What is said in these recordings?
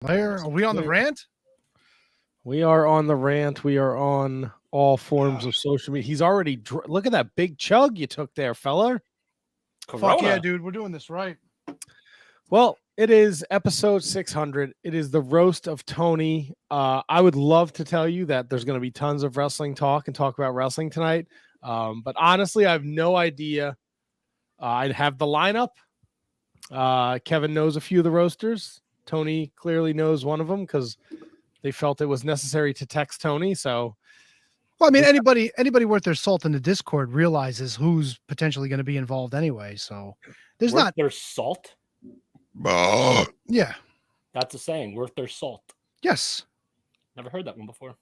Where are we on the rant? We are on the rant. We are on all forms of social media. He's already look at that big chug you took there, fella. Corona. Fuck yeah, dude. We're doing this right. Well, it is episode 600. It is the roast of Tony. I would love to tell you that there's going to be tons of wrestling talk and talk about wrestling tonight. But honestly, I have no idea. I have the lineup. Kevin knows a few of the roasters. Tony clearly knows one of them because they felt it was necessary to text Tony. So, well, I mean, anybody worth their salt in the Discord realizes who's potentially going to be involved anyway. So there's worth not their salt. Yeah, that's a saying. Worth their salt. Yes. Never heard that one before.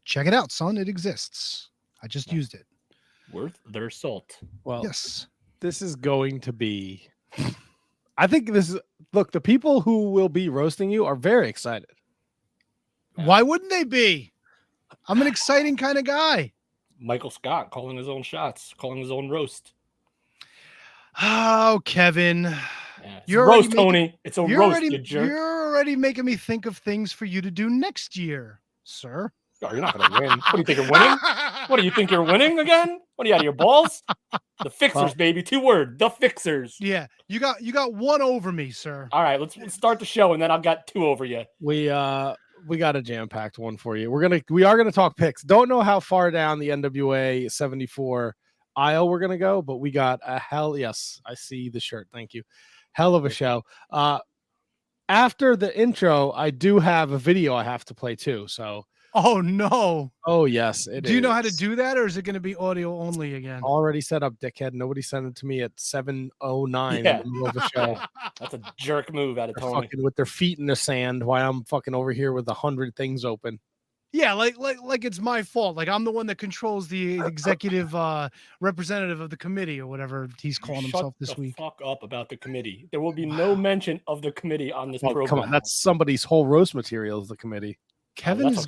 Check it out, son. It exists. I just used it. Worth their salt. Well, yes. This is going to be. I think this is. Look, the people who will be roasting you are very excited. Why wouldn't they be? I'm an exciting kind of guy. Michael Scott calling his own shots, calling his own roast. Oh, Kevin. Yeah, you're roast, Tony. It's a roast, you jerk. You're already making me think of things for you to do next year, sir. Oh, you're not going to win. What do you think you're winning? What do you think you're winning again? What are you out of your balls? The Fixers, baby. 2 words. The Fixers. Yeah, you got 1 over me, sir. All right, let's start the show, and then I've got 2 over you. We got a jam-packed one for you. We are gonna talk picks. Don't know how far down the NWA 74 aisle we're gonna go, but we got a hell. Yes, I see the shirt. Thank you. Hell of a show. After the intro, I do have a video I have to play too. So. Oh no. Oh yes. Do you know how to do that, or is it going to be audio only again? Already set up, dickhead. Nobody sent it to me at 7:09 in the middle of the show. That's a jerk move out of Tony. Fucking with their feet in the sand while I'm fucking over here with 100 things open. Yeah, like it's my fault. Like I'm the one that controls the executive representative of the committee or whatever he's calling himself this week. Fuck up about the committee. There will be no mention of the committee on this program. Come on, that's somebody's whole roast material is the committee. Kevin's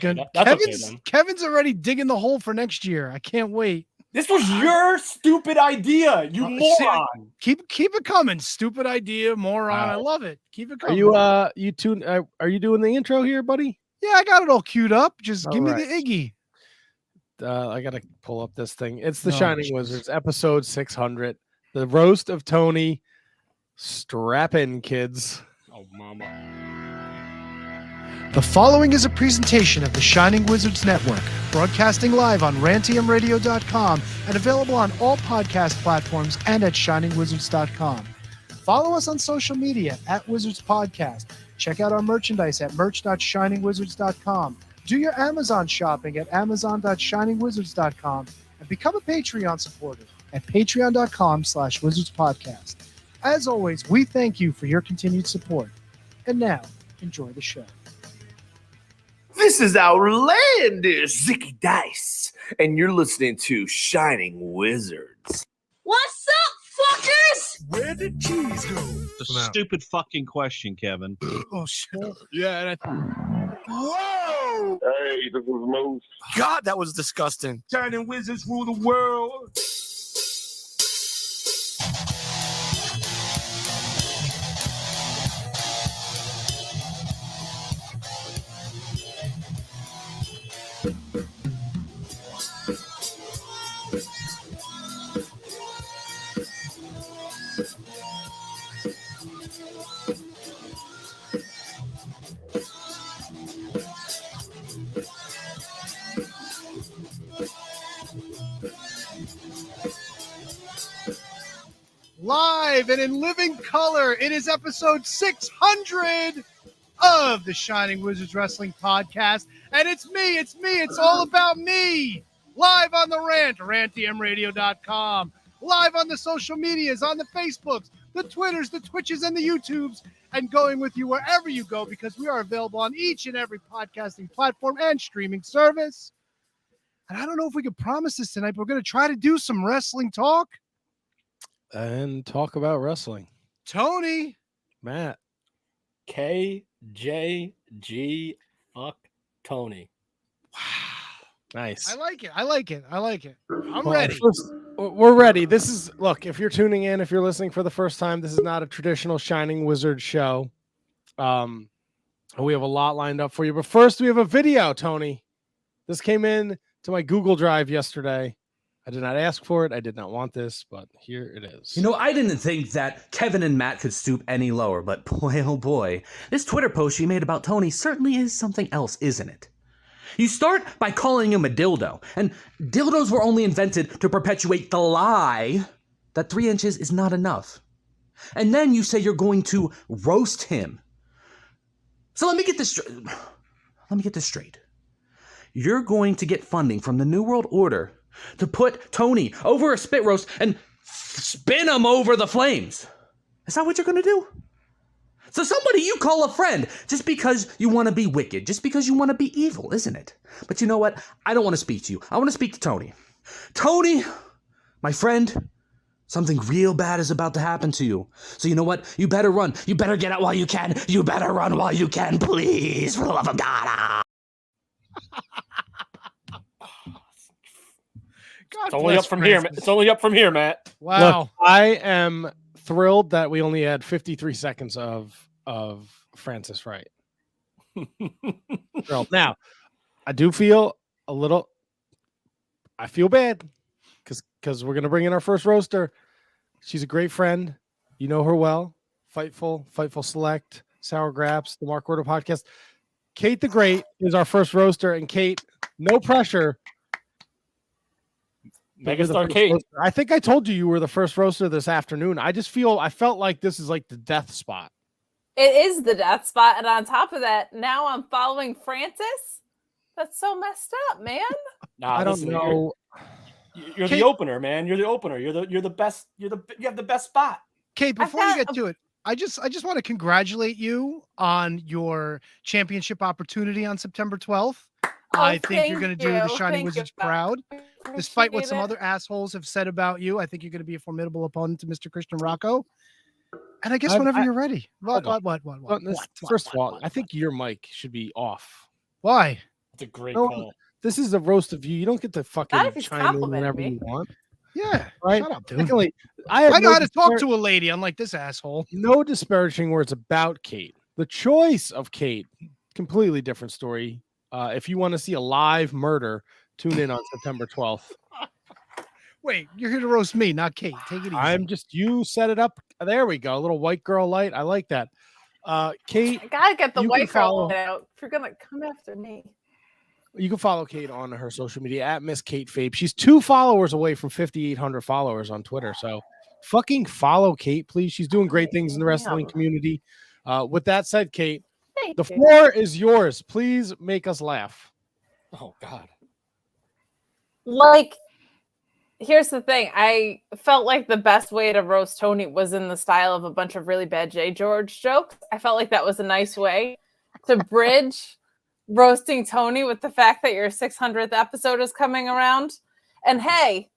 Kevin's already digging the hole for next year. I can't wait. This was your stupid idea, you moron. Keep it coming. Stupid idea, moron. I love it. Keep it coming. Are you doing the intro here, buddy? Yeah, I got it all queued up. Just give me the Iggy. I gotta pull up this thing. It's the Shining Wizards, episode 600. The roast of Tony. Strap in, kids. Oh, mama. The following is a presentation of the Shining Wizards Network, broadcasting live on rantiumradio.com and available on all podcast platforms and at shiningwizards.com. Follow us on social media at Wizards Podcast. Check out our merchandise at merch.shiningwizards.com. Do your Amazon shopping at amazon.shiningwizards.com and become a Patreon supporter at patreon.com/wizardspodcast. As always, we thank you for your continued support. And now, enjoy the show. This is outlandish Zicky Dice, and you're listening to Shining Wizards. What's up, fuckers? Where did cheese go? The stupid fucking question, Kevin. Oh, shit. Yeah, Whoa! Hey, this is Moose. God, that was disgusting. Shining Wizards rule the world. Live and in living color, it is episode 600 of the Shining Wizards Wrestling Podcast. And it's me, it's all about me. Live on the rant, rantiumradio.com. Live on the social medias, on the Facebooks, the Twitters, the Twitches, and the YouTubes. And going with you wherever you go, because we are available on each and every podcasting platform and streaming service. And I don't know if we can promise this tonight, but we're going to try to do some wrestling talk. And talk about wrestling. Tony. Matt. KJG fuck Tony. Wow. Nice. I like it. I'm ready. We're ready. This is, look, if you're tuning in, if you're listening for the first time, this is not a traditional Shining Wizard show. We have a lot lined up for you. But first, we have a video, Tony. This came in to my Google Drive yesterday. I did not ask for it. I did not want this, but here it is. You know, I didn't think that Kevin and Matt could stoop any lower, but boy, oh boy, this Twitter post you made about Tony certainly is something else, isn't it? You start by calling him a dildo, and dildos were only invented to perpetuate the lie that 3 inches is not enough. And then you say you're going to roast him. So let me get this straight. You're going to get funding from the New World Order to put Tony over a spit roast and spin him over the flames. Is that what you're going to do? So somebody you call a friend just because you want to be wicked, just because you want to be evil, isn't it? But you know what? I don't want to speak to you. I want to speak to Tony. Tony, my friend, something real bad is about to happen to you. So you know what? You better run. You better get out while you can. You better run while you can, please, for the love of God. It's only up from here. It's only up from here, Matt. Wow. Look, I am thrilled that we only had 53 seconds of Francis Wright. Now, I do feel I feel bad because we're going to bring in our first roaster. She's a great friend. You know her well. Fightful Select, Sour Graps, the Mark Order podcast. Kate the Great is our first roaster. And Kate, no pressure. Megastar Kate. Roaster. I think I told you were the first roaster this afternoon. I felt like this is like the death spot. It is the death spot. And on top of that, now I'm following Francis. That's so messed up, man. Nah, I don't know. You're the opener, man. You're the opener. You're the best. You have the best spot. Kate, before you get to it, I just want to congratulate you on your championship opportunity on September 12th. I think you're going to do the Shining Wizards proud. Despite what some other assholes have said about you, I think you're going to be a formidable opponent to Mr. Christian Rocco. And I guess whenever you're ready. What? First of all, I think your mic should be off. Why? It's a great call. This is a roast of you. You don't get to fucking chime in whenever you want. Yeah. Right? Shut up, dude. Secondly, I know how to talk to a lady, unlike this asshole. No disparaging words about Kate. The choice of Kate, completely different story. If you want to see a live murder, tune in on September 12th. Wait, you're here to roast me, not Kate. Take it easy. You set it up. There we go. A little white girl light. I like that. Kate. I gotta get the white girl light out if you're gonna come after me. You can follow Kate on her social media at Miss Kate Fabe. She's 2 followers away from 5,800 followers on Twitter. So fucking follow Kate, please. She's doing great things in the wrestling community. With that said, Kate, the floor is yours. Please make us laugh. Oh, God. Like, here's the thing. I felt like the best way to roast Tony was in the style of a bunch of really bad J. George jokes. I felt like that was a nice way to bridge roasting Tony with the fact that your 600th episode is coming around. And hey,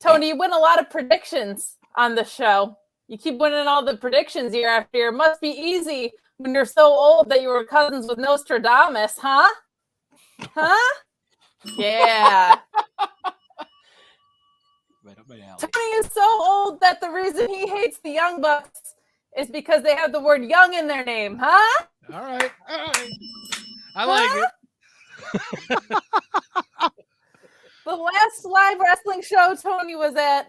Tony, you win a lot of predictions on the show. You keep winning all the predictions year after year. It must be easy when you're so old that you were cousins with Nostradamus, huh? Huh? Yeah. Tony is so old that the reason he hates the Young Bucks is because they have the word young in their name, huh? All right. I like it. The last live wrestling show Tony was at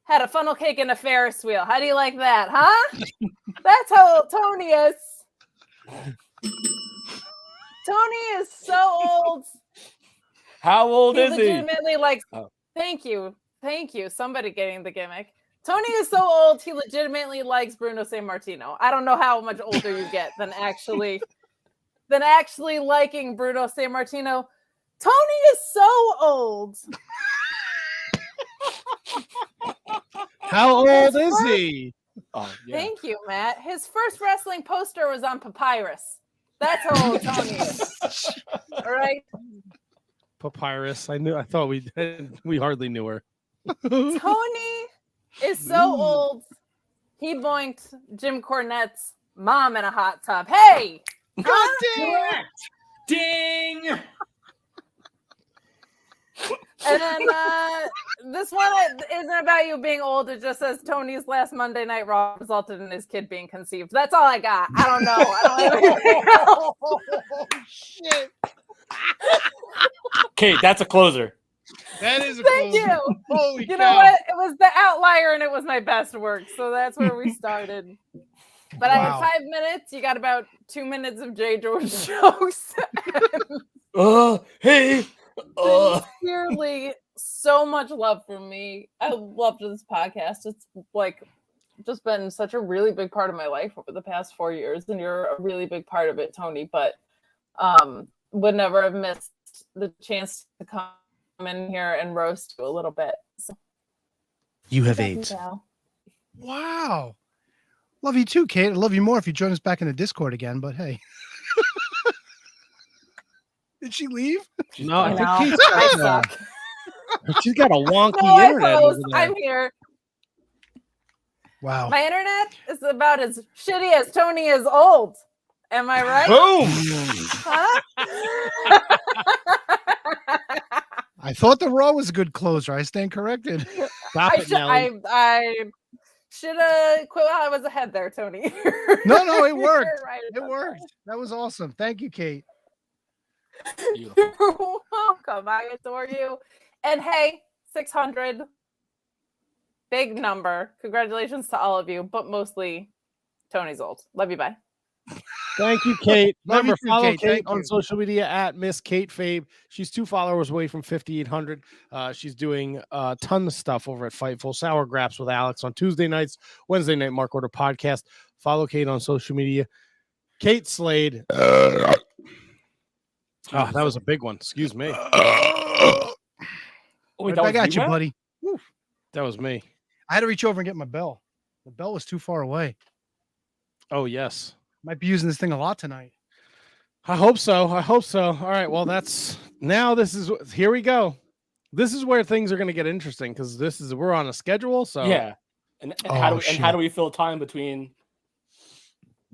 had a funnel cake and a Ferris wheel. How do you like that, huh? That's how old Tony is. Tony is so old. How old is he? Legitimately likes. Oh. Thank you. Somebody getting the gimmick. Tony is so old, he legitimately likes Bruno Sammartino. I don't know how much older you get than actually liking Bruno Sammartino. Tony is so old. How old is he? Oh, yeah. Thank you, Matt. His first wrestling poster was on Papyrus. That's how old Tony is. All right. Papyrus. I thought we hardly knew her. Tony is so old. He boinked Jim Cornette's mom in a hot tub. Hey! God damn! Ding! And then this one isn't about you being old. It just says Tony's last Monday Night Raw resulted in his kid being conceived. That's all I got. I don't know. I don't have anything else. Oh, shit. Kate, that's a closer. That is a Thank closer. you. Holy You cow. know what? It was the outlier and it was my best work. So that's where we started. But I Wow. had 5 minutes. You got about 2 minutes of J. George jokes. Hey. Sincerely, so much love from me. I loved this podcast. It's like just been such a really big part of my life over the past 4 years, and you're a really big part of it, Tony. But would never have missed the chance to come in here and roast you a little bit. So, You have thank you, AIDS. Val. Wow. Love you too, Kate. I'd love you more if you join us back in the Discord again, but hey. Did she leave? No, I I think know. Kate's I got, suck. she's got a wonky No, I internet post. over there. I'm here. Wow. My internet is about as shitty as Tony is old. Am I right? Boom. Huh? I thought the Raw was a good closer. I stand corrected. Stop it, Nelly. I should have quit while I was ahead there, Tony. No, it worked. You're right It about worked. That was awesome. Thank you, Kate. Beautiful. that. You're welcome. I adore you. And hey, 600. Big number. Congratulations to all of you, but mostly Tony's old. Love you. Bye. Thank you, Kate. Love you Remember, too, follow Kate. Kate Thank on you. social media at Miss Kate Fabe. She's 2 followers away from 5,800. She's doing a ton of stuff over at Fightful. Sour Graps with Alex on Tuesday nights, Wednesday night Mark Order podcast. Follow Kate on social media. Kate Slade. Oh, that was a big one. Excuse me. Oh, wait, Right that back was at you, Matt? buddy. That was me. I had to reach over and get my bell. The bell was too far away. Oh, yes. Might be using this thing a lot tonight. I hope so. I hope so. All right. Well, here we go. This is where things are going to get interesting because we're on a schedule. So Yeah. And how do we fill time between?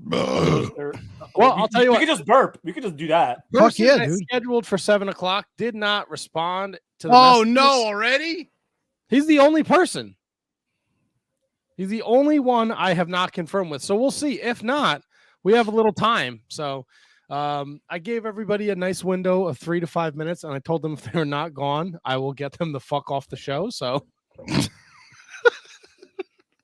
Well, I'll tell you we what. could just burp. We could just do that. Fuck Person yeah, that dude. scheduled for 7:00 did not respond to the Oh, messages. no, already? He's the only person. He's the only one I have not confirmed with. So we'll see. If not, we have a little time. So I gave everybody a nice window of 3 to 5 minutes, and I told them if they're not gone, I will get them the fuck off the show. So this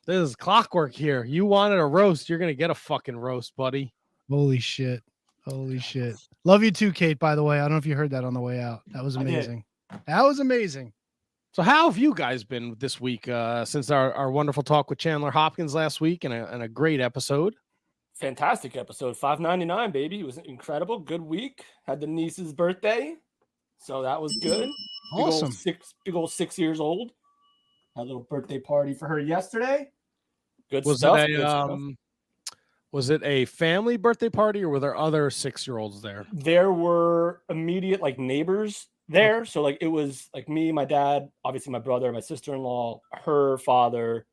is clockwork here. You wanted a roast, you're gonna get a fucking roast, buddy. Holy shit. Holy shit. Love you too, Kate, by the way. I don't know if you heard that on the way out. That was I did. amazing. That was amazing. So how have you guys been this week since our wonderful talk with Chandler Hopkins last week and a great episode? Fantastic episode. 599, baby. It was incredible. Good week. Had the niece's birthday. So that was good. Awesome. Big old 6 years old. Had a little birthday party for her yesterday. Good Was stuff. it good stuff. was it a family birthday party or were there other 6-year-olds there? There were immediate neighbors there. So it was me, my dad, obviously my brother, my sister-in-law, her father,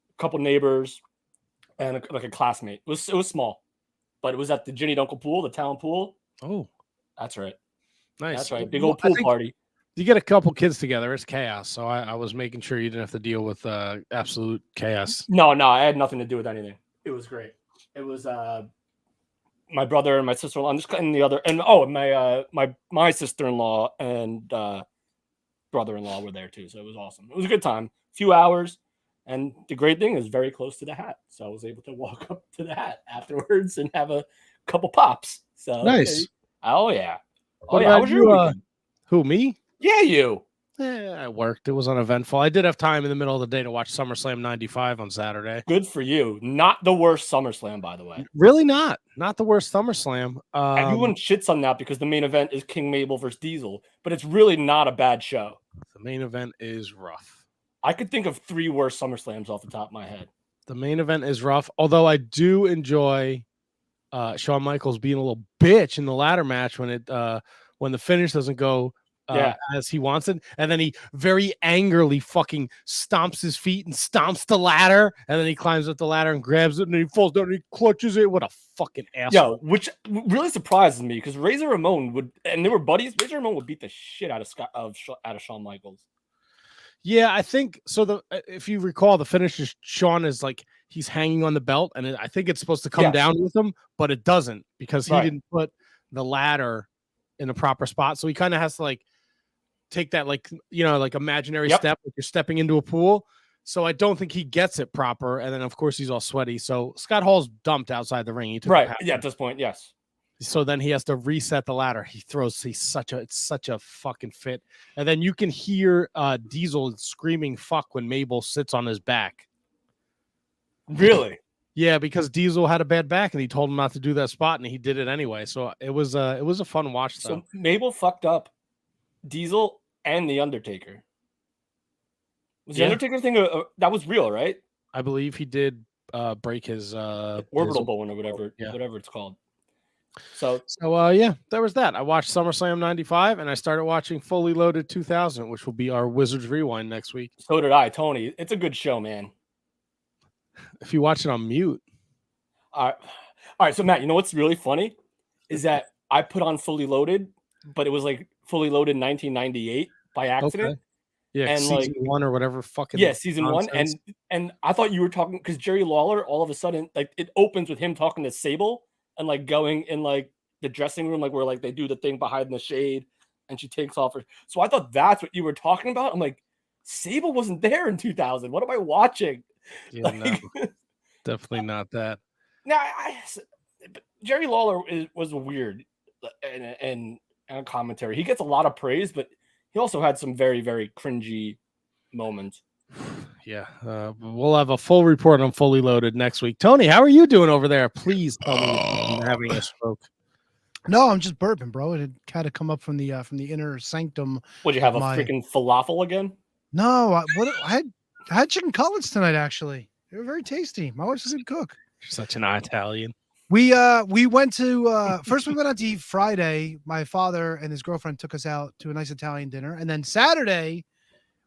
a couple neighbors, and a classmate. It was small, but it was at the Ginny Dunkel pool, the town pool. Oh, That's right. nice. That's right. Big old pool party. You get a couple kids together, it's chaos. So I was making sure you didn't have to deal with absolute chaos. No, I had nothing to do with anything. It was great. It was my brother and my sister-in-law, my sister-in-law and brother-in-law were there too. So it was awesome. It was a good time. A few hours. And the great thing is very close to the hat. So I was able to walk up to the hat afterwards and have a couple pops. So Nice. Oh yeah. What How about was you, your weekend? Who, me? Yeah, you. I worked. It was uneventful. I did have time in the middle of the day to watch SummerSlam 95 on Saturday. Good for you. Not the worst SummerSlam, by the way. Really not the worst SummerSlam. Everyone shits on that because the main event is King Mabel versus Diesel, but it's really not a bad show. The main event is rough. I could think of 3 worse SummerSlams off the top of my head. The main event is rough, although I do enjoy Shawn Michaels being a little bitch in the ladder match when the finish doesn't go as he wants it, and then he very angrily fucking stomps his feet and stomps the ladder, and then he climbs up the ladder and grabs it, and he falls down and he clutches it. What a fucking asshole! Yo, which really surprises me because Razor Ramon would, and they were buddies. Razor Ramon would beat the shit out of Shawn Michaels. Yeah, I think so. If you recall, the finish is Shawn is like he's hanging on the belt, and I think it's supposed to come down with him, but it doesn't because he didn't put the ladder in the proper spot. So he kind of has to like take that like imaginary step, like you're stepping into a pool. So I don't think he gets it proper, and then of course he's all sweaty. So Scott Hall's dumped outside the ring. He took at this point, yes. So then he has to reset the ladder. It's such a fucking fit. And then you can hear Diesel screaming fuck when Mabel sits on his back. Really? Yeah, because Diesel had a bad back and he told him not to do that spot and he did it anyway. So it was a fun watch though. So Mabel fucked up Diesel and the Undertaker. Was the Undertaker thing that was real, right? I believe he did break his orbital bone or whatever it's called. So yeah, there was that. I watched SummerSlam 95 and I started watching Fully Loaded 2000, which will be our Wizards Rewind next week. So did I, Tony. It's a good show, man. If you watch it on mute. All right. So Matt, you know what's really funny is that I put on Fully Loaded, but it was like Fully Loaded 1998 by accident. Okay. Yeah, and season 1 or whatever fucking season nonsense. 1. And I thought you were talking because Jerry Lawler all of a sudden like it opens with him talking to Sable and like going in like the dressing room, like where like they do the thing behind the shade and she takes off her. So I thought that's what you were talking about. I'm like, Sable wasn't there in 2000. What am I watching? Yeah, no, definitely not that. Now, Jerry Lawler was weird and commentary. He gets a lot of praise, but he also had some very, very cringy moments. Yeah, we'll have a full report on Fully Loaded next week. Tony, how are you doing over there? Please tell me you're having a stroke. No, I'm just burping, bro. It had kind of come up from the inner sanctum. Would you have a freaking falafel again? No, I had chicken cutlets tonight. Actually, they were very tasty. My wife's a good cook. You're such an Italian. We went to first we went out to eat Friday. My father and his girlfriend took us out to a nice Italian dinner, and then Saturday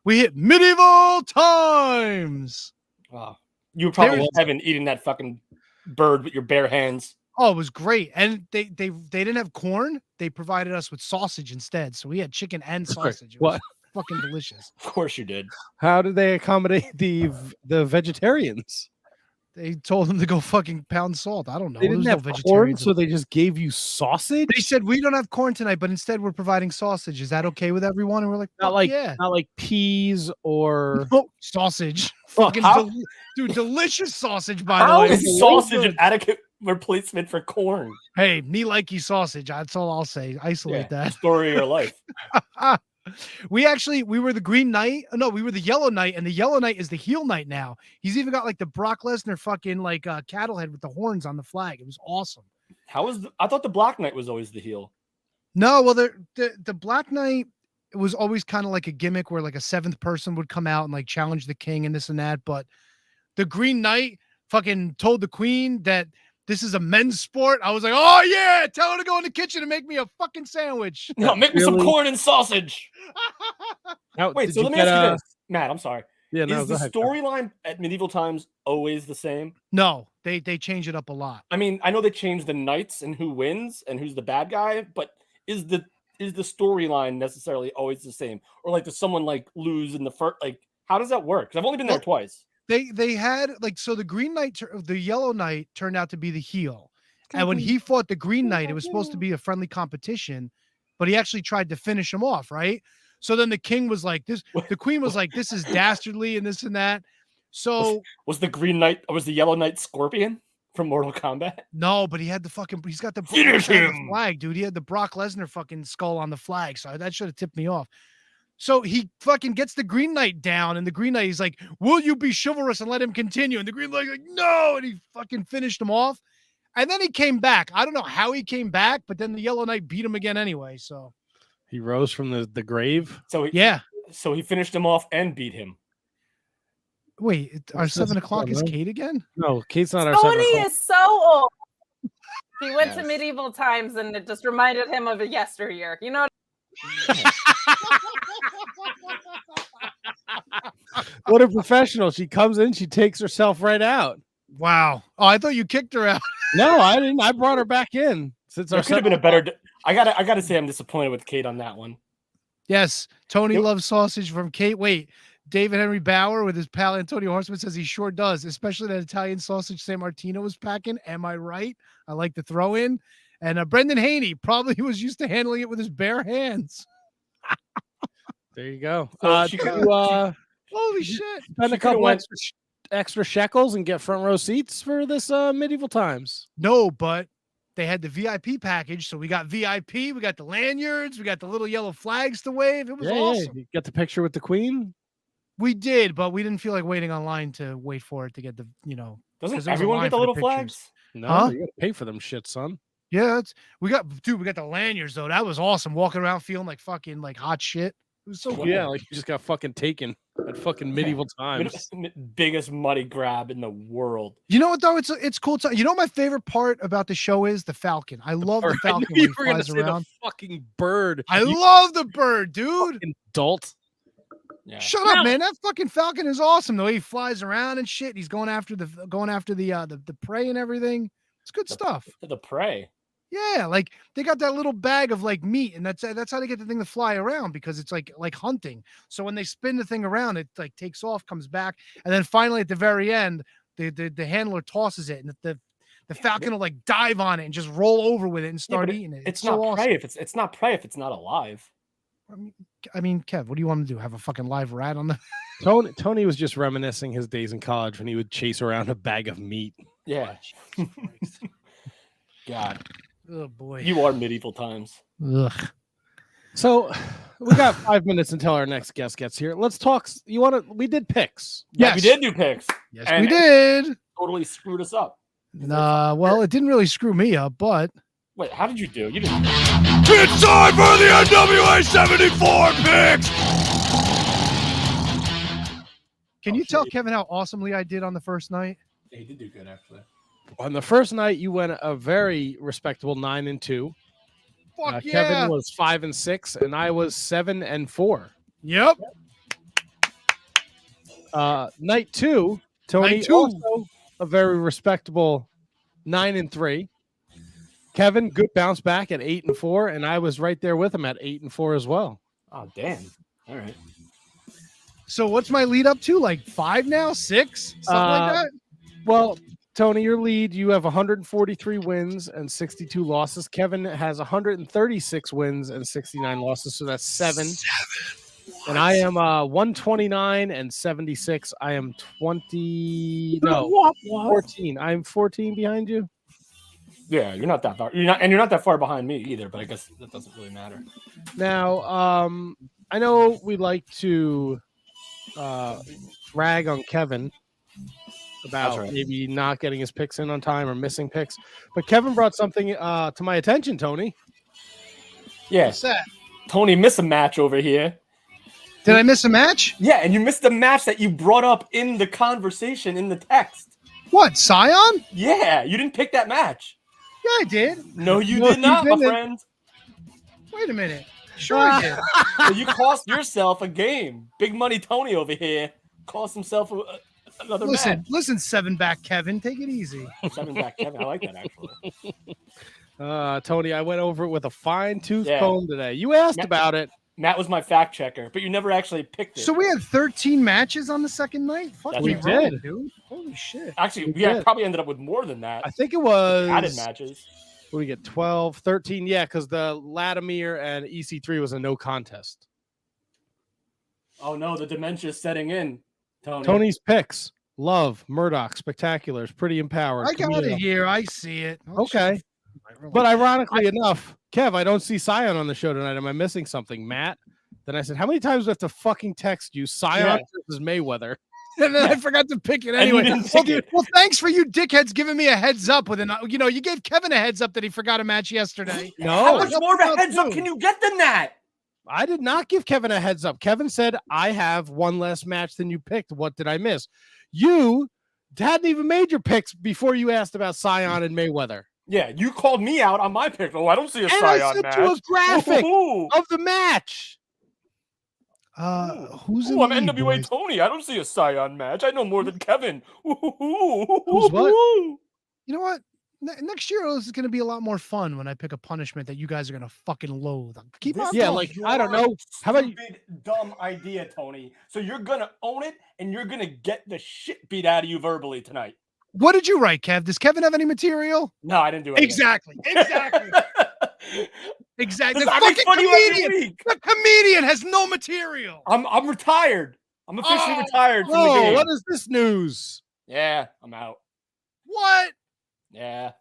we hit Medieval Times. Wow, you were probably in heaven eating that fucking bird with your bare hands. Oh, it was great, and they didn't have corn. They provided us with sausage instead, so we had chicken and sausage. It was fucking delicious. Of course you did. How did they accommodate the vegetarians? They told them to go fucking pound salt. I don't know. They didn't have corn, so they just gave you sausage? They said, we don't have corn tonight, but instead we're providing sausage. Is that okay with everyone? And we're like, not like peas or sausage. Well, fucking dude, delicious sausage, by the way. How is sausage an adequate replacement for corn? Hey, me likey sausage. That's all I'll say. Isolate that. Story of your life. We were the Green Knight. No, we were the Yellow Knight, and the Yellow Knight is the heel knight now. He's even got like the Brock Lesnar fucking like cattle head with the horns on the flag. It was awesome. I thought the Black Knight was always the heel. No, well, the Black Knight, it was always kind of like a gimmick where like a seventh person would come out and like challenge the king and this and that. But the Green Knight fucking told the queen that this is a men's sport. I was like, oh yeah, tell her to go in the kitchen and make me a fucking sandwich. No, make me some corn and sausage. Now, wait, so let me ask you this, Matt. I'm sorry. Yeah, no, is the storyline at Medieval Times always the same? No, they change it up a lot. I mean, I know they change the knights and who wins and who's the bad guy, but is the storyline necessarily always the same, or like does someone like lose in the first? Like, how does that work? Because I've only been there twice. They had like, so the Green Knight, the Yellow Knight turned out to be the heel. And when he fought the Green Knight, it was supposed to be a friendly competition, but he actually tried to finish him off, right? So then the king was like, this, the queen was like, this is dastardly and this and that. So was the Green Knight, or was the Yellow Knight Scorpion from Mortal Kombat? No, but he had he's got the flag, dude. He had the Brock Lesnar fucking skull on the flag. So that should have tipped me off. So he fucking gets the Green Knight down, and the Green Knight, he's like, will you be chivalrous and let him continue? And the Green Knight's like, no, and he fucking finished him off. And then he came back. I don't know how he came back, but then the Yellow Knight beat him again anyway. So he rose from the grave. So he finished him off and beat him. Wait, our 7 o'clock is Kate again? No, Kate's not our 7 Tony o'clock. is so old. He went to Medieval Times, and it just reminded him of a yesteryear. You know what? What a professional. She comes in, she takes herself right out. Wow. Oh, I thought you kicked her out. No, I didn't. I brought her back in. Since There our could have been a better. I gotta say, I'm disappointed with Kate on that one. Yes. Tony Yep. loves sausage from Kate. Wait, David Henry Bauer with his pal Antonio Horseman says he sure does, especially that Italian sausage San Martino was packing. Am I right? I like to throw in. And Brendan Haney probably was used to handling it with his bare hands. There you go. So she did could- you Holy shit. spend a she couple could've extra shekels and get front row seats for this medieval times? No, but they had the VIP package. So we got VIP, we got the lanyards, we got the little yellow flags to wave. It was awesome. You got the picture with the queen? We did, but we didn't feel like waiting online to wait for it to get the, 'cause Doesn't there was a everyone line get the for little pictures. flags? No, Huh? you gotta pay for them shit, son. Yeah, we got the lanyards though. That was awesome. Walking around feeling like fucking like hot shit. It was so cool. Yeah, like you just got fucking taken at fucking medieval times. Biggest money grab in the world. You know what though? It's cool. You know what my favorite part about the show is the Falcon. I love the I knew Falcon when you he were gonna flies say around. the fucking bird. I You love the bird, dude. fucking dolt. Yeah. Shut up, man. That fucking Falcon is awesome. The way he flies around and shit. He's going after the prey and everything. It's good stuff. The prey. Yeah, like they got that little bag of like meat, and that's how they get the thing to fly around because it's like hunting. So when they spin the thing around, it like takes off, comes back, and then finally at the very end, the handler tosses it, and the Falcon will like dive on it and just roll over with it and start eating it. It's so not awesome. prey if it's not prey if it's not alive. I mean, Kev, what do you want to do? Have a fucking live rat on the? Tony was just reminiscing his days in college when he would chase around a bag of meat. Yeah. God, Oh boy. you are medieval times. Ugh. So we got 5 minutes until our next guest gets here. Let's talk. We did picks. Yeah, Yes. we did do picks. Yes, And we did. Totally screwed us up. Nah, well, it didn't really screw me up, but Wait, how did you do? You didn't. It's time for the NWA 74 picks. can you tell Kevin how awesomely I did on the first night? Yeah, he did do good actually. On the first night, you went a very respectable 9-2. Fuck yeah. Kevin was 5-6, and I was 7-4. Yep. Night two, Tony Night two. also a very respectable 9-3. Kevin, good bounce back at 8-4, and I was right there with him at 8-4 as well. Oh damn! All right. So what's my lead up to? Like 5 now? 6? Something like that? Well, Tony, your lead, you have 143 wins and 62 losses. Kevin has 136 wins and 69 losses, so that's 7. And I am 129 and 76. I am 14. I'm 14 behind you. Yeah, you're not that far. You're not that far behind me either. But I guess that doesn't really matter. Now, I know we like to rag on Kevin about That's right. maybe not getting his picks in on time or missing picks, but Kevin brought something to my attention, Tony. Yeah, What's that? Tony missed a match over here. Did I miss a match? Yeah, and you missed the match that you brought up in the conversation in the text. What, Scion? Yeah, you didn't pick that match. Yeah, I did. No, you No, did not, you my didn't. friend. Wait a minute. Sure I did. So you cost yourself a game. Big money Tony over here cost himself another Listen, match. listen, 7-back Kevin. Take it easy. 7 back Kevin. I like that actually. Tony, I went over it with a fine-tooth Yeah. comb today. You asked about it. Matt was my fact checker, but you never actually picked it. So we had 13 matches on the second night? Fuck, That's we right. wrong, did. dude. Holy shit. Actually, We we did. probably ended up with more than that. I think it was Added matches. What do we get? 12, 13. Yeah, because the Latimer and EC3 was a no contest. Oh no, the dementia's setting in. Tony's picks: Love, Murdoch, Spectaculars, Pretty Empowered. I got Camino. it here. I see it. Oh, Okay. shit. But ironically enough, Kev, I don't see Scion on the show tonight. Am I missing something, Matt? Then I said, how many times do I have to fucking text you? Scion versus Mayweather. And then I forgot to pick it And you anyway. didn't Well, pick it. well, thanks for you dickheads giving me a heads up with you gave Kevin a heads up that he forgot a match yesterday. How No, much more of a heads up can you get than that? I did not give Kevin a heads up. Kevin said, I have one less match than you picked. What did I miss? You hadn't even made your picks before you asked about Scion and Mayweather. Yeah, you called me out on my pick. Oh, I don't see a And I Scion sent match. you a graphic Ooh. of the match. Who's in Ooh, the I'm lead, NWA boys? Tony. I don't see a Scion match. I know more than Kevin. Who's what? You know what? Next year this is going to be a lot more fun when I pick a punishment that you guys are going to fucking loathe. Keep on Yeah, going. like I don't know. How about you? Stupid, dumb idea, Tony. So you're gonna own it, and you're gonna get the shit beat out of you verbally tonight. What did you write, Kev? Does Kevin have any material? No, I didn't do anything. Exactly. Exactly. The I make fucking fun of you every comedian. week. The comedian has no material. I'm retired. I'm officially retired from the Oh, game. what is this news? Yeah, I'm out. What? Yeah.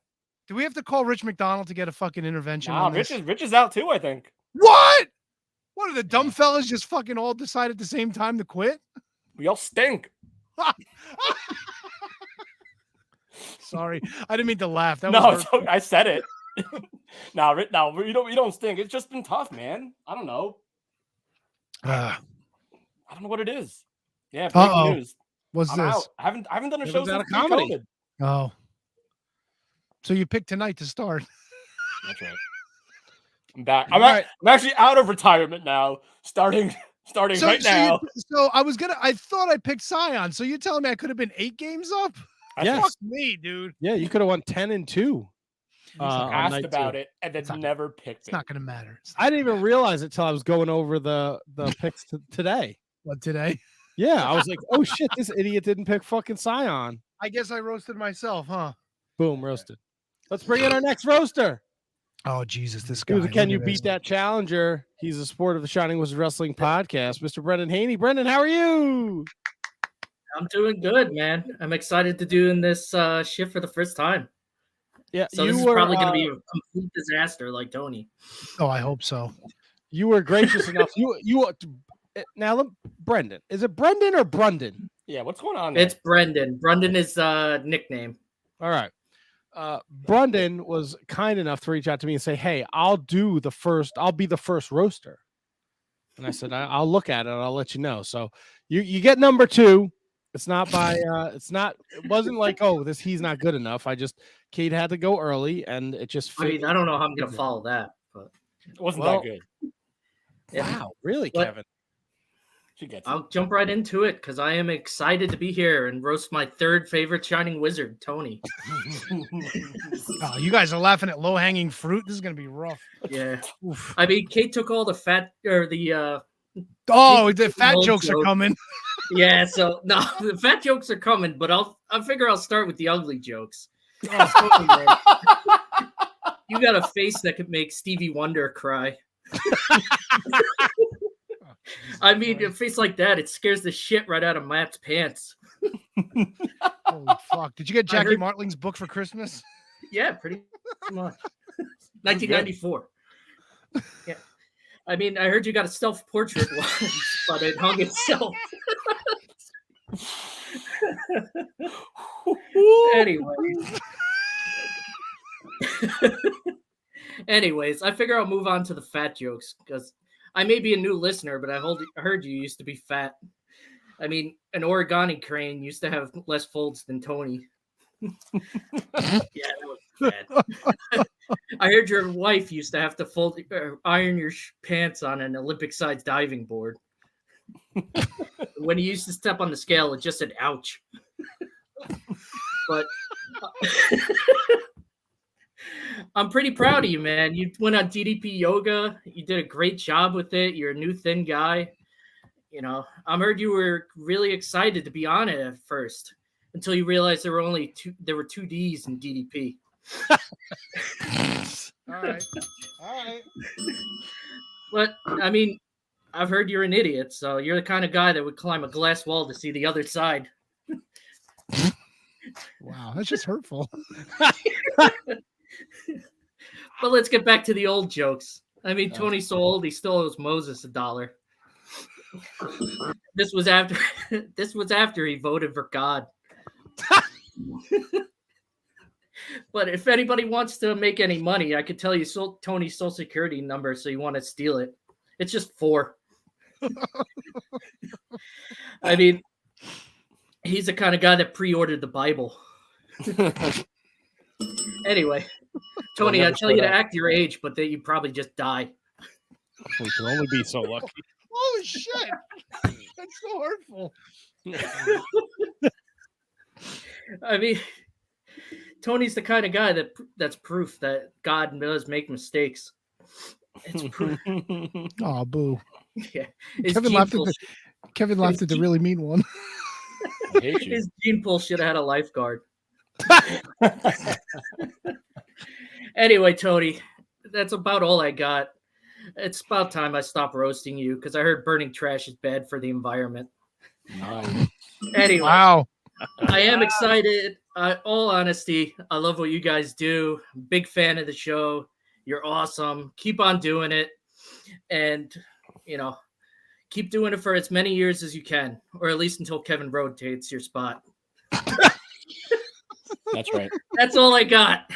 Do we have to call Rich McDonald to get a fucking intervention Nah, on this? Rich is out too, I think. What? What are the dumb fellas just fucking all decide at the same time to quit? We all stink. Sorry, I didn't mean to laugh. That No, was it's okay. I said it. No, we don't stink. It's just been tough, man. I don't know. I don't know what it is. Yeah, breaking news. What's I'm this? out. I haven't done a show Kevin's out since of comedy. COVID. Oh. So you picked tonight to start. That's right. I'm back. I'm actually out of retirement now. Starting right now. So I thought I picked Scion. So you're telling me I could have been 8 games up? Yes. Fuck me, dude. Yeah, you could have won 10-2. Asked about it and then never picked It's it. not going to matter. I didn't even realize it till I was going over the picks today. What, today? Yeah, I was like, oh shit, this idiot didn't pick fucking Scion. I guess I roasted myself, huh? Boom, roasted. Let's bring in our next roaster. Oh, Jesus, this guy. Can you beat that challenger? He's a sport of the Shining Wizard Wrestling podcast, Mr. Brendan Haney. Brendan, how are you? I'm doing good, man. I'm excited to do in this shift for the first time. Yeah, so this is probably going to be a complete disaster, like Tony. Oh, I hope so. You were gracious enough. Now, Brendan. Is it Brendan or Brundon? Yeah, what's going on there? It's Brendan. Brendan is nickname. All right. Brundon was kind enough to reach out to me and say, hey, I'll be the first roaster. And I said, I'll look at it and I'll let you know. So you get number 2. It's not by it wasn't like, oh, he's not good enough. Kate had to go early and it just I mean, I don't know how I'm gonna follow that, but it wasn't that good. Wow, really, Kevin? I'll jump right into it because I am excited to be here and roast my third favorite Shining Wizard, Tony. Oh, you guys are laughing at low-hanging fruit. This is gonna be rough. Yeah. Oof. I mean, Kate took all the fat or the the fat jokes are coming. Yeah, so no, the fat jokes are coming, but I figure I'll start with the ugly jokes. Oh, Tony, man. You got a face that could make Stevie Wonder cry. I mean, a face like that, it scares the shit right out of Matt's pants. Holy fuck. Did you get Jackie Martling's book for Christmas? Yeah, pretty much. 1994. Yeah. I mean, I heard you got a self-portrait once, but it hung itself. Anyways, I figure I'll move on to the fat jokes because I may be a new listener, but I heard you used to be fat. I mean, an origami crane used to have less folds than Tony. Yeah, that was bad. I heard your wife used to have to iron your pants on an Olympic-sized diving board. When you used to step on the scale, it just said "ouch." But I'm pretty proud of you, man. You went on DDP yoga. You did a great job with it. You're a new thin guy. You know, I heard you were really excited to be on it at first until you realized there were two D's in DDP. All right. But I mean, I've heard you're an idiot, so you're the kind of guy that would climb a glass wall to see the other side. Wow, that's just hurtful. But let's get back to the old jokes. I mean, Tony's so old, he still owes Moses $1. This was after he voted for God. But if anybody wants to make any money, I could tell you Tony's social security number, so you want to steal it. It's just 4. I mean, he's the kind of guy that pre-ordered the Bible. Anyway, Tony, never I tell you showed to up. act your age, but then you probably just die. We can only be so lucky. Holy shit! That's so hurtful. I mean, Tony's the kind of guy that's proof that God does make mistakes. It's proof. Oh, boo. Yeah, his Kevin gene laughed at pool, Kevin laughed at the really mean one. I hate you. his gene pool should have had a lifeguard. Anyway, Tony, that's about all I got. It's about time I stop roasting you because I heard burning trash is bad for the environment. Nice. Anyway, Wow. I am excited. All honesty, I love what you guys do. Big fan of the show. You're awesome. Keep on doing it. And, keep doing it for as many years as you can, or at least until Kevin rotates your spot. That's right. That's all I got.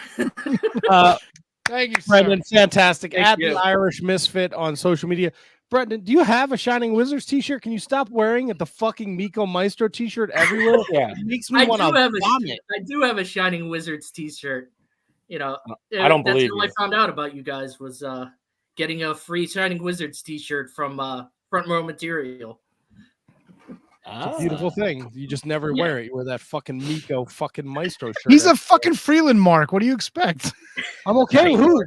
Thank you, sir. Brendan, fantastic. Thank At you. the Irish Misfit on social media. Brendan, do you have a Shining Wizards t-shirt? Can you stop wearing it? The fucking Miko Maestro t-shirt everywhere? Yeah. It makes me want to vomit. I do have a Shining Wizards t-shirt. I don't that's believe how I you. found out about you guys was getting a free Shining Wizards t-shirt from Front Row Material. It's a beautiful thing. You just never wear it. You wear that fucking Miko fucking Maestro shirt. He's a fucking Freeland Mark. What do you expect? I'm okay with who.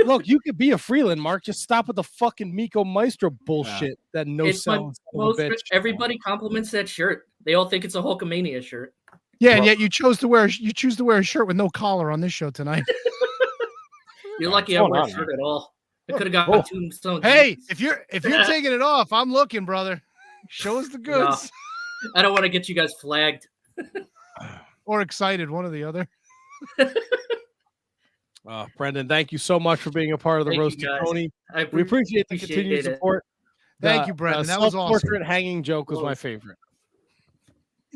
Look, you could be a Freeland Mark. Just stop with the fucking Miko Maestro bullshit. That no It's my selling son of a bitch. Everybody compliments that shirt. They all think it's a Hulkamania shirt. Yeah, and yet you choose to wear a shirt with no collar on this show tonight. You're lucky I wear a shirt at all. I could have got my Tombstone. Hey, if you're taking it off, I'm looking, brother. Show us the goods. No, I don't want to get you guys flagged. Or excited, one or the other. Brendan, thank you so much for being a part of the Thank Roast you, of guys. Tony. We appreciate the continued it. support. Thank you, Brendan. That was awesome. Self-portrait hanging joke was my favorite.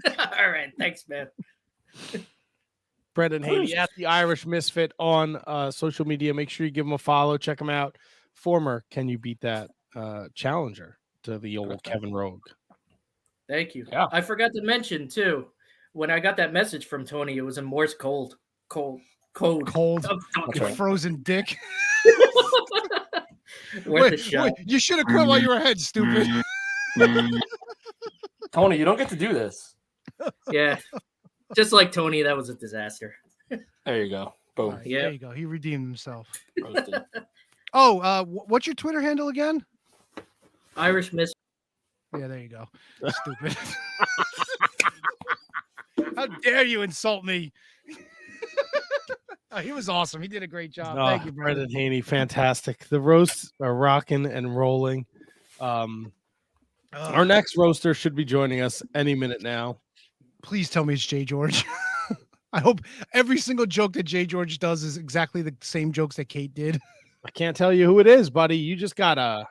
All right, thanks, man. Brendan Haney at the Irish Misfit on social media. Make sure you give him a follow. Check him out. Former Can You Beat That challenger to the old Kevin Rogue. Thank you. Yeah. I forgot to mention too, when I got that message from Tony, it was in Morse code. Cold. That's You frozen dick. Worth a shot. You should have quit while you were ahead, stupid. Tony, you don't get to do this. Yeah. Just like Tony, that was a disaster. There you go. Boom. Right, Yeah. There you go. He redeemed himself. Roasted. Oh, what's your Twitter handle again? Irish Miss. Yeah, there you go. Stupid. How dare you insult me? Oh, he was awesome. He did a great job. Thank you, Brendan Haney. Fantastic. The roasts are rocking and rolling. Our next roaster should be joining us any minute now. Please tell me it's Jay George. I hope every single joke that Jay George does is exactly the same jokes that Kate did. I can't tell you who it is, buddy. You just gotta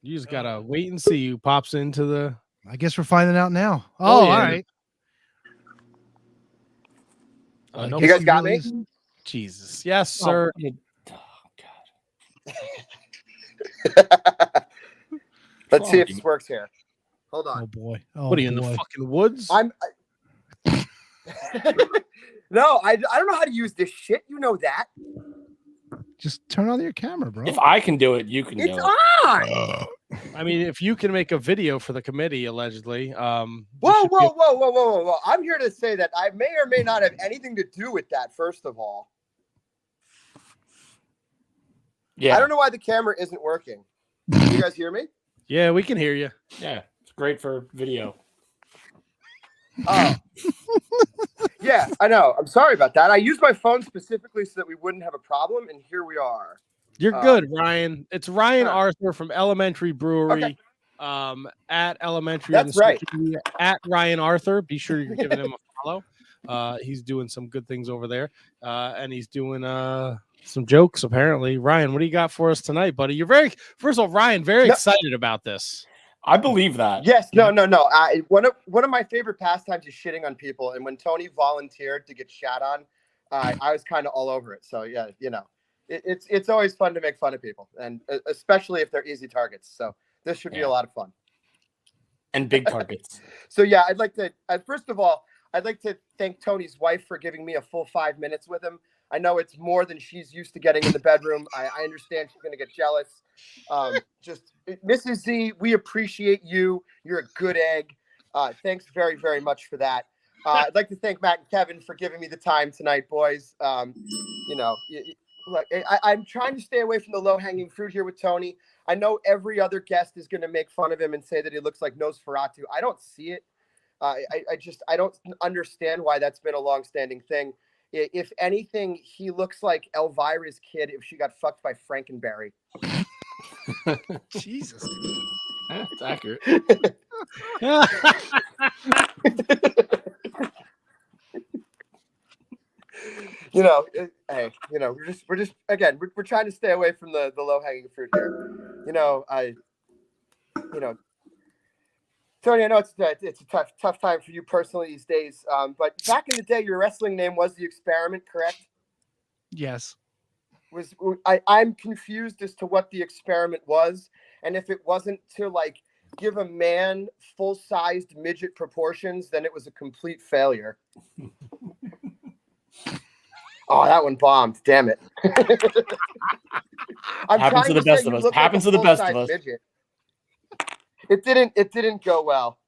wait and see who pops into the. I guess we're finding out now. Oh, yeah. all right. No, You guys got me? Jesus. Yes, sir. Let's see if this works here. Hold on. Oh boy. Oh, What are you in the boy. fucking woods? No, I don't know how to use this shit. You know that. Just turn on your camera, bro. If I can do it, you can do It's it. on. I mean, if you can make a video for the committee, allegedly. Whoa, whoa. I'm here to say that I may or may not have anything to do with that, first of all. Yeah. I don't know why the camera isn't working. Can you guys hear me? Yeah, we can hear you. Yeah. It's great for video. Oh. Yeah, I know. I'm sorry about that. I used my phone specifically so that we wouldn't have a problem, and here we are. You're good, Ryan. It's Ryan huh. Arthur from Elementary Brewery. Okay. At Elementary. That's right. At Ryan Arthur. Be sure you're giving him a follow. He's doing some good things over there. And he's doing some jokes, apparently. Ryan, what do you got for us tonight, buddy? You're first of all, Ryan, very excited about this. I believe that. Yes, no. One of my favorite pastimes is shitting on people, and when Tony volunteered to get shat on, I was kind of all over it. So yeah, it's always fun to make fun of people, and especially if they're easy targets. So this should be a lot of fun. And big targets. So yeah, I'd like to first of all, I'd like to thank Tony's wife for giving me a full 5 minutes with him I know it's more than she's used to getting in the bedroom. I understand she's going to get jealous. Just Mrs. Z, we appreciate you. You're a good egg. Thanks very, very much for that. I'd like to thank Matt and Kevin for giving me the time tonight, boys. Look, I'm trying to stay away from the low-hanging fruit here with Tony. I know every other guest is going to make fun of him and say that he looks like Nosferatu. I don't see it. I don't understand why that's been a long-standing thing. If anything, he looks like Elvira's kid if she got fucked by Frankenberry. Jesus. That's accurate. We're trying to stay away from the low-hanging fruit here. Tony, I know it's a tough time for you personally these days. But back in the day, your wrestling name was The Experiment, correct? Yes. I'm confused as to what The Experiment was, and if it wasn't to like give a man full-sized midget proportions, then it was a complete failure. Oh, that one bombed. Damn it. Happens to the best of us. Happens to the best of us. Midget. It didn't go well.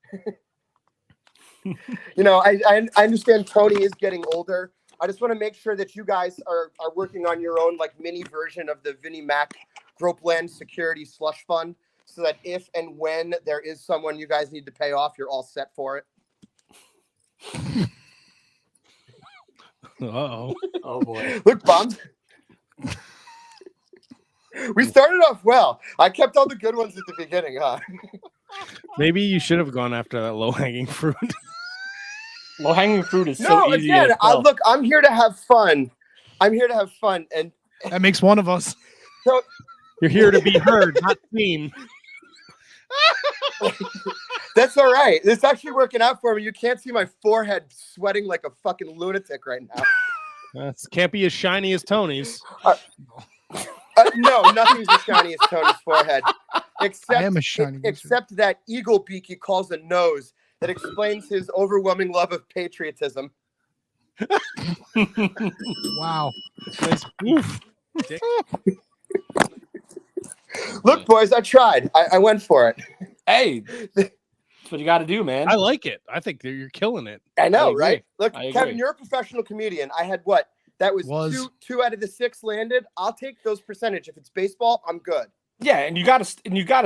I understand Tony is getting older. I just want to make sure that you guys are working on your own like mini version of the Vinnie Mac Gropeland Security Slush Fund, so that if and when there is someone you guys need to pay off, you're all set for it. Uh-oh. Oh boy. Look, bummed. We started off well. I kept all the good ones at the beginning, huh? Maybe you should have gone after that low-hanging fruit. Low-hanging fruit is so easy. Again, look, I'm here to have fun. And that makes one of us. So you're here to be heard, not seen. That's all right. It's actually working out for me. You can't see my forehead sweating like a fucking lunatic right now. That can't be as shiny as Tony's. No, nothing's as shiny as Tony's forehead. Except that eagle beak he calls a nose that explains his overwhelming love of patriotism. Wow. Look, boys, I tried. I went for it. Hey, that's what you got to do, man. I like it. I think you're killing it. I know, right? Look, Kevin, you're a professional comedian. I had what? That was two out of the 6 landed. I'll take those percentage. If it's baseball, I'm good. Yeah, and you got to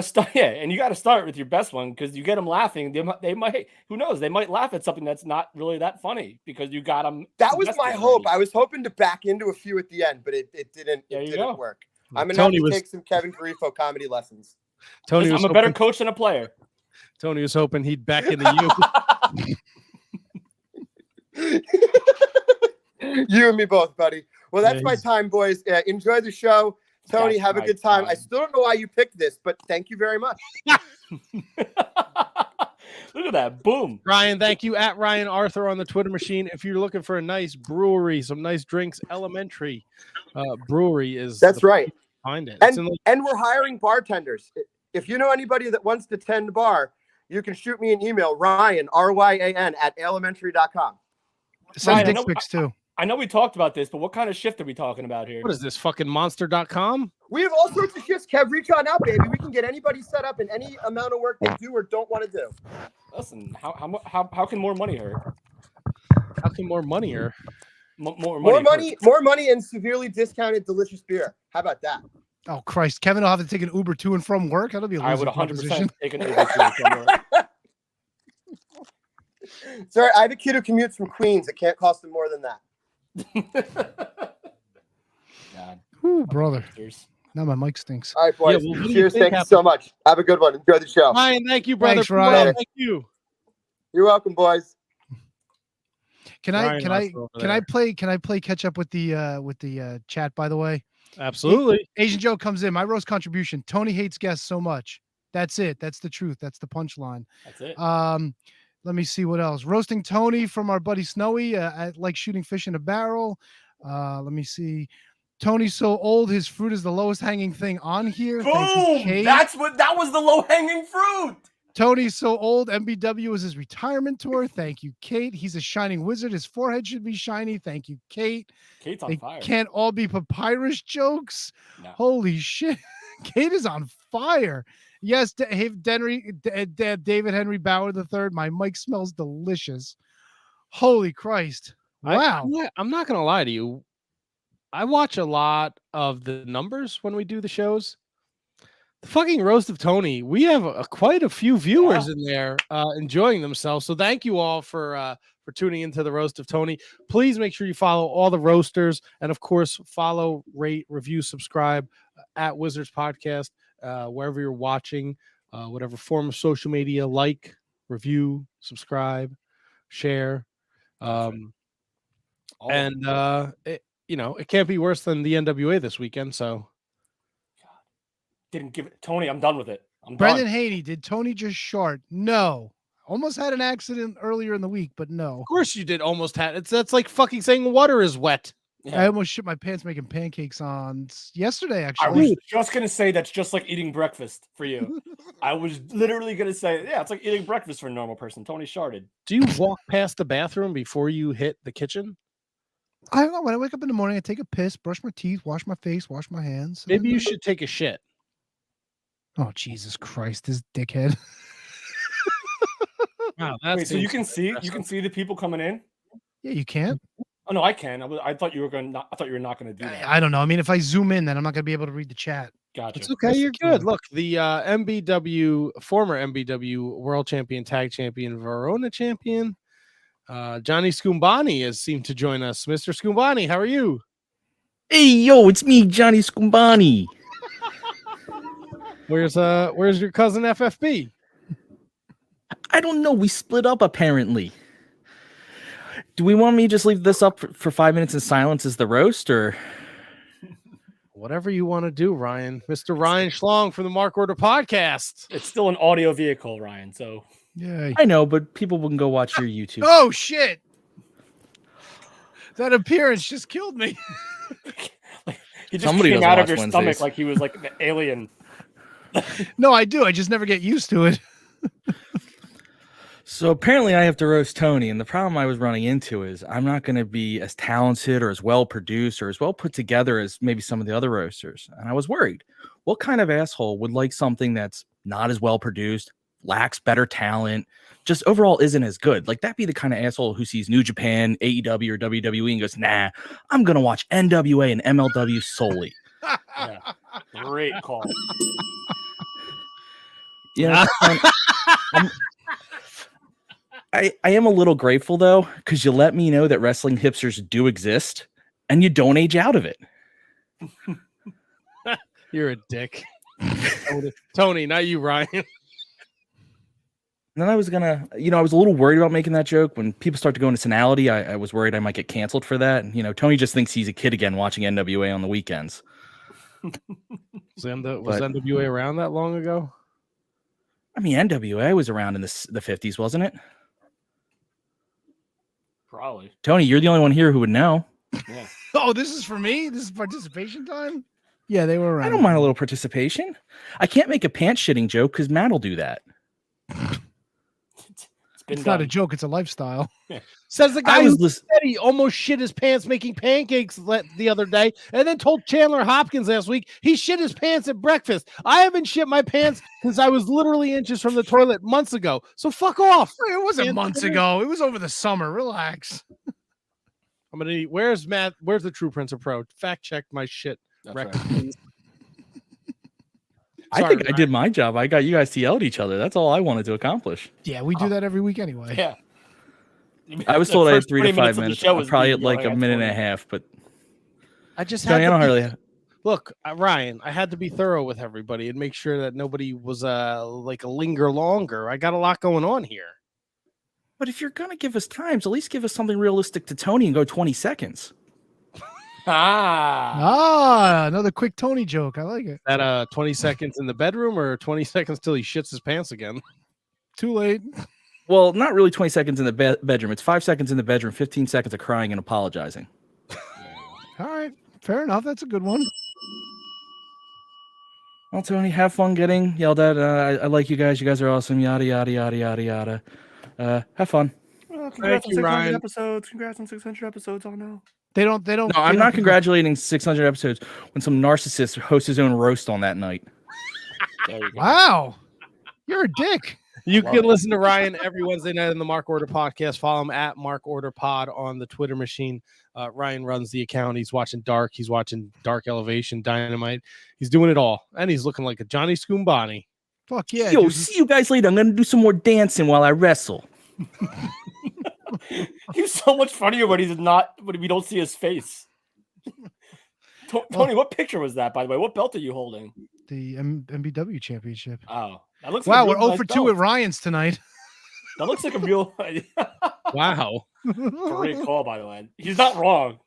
start. Yeah, and you got to start with your best one because you get them laughing. They might. Who knows? They might laugh at something that's not really that funny because you got them. That was my hope. I was hoping to back into a few at the end, but it didn't. It didn't work. I'm gonna have to take some Kevin Garifo comedy lessons. Tony, I'm a better coach than a player. Tony was hoping he'd back into you. You and me both, buddy. Well, that's my time, boys. Enjoy the show. Tony, have a good time. I still don't know why you picked this, but thank you very much. Look at that. Boom. Ryan, thank you. At Ryan Arthur on the Twitter machine. If you're looking for a nice brewery, some nice drinks, Elementary Brewery is. That's right. Find it. And we're hiring bartenders. If you know anybody that wants to tend bar, you can shoot me an email, Ryan, RYAN, @elementary.com. Send dick pics too. I know we talked about this, but what kind of shift are we talking about here? What is this, fucking monster.com? We have all sorts of shifts, Kev. Reach on out, baby. We can get anybody set up in any amount of work they do or don't want to do. Listen, how can more money hurt? How can more money hurt? More money and severely discounted delicious beer. How about that? Oh, Christ. Kevin will have to take an Uber to and from work. That'll be a loser. I would 100% take an Uber to and from work. Sorry, I have a kid who commutes from Queens. It can't cost him more than that. God. Ooh, brother. Now my mic stinks. All right, boys. Cheers. Thank you so much. Have a good one. Enjoy the show. Ryan, thank you, brother. Thanks, Ryan. Thank you. You're welcome, boys. Can I play catch up with the chat, by the way? Absolutely. Asian Joe comes in. My roast contribution. Tony hates guests so much. That's it. That's the truth. That's the punchline. That's it. Let me see what else. Roasting Tony from our buddy Snowy. I like shooting fish in a barrel. Let me see. Tony's so old, his fruit is the lowest hanging thing on here. Boom! That was the low hanging fruit. Tony's so old. MBW was his retirement tour. Thank you, Kate. He's a shining wizard. His forehead should be shiny. Thank you, Kate. Kate's on They fire. can't all be papyrus jokes. No. Holy shit. Kate is on fire. Yes, David Henry Bauer III. My mic smells delicious. Holy Christ. Wow. I'm not going to lie to you. I watch a lot of the numbers when we do the shows. The fucking Roast of Tony, we have quite a few viewers in there enjoying themselves. So thank you all for tuning into the Roast of Tony. Please make sure you follow all the roasters, and of course follow, rate, review, subscribe at Wizards Podcast wherever you're watching, whatever form of social media, like, review, subscribe, share, it can't be worse than the NWA this weekend. So. Didn't give it. Tony, I'm done with it. Brendan Haney, did Tony just short? No. Almost had an accident earlier in the week, but no. Of course you did almost had. That's like fucking saying water is wet. Yeah. I almost shit my pants making pancakes on yesterday, actually. I was just going to say that's just like eating breakfast for you. I was literally going to say, yeah, it's like eating breakfast for a normal person. Tony sharded. Do you walk past the bathroom before you hit the kitchen? I don't know. When I wake up in the morning, I take a piss, brush my teeth, wash my face, wash my hands. Maybe you should take a shit. Oh, Jesus Christ, this dickhead. Wow, wait, so you can see the people coming in? Yeah, you can. Oh no, I can. I thought you were going. I thought you were not going to do that. I don't know. I mean, if I zoom in, then I'm not going to be able to read the chat. Gotcha. It's okay. You're good. Look, the former MBW World Champion, Tag Champion, Verona Champion, Johnny Scumbani has seemed to join us. Mr. Scumbani, how are you? Hey, yo, it's me, Johnny Scumbani. Where's your cousin FFB? I don't know. We split up apparently. Do we want me to just leave this up for 5 minutes in silence as the roast, or whatever you want to do, Ryan? Mr. Ryan Schlong from the Mark Order Podcast. It's still an audio vehicle, Ryan. So yeah, I know, but people can go watch your YouTube. Oh shit! That appearance just killed me. He just came out of your stomach like he was like an alien. No, I do. I just never get used to it. So apparently I have to roast Tony, and the problem I was running into is I'm not going to be as talented or as well produced or as well put together as maybe some of the other roasters. And I was worried, what kind of asshole would like something that's not as well produced, lacks better talent, just overall isn't as good? Like, that'd be the kind of asshole who sees New Japan, AEW, or WWE and goes, nah, I'm going to watch NWA and MLW solely. Yeah. Great call. Yeah. I am a little grateful, though, because you let me know that wrestling hipsters do exist, and you don't age out of it. You're a dick. Tony, not you, Ryan. And then I was gonna, I was a little worried about making that joke. When people start to go into senility, I was worried I might get canceled for that. And, Tony just thinks he's a kid again watching NWA on the weekends. Was NWA around that long ago? I mean, NWA was around in the 50s, wasn't it? Probably. Tony, you're the only one here who would know. Yeah. Oh, this is for me? This is participation time? Yeah, they were around. I don't mind a little participation. I can't make a pants shitting joke because Matt will do that. It's not a joke. It's a lifestyle. Yeah. Says the guy who said he almost shit his pants making pancakes the other day, and then told Chandler Hopkins last week he shit his pants at breakfast. I haven't shit my pants since I was literally inches from the toilet months ago. So fuck off. It wasn't months ago. It was over the summer. Relax. I'm gonna eat. Where's Matt? Where's the True Prince of Pro? Fact check my shit record, please. I think I did my job. I got you guys to yell at each other. That's all I wanted to accomplish. Yeah, we do that every week anyway. Yeah. I was told I had 3 to 5 minutes. I'm probably at like a minute and a half, but I just Johnny, had I don't really look, Ryan. I had to be thorough with everybody and make sure that nobody was like a linger longer. I got a lot going on here. But if you're gonna give us times, at least give us something realistic to Tony and go 20 seconds. Another quick Tony joke. I like it. That 20 seconds in the bedroom or 20 seconds till he shits his pants again? Too late. Well, not really 20 seconds in the bedroom. It's 5 seconds in the bedroom, 15 seconds of crying and apologizing. All right. Fair enough. That's a good one. Well, Tony, have fun getting yelled at. I like you guys. You guys are awesome. Yada yada yada yada yada. Have fun. Well, Thank you, Ryan. episodes. Congrats on 600 episodes. Oh no. They don't. No, I'm not congratulating 600 episodes when some narcissist hosts his own roast on that night. There you go. Wow, you're a dick. You can listen to Ryan every Wednesday night in the Mark Order podcast. Follow him at Mark Order Pod on the Twitter machine. Ryan runs the account. He's watching Dark. He's watching Dark Elevation, Dynamite. He's doing it all, and he's looking like a Johnny Scoombani. Fuck yeah! Yo, dude. see you guys later. I'm gonna do some more dancing while I wrestle. He's so much funnier when he's not. When we don't see his face. Tony, what picture was that? By the way, what belt are you holding? The MBW championship. Oh, that looks. Wow, like we're 0 for 2 with Ryan's tonight. That looks like a real. Wow. Great call, by the way. He's not wrong.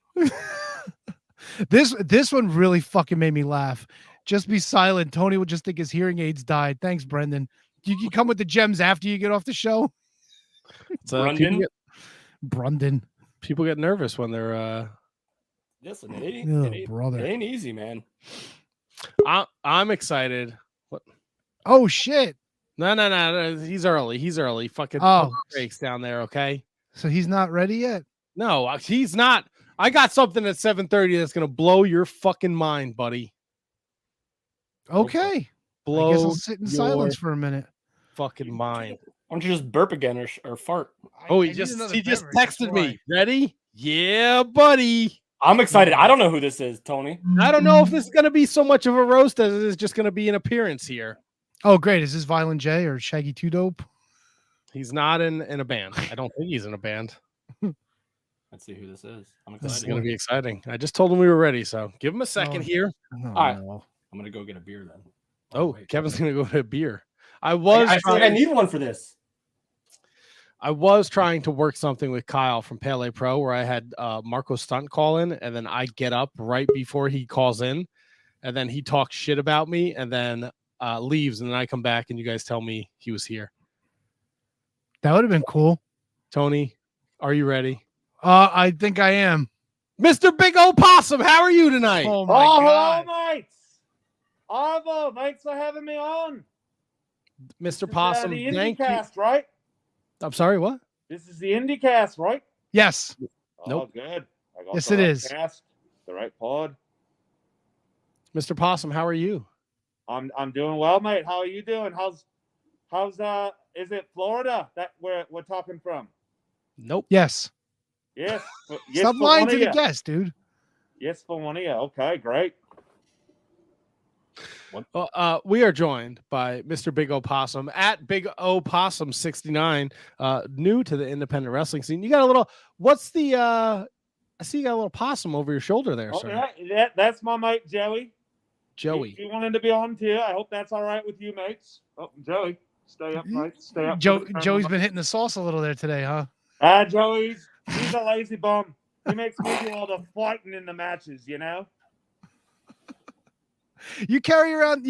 This one really fucking made me laugh. Just be silent. Tony will just think his hearing aids died. Thanks, Brendan. You come with the gems after you get off the show. Brendan. People get nervous when they're. Listen, brother, it ain't easy, man. I'm excited. What? Oh shit! No. He's early. Fucking breaks down there. Okay. So he's not ready yet. No, he's not. I got something at 7:30 that's gonna blow your fucking mind, buddy. Okay. Blow. I guess I'll sit in silence for a minute. Fucking mind. Why don't you just burp again or fart? He just texted me. Ready? Yeah, buddy. I'm excited. I don't know who this is, Tony. I don't know if this is going to be so much of a roast as it is just going to be an appearance here. Oh, great. Is this Violent J or Shaggy 2 Dope? He's not in a band. I don't think he's in a band. Let's see who this is. I'm excited. This is going to be exciting. I just told him we were ready, so give him a second here. All right. I'm going to go get a beer then. Kevin's going to go get a beer. I need one for this. I was trying to work something with Kyle from Pele Pro where I had Marco Stunt call in, and then I get up right before he calls in, and then he talks shit about me, and then leaves, and then I come back, and you guys tell me he was here. That would have been cool. Tony, are you ready? I think I am. Mr. Big O Possum, how are you tonight? Oh, my God. Hello, mates. Arvo, thanks for having me on. Mr. Possum, the thank you. IndyCast, right? I'm sorry, what? This is the IndyCast, right? Yes. Nope. Good. I got yes, the it right is. Cast, the right pod. Mr. Possum, how are you? I'm doing well, mate. How are you doing? How's is it Florida that we're talking from? Nope. Yes. Yes. Stop lying to the guest, dude. Yes, for one of you. Okay, great. Well, we are joined by Mr. Big O Possum at Big O Possum 69, new to the independent wrestling scene. You got a little. What's the? I see you got a little possum over your shoulder there, sir. Yeah, that's my mate Joey. Joey, He wanted to be on too. I hope that's all right with you, mates. Oh, Joey, stay up, mate. Stay up. Joey's been hitting the sauce a little there today, huh? Joey's he's a lazy bum. He makes me do all the fighting in the matches, you know. You carry around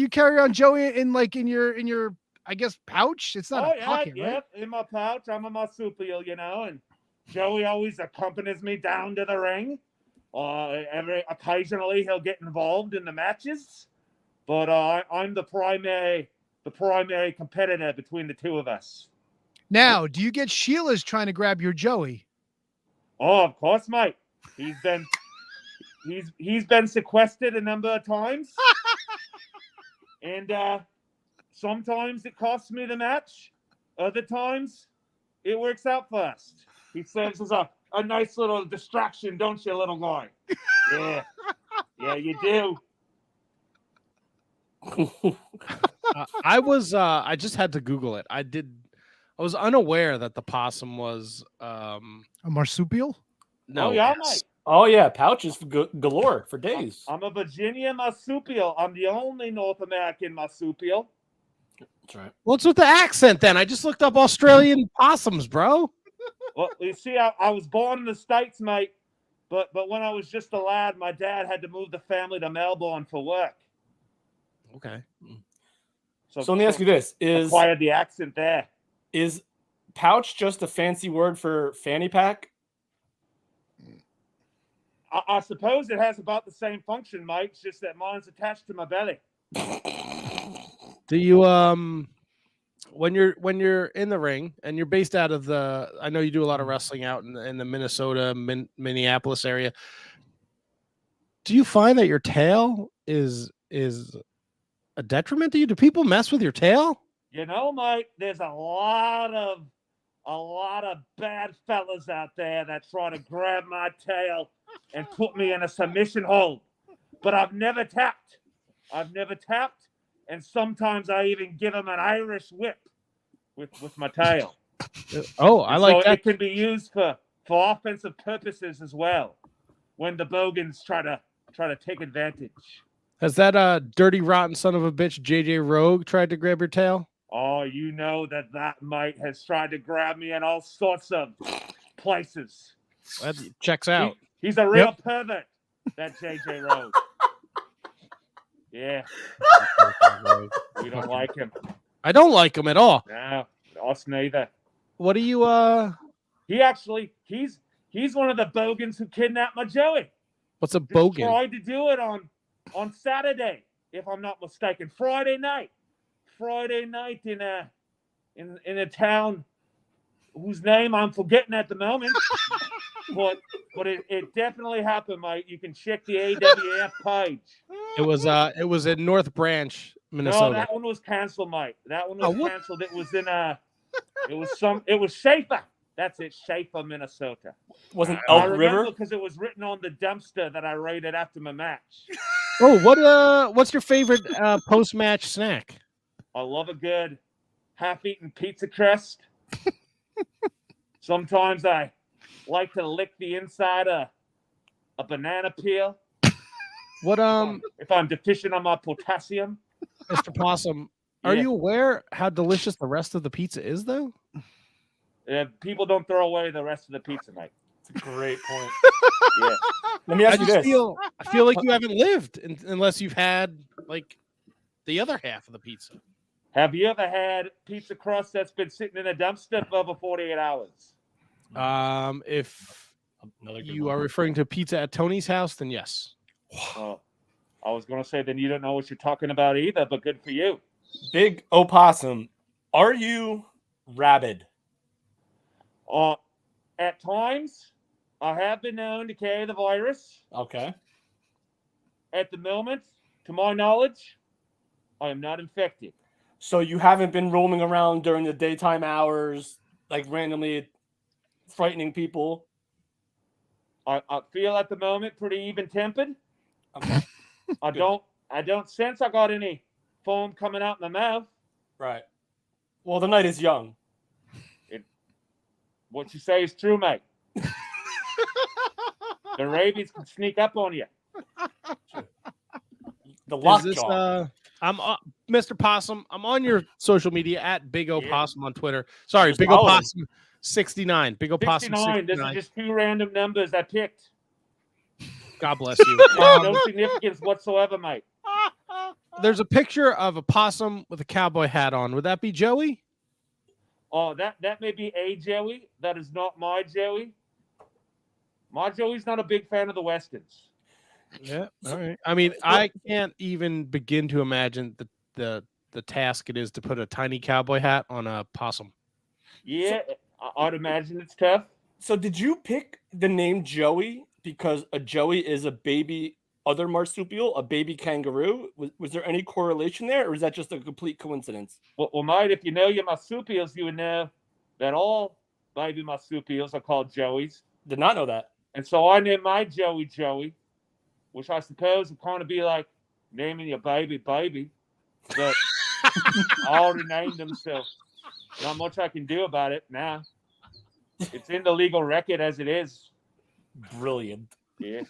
Joey in your I guess pouch. It's not a pocket, right? In my pouch. I'm a marsupial, you know, and Joey always accompanies me down to the ring. Occasionally he'll get involved in the matches, but I'm the primary competitor between the two of us. Now, do you get Sheila's trying to grab your Joey? Oh, of course, mate. He's been sequestered a number of times. And sometimes it costs me the match. Other times it works out first. He serves as a nice little distraction, don't you, little guy? Yeah. Yeah, you do. I just had to Google it. I was unaware that the possum was a marsupial. No. Oh, yeah, mate. Oh, yeah. Pouches galore for days. I'm a Virginia marsupial. I'm the only North American marsupial. That's right. What's with the accent then? I just looked up Australian possums, bro. Well, you see, I was born in the States, mate. But when I was just a lad, my dad had to move the family to Melbourne for work. Okay. So let me ask you this. Acquired the accent there. Is pouch just a fancy word for fanny pack? I suppose it has about the same function, mate. It's just that mine's attached to my belly. Do you when you're in the ring and you're based out of the, I know you do a lot of wrestling out in the Minnesota, Minneapolis area. Do you find that your tail is a detriment to you? Do people mess with your tail? You know, Mike, there's a lot of bad fellas out there that try to grab my tail and put me in a submission hold. But I've never tapped. And sometimes I even give them an Irish whip with my tail. Oh, I like that. It can be used for offensive purposes as well when the bogans try to take advantage. Has that dirty, rotten son of a bitch, JJ Rogue, tried to grab your tail? Oh, you know that Mike has tried to grab me in all sorts of places. That checks out. He's a real pervert, that JJ Rogue. Yeah. We don't like him. I don't like him at all. No, us neither. What do you He's one of the bogans who kidnapped my Joey. What's a bogan? Tried to do it on Saturday, if I'm not mistaken. Friday night in a town whose name I'm forgetting at the moment. but it definitely happened, Mike. You can check the AWF page. It was in North Branch, Minnesota. No, that one was canceled, Mike. That one was canceled. It was it was Schaefer. That's it, Schaefer, Minnesota. Wasn't Elk River? Because it was written on the dumpster that I raided after my match. Oh, what's your favorite post-match snack? I love a good half-eaten pizza crust. Sometimes I like to lick the inside of a banana peel. What if I'm deficient on my potassium. Mr. Possum, are you aware how delicious the rest of the pizza is, though? People don't throw away the rest of the pizza, Mike. It's a great point. Yeah. Let me ask you this. I feel like you haven't lived unless you've had like the other half of the pizza. Have you ever had pizza crust that's been sitting in a dumpster for over 48 hours? If you are referring to pizza at Tony's house, then yes. Well, I was going to say then you don't know what you're talking about either, but good for you. Big Opossum, are you rabid? At times, I have been known to carry the virus. Okay. At the moment, to my knowledge, I am not infected. So you haven't been roaming around during the daytime hours, like randomly frightening people? I feel at the moment pretty even-tempered. Okay. I don't sense I got any foam coming out in my mouth. Right. Well, the night is young. What you say is true, mate. The rabies can sneak up on you. The lockjaw. I'm Mr. Possum. I'm on your social media at Big O Possum on Twitter. Sorry, Big O Possum 69. Big O Possum 69. This is just two random numbers I picked. God bless you. No significance whatsoever, mate. There's a picture of a possum with a cowboy hat on. Would that be Joey? Oh, that may be a Joey. That is not my Joey. My Joey's not a big fan of the Westerns. Yeah, all right. I mean, I can't even begin to imagine the task it is to put a tiny cowboy hat on a possum. Yeah, I'd imagine it's tough. So did you pick the name Joey because a Joey is a baby other marsupial, a baby kangaroo? Was there any correlation there, or is that just a complete coincidence? Well, mate, if you know your marsupials, you would know that all baby marsupials are called Joeys. Did not know that. And so I named my Joey, which I suppose would kind of be like naming your baby. But I already named him, so not much I can do about it now. It's in the legal record as it is. Brilliant. Yeah.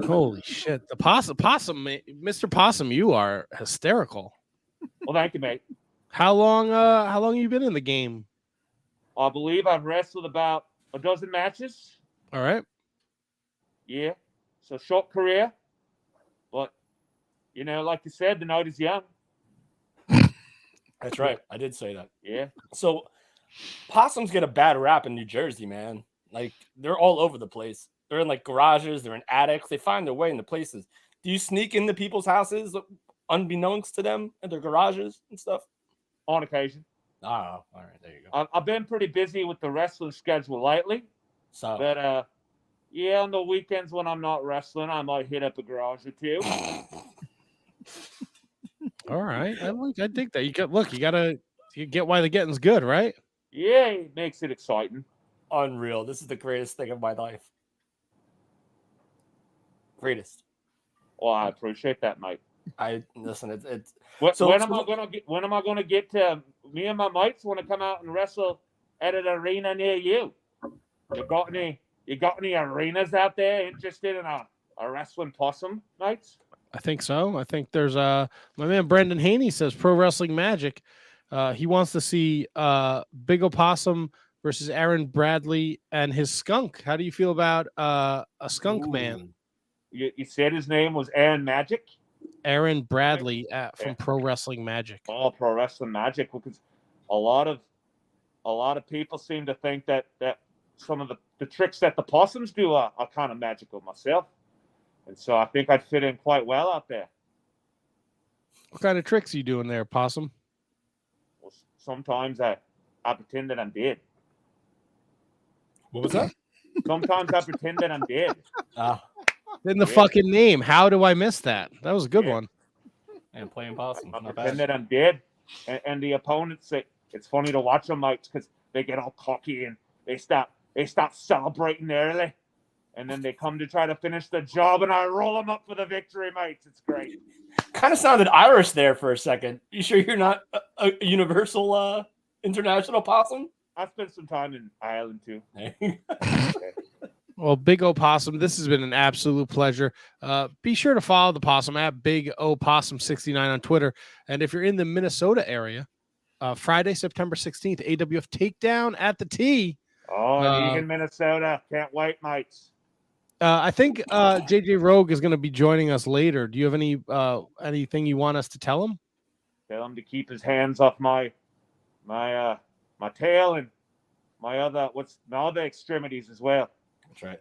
Holy shit. The possum, Mr. Possum, you are hysterical. Well, thank you, mate. How long have you been in the game? I believe I've wrestled about a dozen matches. All right. Yeah. So short career. But, like you said, the night is young. That's right. I did say that. Yeah. So possums get a bad rap in New Jersey, man. Like, they're all over the place. They're in like garages, they're in attics, they find their way into places. Do you sneak into people's houses unbeknownst to them in their garages and stuff? On occasion. Oh, all right, there you go. I've been pretty busy with the wrestling schedule lately. So, but yeah, on the weekends when I'm not wrestling, I might hit up a garage or two. All right, I think that you get why the getting's good, right? Yeah, it makes it exciting. Unreal. This is the greatest thing of my life. Greatest. Well, I appreciate that, mate. I listen. It's when am I gonna get to? Me and my mates want to come out and wrestle at an arena near you. You got any arenas out there interested in a wrestling possum, mates? I think so. I think there's my man Brendan Haney says Pro Wrestling Magic. He wants to see Big Opossum versus Aaron Bradley and his skunk. How do you feel about a skunk man? You said his name was Aaron Magic? Aaron Bradley from Pro Wrestling Magic. Oh, Pro Wrestling Magic, because a lot of people seem to think that some of the tricks that the possums do are kind of magical myself. And so I think I'd fit in quite well out there. What kind of tricks are you doing there, Possum? Well, sometimes I pretend that I'm dead. What was that? Sometimes I pretend that I'm dead. In the fucking name. How do I miss that? That was a good one. And playing possum. I pretend that I'm dead. And the opponents, it's funny to watch them, like, because they get all cocky and they start celebrating early. And then they come to try to finish the job, and I roll them up for the victory, mates. It's great. Kind of sounded Irish there for a second. You sure you're not a universal international possum? I spent some time in Ireland too. Well, Big Opossum, this has been an absolute pleasure. Be sure to follow the Possum at Big Opossum69 on Twitter. And if you're in the Minnesota area, Friday, September 16th, AWF Takedown at the T. Oh, in Minnesota. Can't wait, mates. I think JJ Rogue is going to be joining us later. Do you have anything you want us to tell him? Tell him to keep his hands off my tail and my other extremities as well. That's right.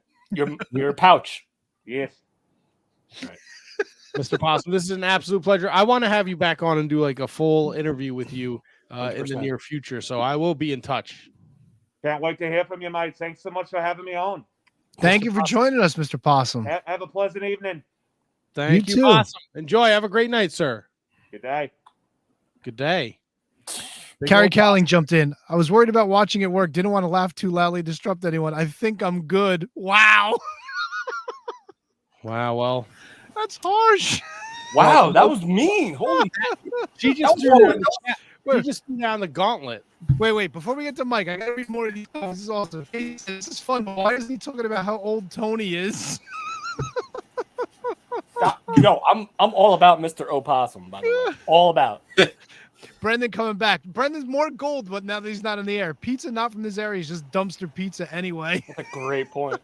Your pouch. Yes. Right. Mr. Possum, this is an absolute pleasure. I want to have you back on and do like a full interview with you in the near future. So I will be in touch. Can't wait to hear from you, mate. Thanks so much for having me on. Thank you for joining us, Mr. Possum. Have a pleasant evening. Thank you, Possum. Enjoy. Have a great night, sir. Good day. Good day. Carrie Cowling jumped in. I was worried about watching it work. Didn't want to laugh too loudly, disrupt anyone. I think I'm good. Wow. Wow. Well, that's harsh. Wow, that was mean. Holy she just threw down the gauntlet. Wait. Before we get to Mike, I got to read more of these. This is awesome. This is fun. Why is he talking about how old Tony is? I'm all about Mr. Opossum, by the way. All about. Brendan coming back. Brendan's more gold, but now that he's not in the air. Pizza not from this area. He's just dumpster pizza anyway. That's a great point.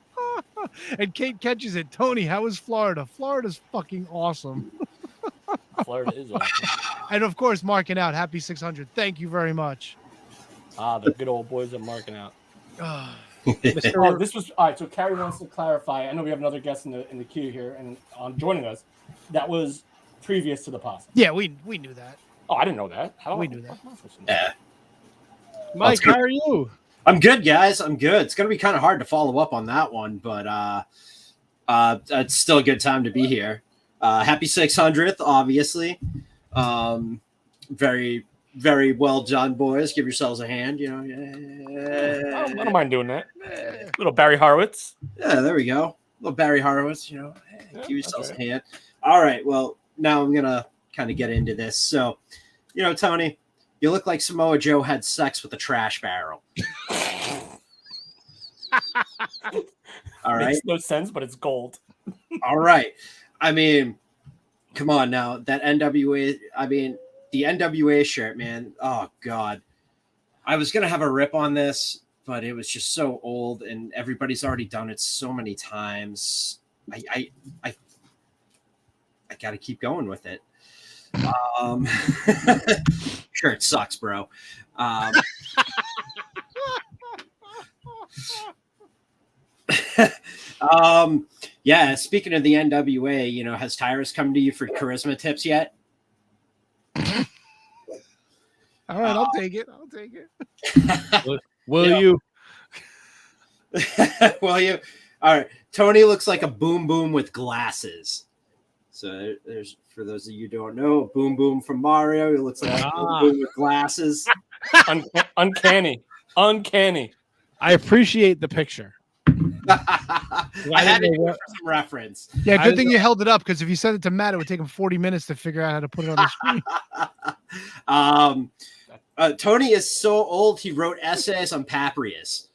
And Kate catches it. Tony, how is Florida? Florida's fucking awesome. Florida is awesome. And of course, marking out. Happy 600. Thank you very much. The good old boys are marking out. This was all right. So Carrie wants to clarify. I know we have another guest in the queue here and joining us. That was previous to the possum. Yeah, we knew that. Oh, I didn't know that. We knew that. Yeah. Mike, how are you? I'm good, guys. I'm good. It's going to be kind of hard to follow up on that one, but it's still a good time to be here. Happy 600th, obviously. Very, very well done, boys. Give yourselves a hand. You know, I don't mind doing that. Little Barry Horowitz. Yeah, there we go. Little Barry Horowitz. You know, give yourselves a hand. All right. Well, now I'm gonna kind of get into this. So, you know, Tony, you look like Samoa Joe had sex with a trash barrel. All right. Makes no sense, but it's gold. All right. I mean, come on now. That NWA, the NWA shirt, man. Oh, God. I was going to have a rip on this, but it was just so old, and everybody's already done it so many times. I got to keep going with it. Sure, it sucks, bro. Yeah, speaking of the NWA, you know, has Tyrus come to you for charisma tips yet? All right, I'll take it. I'll take it. Will you? Will you? All right. Tony looks like a Boom Boom with glasses. So there's, for those of you who don't know, Boom Boom from Mario. He looks like a Boom Boom with glasses. Uncanny. I appreciate the picture. I had to do it for some reference. Yeah, good thing you held it up, because if you sent it to Matt, it would take him 40 minutes to figure out how to put it on the screen. Tony is so old, he wrote essays on Paprius.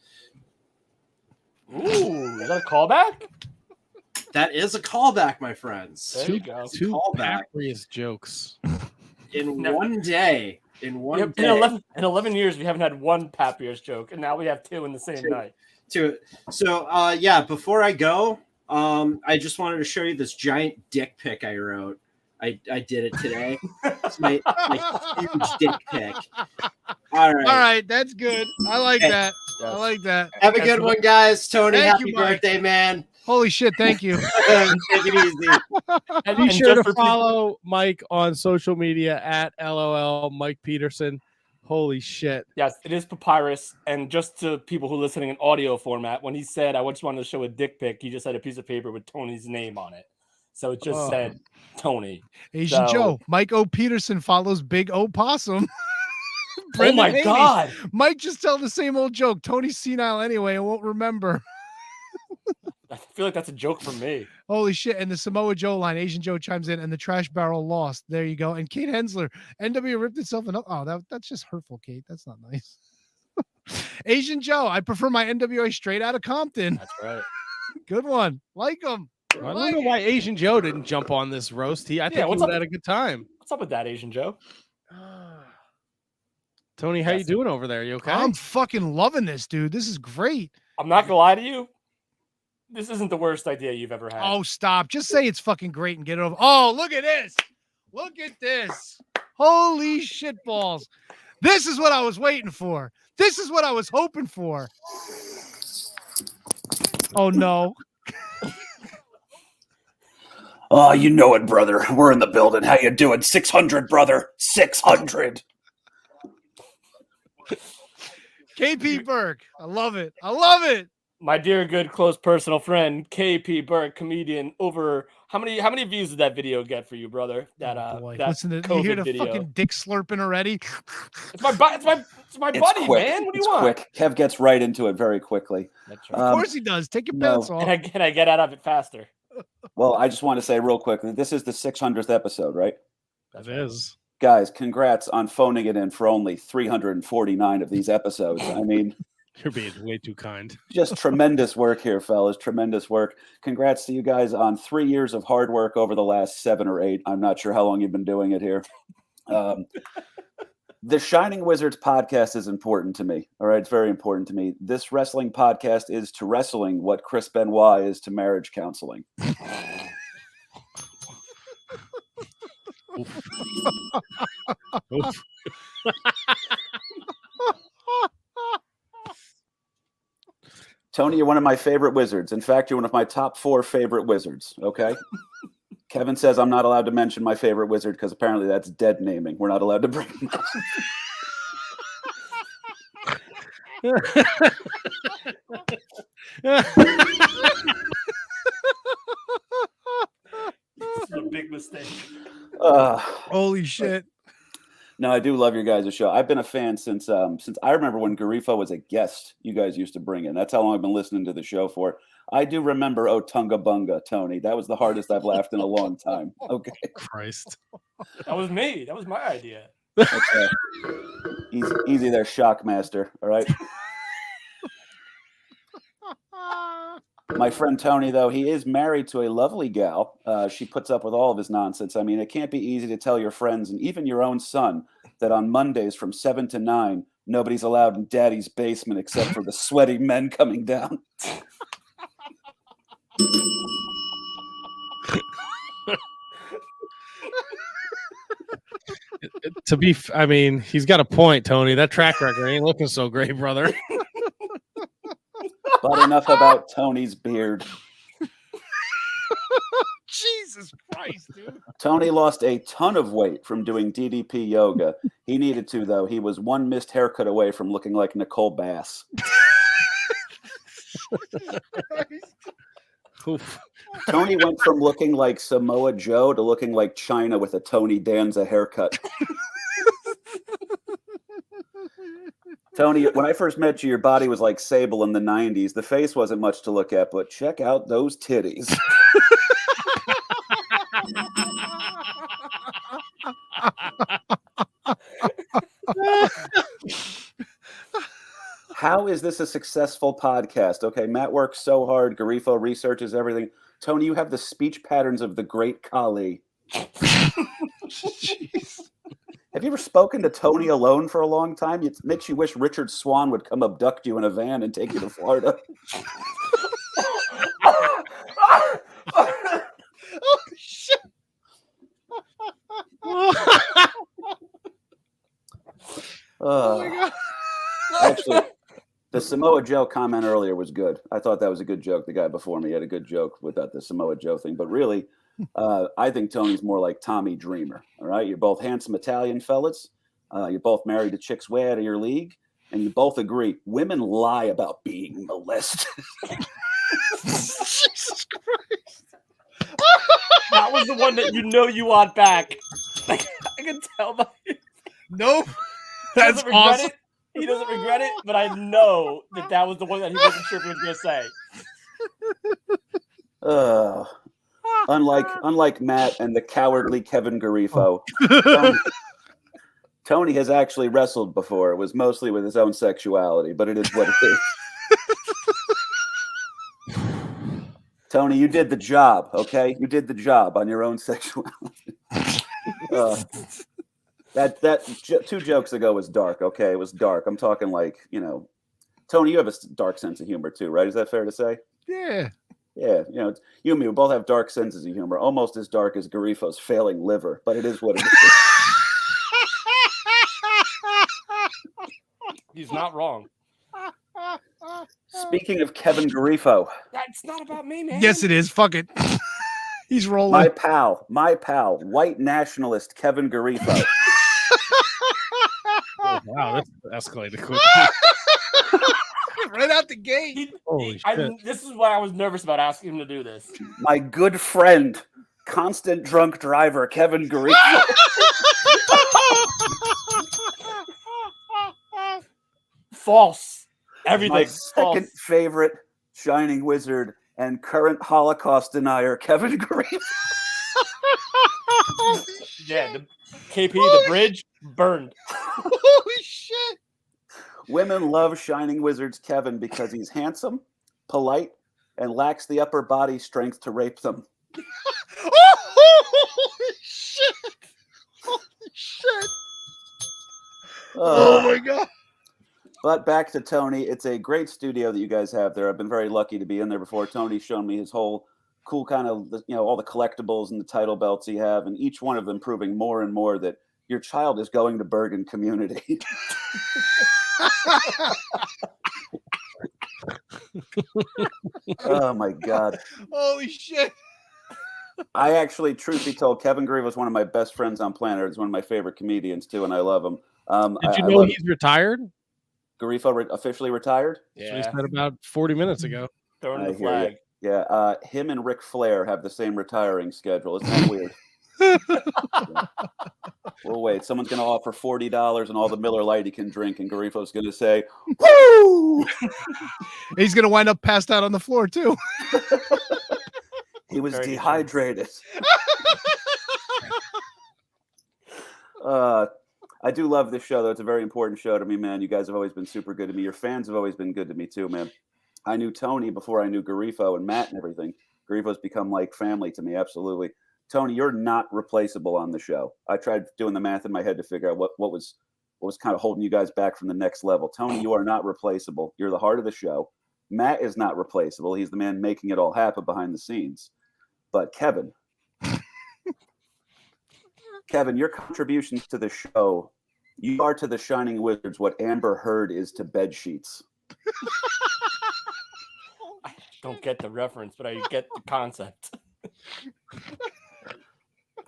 Ooh, is that a callback? That is a callback, my friends. There you go. Two Callback. Paprius jokes. In one day. In 11 years, we haven't had one Paprius joke, and now we have two in the same night. So, before I go, I just wanted to show you this giant dick pic I wrote. I did it today. It's my huge dick pic. All right, that's good. I like that. I like that. Have a good one, guys. Tony, Thank happy you, Mike. birthday, man. Holy shit, thank you. Take it easy. And be sure to follow Mike on social media at LOL Mike Peterson. Holy shit. Yes, it is Papyrus. And just to people who are listening in audio format, when he said, I just wanted to show a dick pic, he just had a piece of paper with Tony's name on it. So it just said Tony. Asian Joe. Mike O. Peterson follows Big O. Possum. Oh my God. Mike just tell the same old joke. Tony's senile anyway and won't remember. I feel like that's a joke for me. Holy shit. And the Samoa Joe line, Asian Joe chimes in, and the trash barrel lost. There you go. And Kate Hensler, NW ripped itself up. Oh, that's just hurtful, Kate. That's not nice. Asian Joe, I prefer my NWA straight out of Compton. That's right. Good one. Like him. I don't know why Asian Joe didn't jump on this roast. I think he would have had a good time. What's up with that, Asian Joe? Tony, how you doing over there? You okay? I'm fucking loving this, dude. This is great. I'm not gonna lie to you. This isn't the worst idea you've ever had. Oh, stop. Just say it's fucking great and get it over. Oh, look at this. Look at this. Holy shit balls. This is what I was waiting for. This is what I was hoping for. Oh, no. Oh, you know it, brother. We're in the building. How you doing? 600, brother. 600. KP Burke. I love it. I love it. My dear, good, close personal friend, KP Burke, comedian. Over how many views did that video get for you, brother? That that Listen to COVID you hear the video. fucking dick slurping already. It's my buddy, quick. man. What do you It's want? quick. Kev gets right into it very quickly. That's Of course he does. Take your pants off. Can I get out of it faster? Well, I just want to say real quickly, this is the 600th episode, right? That is. Guys, congrats on phoning it in for only 349 of these episodes. I mean, you're being way too kind. Just tremendous work here, fellas. Tremendous work. Congrats to you guys on 3 years of hard work over the last 7 or 8. I'm not sure how long you've been doing it here. The Shining Wizards podcast is important to me. All right. It's very important to me. This wrestling podcast is to wrestling what Chris Benoit is to marriage counseling. Oof. Tony, you're one of my favorite wizards. In fact, you're one of my top 4 favorite wizards. Okay. Kevin says I'm not allowed to mention my favorite wizard because apparently that's dead naming. We're not allowed to bring him up. This is a big mistake. Holy shit. No, I do love your guys' show. I've been a fan since I remember when Garifo was a guest you guys used to bring in. That's how long I've been listening to the show for. I do remember Otunga Bunga, Tony. That was the hardest I've laughed in a long time. Okay. Christ. That was me. That was my idea. Okay. Easy there, Shockmaster. All right. My friend Tony, though, he is married to a lovely gal. She puts up with all of his nonsense. I mean, it can't be easy to tell your friends and even your own son that on Mondays from 7 to 9, nobody's allowed in daddy's basement except for the sweaty men coming down. I mean, he's got a point, Tony. That track record ain't looking so great, brother. But enough about Tony's beard. Jesus Christ. Christ, dude. Tony lost a ton of weight from doing DDP yoga. He needed to, though. He was one missed haircut away from looking like Nicole Bass. Tony went from looking like Samoa Joe to looking like China with a Tony Danza haircut. Tony, when I first met you, your body was like Sable in the 90s. The face wasn't much to look at, but check out those titties. How is this a successful podcast? Okay, Matt works so hard. Garifo researches everything. Tony, you have the speech patterns of the great Kali. Have you ever spoken to Tony alone for a long time? It makes you wish Richard Swan would come abduct you in a van and take you to Florida. Oh, shit. Oh, my God. Actually, the Samoa Joe comment earlier was good. I thought that was a good joke. The guy before me had a good joke without the Samoa Joe thing. But really, I think Tony's more like Tommy Dreamer. All right. You're both handsome Italian fellas. You're both married to chicks way out of your league. And you both agree women lie about being molested. Jesus Christ. That was the one that you want back. Like, I can tell by Nope. He That's doesn't regret awesome. it. He doesn't regret it, but I know that was the one that he wasn't sure if he was going to say. Unlike Matt and the cowardly Kevin Garifo, Tony has actually wrestled before. It was mostly with his own sexuality, but it is what it is. Tony, you did the job, okay? You did the job on your own sexuality. That 2 jokes ago was dark, okay? It was dark. I'm talking like, Tony, you have a dark sense of humor too, right? Is that fair to say? Yeah. Yeah, you and me, we both have dark senses of humor, almost as dark as Garifo's failing liver, but it is what it is. He's not wrong. Speaking of Kevin Garifo. That's not about me, man. Yes, it is. Fuck it. He's rolling. My pal, white nationalist Kevin Garifo. Oh, wow, that's escalated quickly. Right out the gate. Holy shit. This is why I was nervous about asking him to do this. My good friend, constant drunk driver Kevin Garifo. False. Everything. My second favorite Shining Wizard and current Holocaust denier Kevin Garifo. Yeah, the KP, the bridge burned. Holy shit. Women love Shining Wizard's Kevin because he's handsome, polite, and lacks the upper body strength to rape them. Holy shit. Holy shit. Oh my God. But back to Tony. It's a great studio that you guys have there. I've been very lucky to be in there before. Tony's shown me his whole cool kind of, all the collectibles and the title belts you have, and each one of them proving more and more that your child is going to Bergen Community. Oh my God. Holy shit. I actually, truth be told, Kevin Garifo is one of my best friends on planet Earth. He's one of my favorite comedians too, and I love him. Did you know he's retired? Garifo officially retired? That's what he said about 40 minutes ago. Throwing the flag. Yeah, him and Ric Flair have the same retiring schedule. Isn't that weird? Yeah. Well, wait. Someone's going to offer $40 and all the Miller Lite he can drink, and Garifo's going to say, "Woo!" He's going to wind up passed out on the floor too. He was dehydrated. I do love this show, though. It's a very important show to me, man. You guys have always been super good to me. Your fans have always been good to me, too, man. I knew Tony before I knew Garifo and Matt and everything. Garifo's become like family to me, absolutely. Tony, you're not replaceable on the show. I tried doing the math in my head to figure out what was kind of holding you guys back from the next level. Tony, you are not replaceable. You're the heart of the show. Matt is not replaceable. He's the man making it all happen behind the scenes. But Kevin, your contributions to the show, you are to the Shining Wizards what Amber Heard is to bed sheets. I don't get the reference, but I get the concept.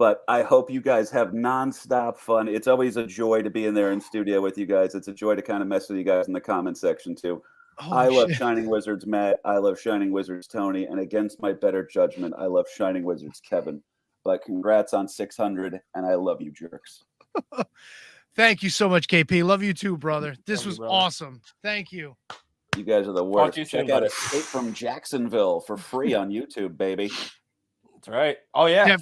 But I hope you guys have nonstop fun. It's always a joy to be in there in studio with you guys. It's a joy to kind of mess with you guys in the comment section too. I love Shining Wizards Matt. I love Shining Wizards Tony. And against my better judgment, I love Shining Wizards Kevin. But congrats on 600, and I love you, jerks. Thank you so much, KP. Love you too, brother. This was brother. awesome. Thank you. You guys are the Talk worst. to you Check soon, out buddy. Escape from Jacksonville for free on YouTube, baby. That's right. Oh yeah,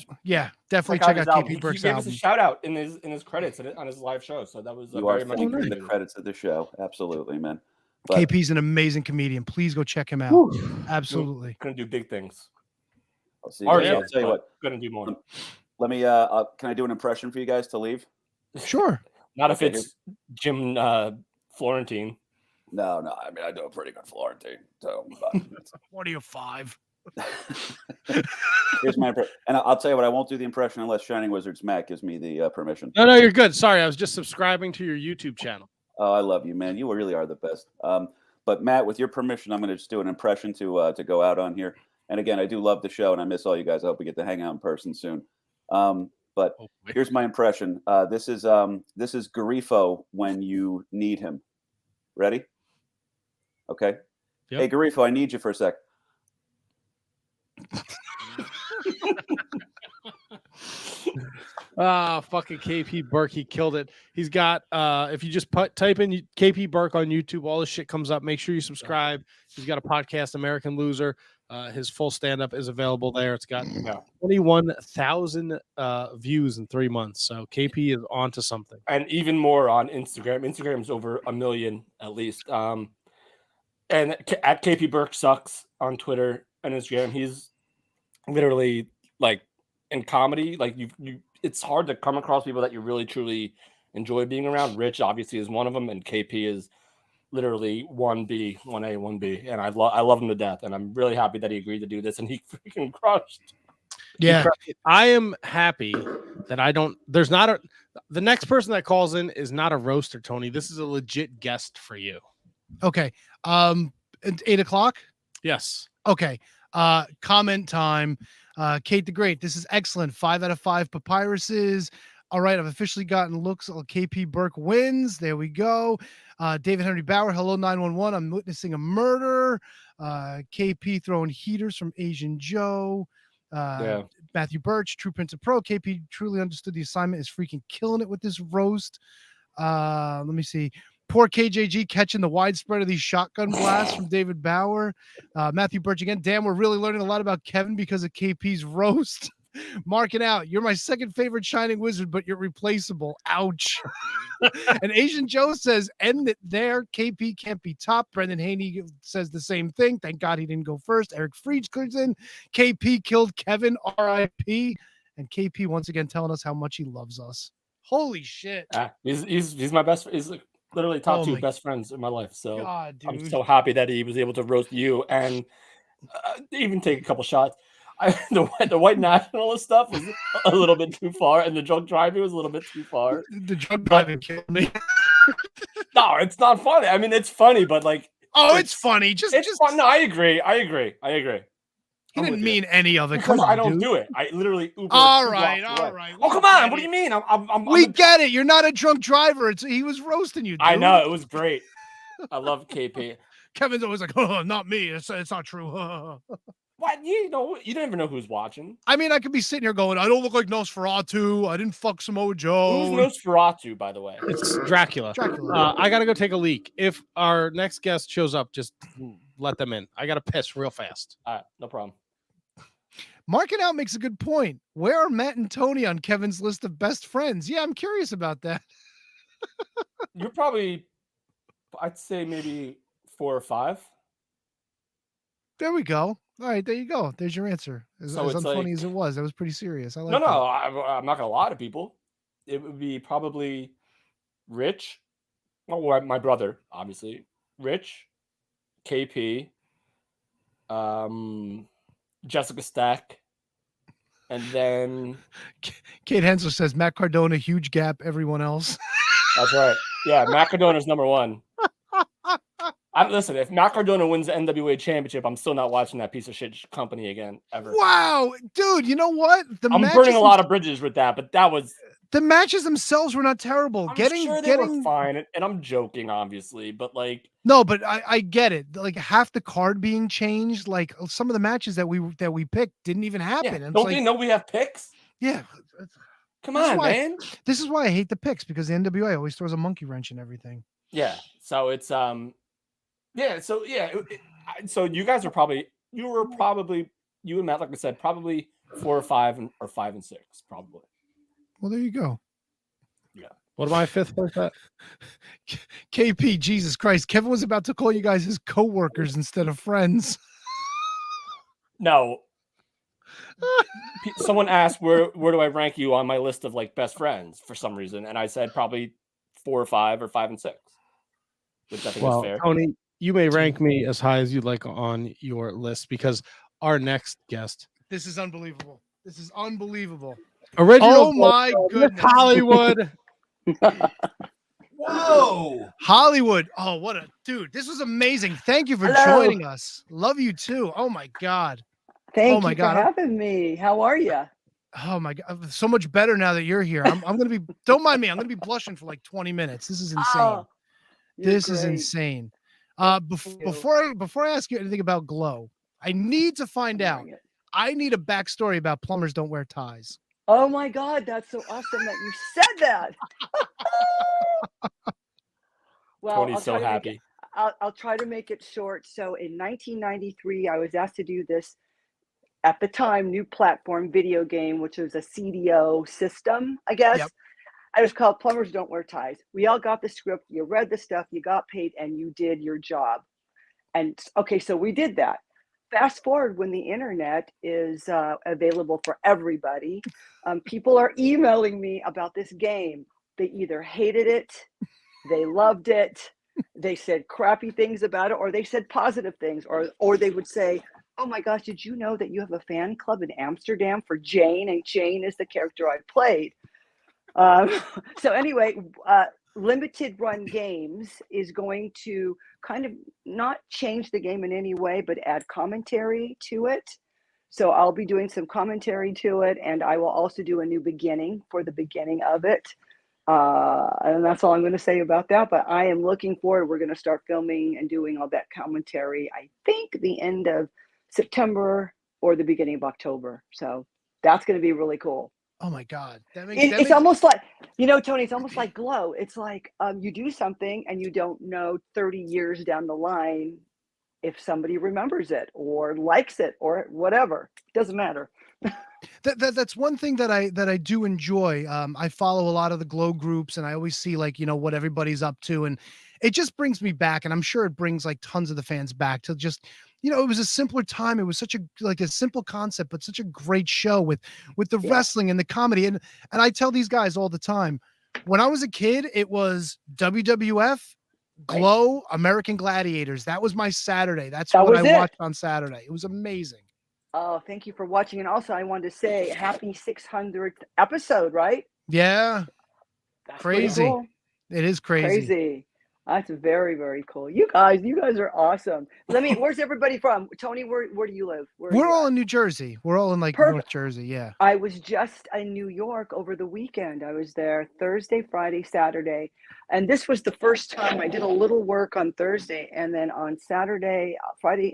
Definitely Check out check his out album. KP He Burke's gave us album. a shout out in his credits on his live show. So that was You are very much thanked in the appreciated. credits of the show. Absolutely, man. But KP's an amazing comedian. Please go check him out. Whew. Absolutely. Gonna do big things. I'll see you Already guys. I'll is, tell you but what. Gonna do more. Let me. Can I do an impression for you guys to leave? Sure. Not Okay, if it's Jim Florentine. No. I mean, I do a pretty good Florentine. So, but 40 or 5. here's my impression. And I'll tell you what. I won't do the impression unless Shining Wizards Matt gives me the permission. No, you're good. Sorry, I was just subscribing to your YouTube channel. Oh, I love you, man. You really are the best. But Matt, with your permission, I'm going to just do an impression to go out on here. And again, I do love the show, and I miss all you guys. I hope we get to hang out in person soon. But here's my impression. This is Garifo when you need him. Ready? Okay. Yep. Hey, Garifo, I need you for a sec. Fucking KP Burke, he killed it. He's got if you just type in KP Burke on YouTube, all this shit comes up. Make sure you subscribe. He's got a podcast, American Loser. His full stand-up is available there. It's got 21,000 views in 3 months. So KP is on to something. And even more on Instagram. Instagram's over 1 million at least. And at KP Burke Sucks on Twitter and Instagram. He's literally like in comedy, like you it's hard to come across people that you really truly enjoy being around. Rich obviously is one of them, and KP is literally 1B, 1A, 1B, and I love him to death, and I'm really happy that he agreed to do this, and he freaking crushed. Yeah, I am happy that I don't. There's not the next person that calls in is not a roaster, Tony. This is a legit guest for you. Okay. At 8 o'clock. Yes. Okay. Comment time. Kate the Great. This is excellent. 5 out of 5 papyruses. All right, I've officially gotten looks. KP Burke wins. There we go. David Henry Bauer. Hello, 911. I'm witnessing a murder. KP throwing heaters from Asian Joe. Matthew Birch, True Prince of Pro. KP truly understood the assignment. Is freaking killing it with this roast. Let me see. Poor KJG catching the widespread of these shotgun blasts from David Bauer. Matthew Birch again. Damn, we're really learning a lot about Kevin because of KP's roast. Mark it out. You're my second favorite Shining Wizard, but you're replaceable. Ouch. And Asian Joe says, end it there. KP can't be top. Brendan Haney says the same thing. Thank God he didn't go first. Eric Freed comes in. KP killed Kevin, RIP. And KP once again telling us how much he loves us. Holy shit. He's my best. He's literally top 2 best friends in my life. So God, I'm so happy that he was able to roast you and even take a couple shots. The white nationalist stuff was a little bit too far, and the drunk driving was a little bit too far. The drunk driving killed me. No, it's not funny. I mean, it's funny, but like, it's funny. Just fun. No, I agree. He didn't mean any of it. Because Come on, I don't dude. do it. I literally Uber. All right. Oh, come on. What do you mean? We get it. You're not a drunk driver. He was roasting you, dude. I know. It was great. I love KP. Kevin's always like, oh, not me. It's not true. What? You don't even know who's watching. I mean, I could be sitting here going, I don't look like Nosferatu. I didn't fuck Samoa Joe. Who's Nosferatu, by the way? It's Dracula. I got to go take a leak. If our next guest shows up, just let them in. I got to piss real fast. All right. No problem. Marking Out makes a good point. Where are Matt and Tony on Kevin's list of best friends? Yeah, I'm curious about that. You're probably, I'd say maybe 4 or 5. There we go. All right, there you go. There's your answer. As unfunny as it was, that was pretty serious. I like I'm not gonna lie to people. It would be probably Rich, or my brother, obviously. Rich, KP, Jessica Stack, and then Kate Hensler says Matt Cardona, huge gap. Everyone else. That's right. Yeah, Matt Cardona's number 1. Listen, if Matt Cardona wins the NWA championship, I'm still not watching that piece of shit company again ever. Wow, dude, you know what? I'm burning a lot of bridges with that, but that was the matches themselves were not terrible. I'm sure they were fine, and I'm joking, obviously, but like no, but I get it. Like half the card being changed, like some of the matches that we picked didn't even happen. Yeah, don't they know we have picks? Yeah. Come on, man. This is why I hate the picks, because the NWA always throws a monkey wrench in everything. Yeah. So it's so you guys are probably you and Matt, like I said, probably 4 or 5 or 5 and 6, probably. Well, there you go. Yeah. What am I 5th place at? KP, Jesus Christ. Kevin was about to call you guys his co-workers instead of friends. No. Someone asked where do I rank you on my list of like best friends for some reason, and I said probably 4 or 5 or 5 and 6, which I think is fair. Tony, you may rank me as high as you'd like on your list, because our next guest. This is unbelievable. This is unbelievable. Original. Oh my goodness. Hollywood. Whoa. Hollywood. Oh, what a dude. This was amazing. Thank you for joining us. Love you too. Oh my God. Thank you for having me. How are you? Oh my God. So much better now that you're here. I'm going to be, don't mind me. I'm going to be blushing for like 20 minutes. This is insane. Oh, this is insane. Before I ask you anything about Glow, I need to find out. I need a backstory about plumbers don't wear ties. Oh my God, that's so awesome that you said that. Well, Tony's so happy. I'll try to make it short. So in 1993, I was asked to do this, at the time, new platform video game, which was a CDO system, I guess. Yep. It was called Plumbers Don't Wear Ties. We all got the script, you read the stuff, you got paid, and you did your job. And okay, so we did that. Fast forward when the internet is available for everybody, people are emailing me about this game. They either hated it, they loved it, they said crappy things about it, or they said positive things, or they would say, oh my gosh, did you know that you have a fan club in Amsterdam for Jane, and Jane is the character I played? So anyway, Limited Run Games is going to kind of not change the game in any way, but add commentary to it. So I'll be doing some commentary to it, and I will also do a new beginning for the beginning of it. And that's all I'm going to say about that. But I am looking forward. We're going to start filming and doing all that commentary, I think the end of September or the beginning of October. So that's going to be really cool. Oh my God. It's almost like, Tony, it's almost like Glow. It's like you do something and you don't know 30 years down the line if somebody remembers it or likes it or whatever. It doesn't matter. That's one thing that I do enjoy. I follow a lot of the Glow groups, and I always see what everybody's up to, and it just brings me back, and I'm sure it brings like tons of the fans back to just, it was a simpler time. It was such a simple concept, but such a great show with the wrestling and the comedy. And I tell these guys all the time, when I was a kid, it was WWF, Glow, American Gladiators. That was my Saturday. That's what I watched on Saturday. It was amazing. Oh, thank you for watching. And also I wanted to say happy 600th episode, right? Yeah. That's crazy. Cool. It is crazy. That's very, very cool. You guys are awesome. Where's everybody from? Tony, where do you live? We're all in New Jersey. We're all in North Jersey. Yeah. I was just in New York over the weekend. I was there Thursday, Friday, Saturday. And this was the first time I did a little work on Thursday. And then on Friday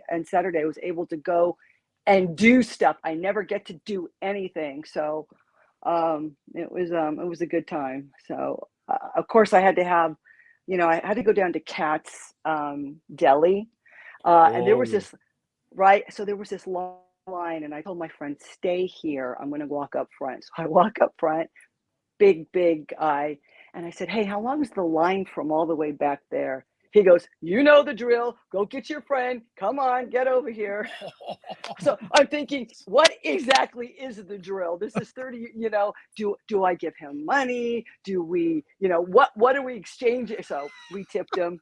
and Saturday, I was able to go and do stuff. I never get to do anything. So it was a good time. So of course I had to have, I had to go down to Kat's Deli, and there was this, so there was this long line, and I told my friend, stay here, I'm going to walk up front. So I walk up front, big guy, and I said, hey, how long is the line from all the way back there? He goes, you know the drill, go get your friend, come on, get over here. So I'm thinking, what exactly is the drill? This is 30, do I give him money? Do we, what do we exchange? So we tipped him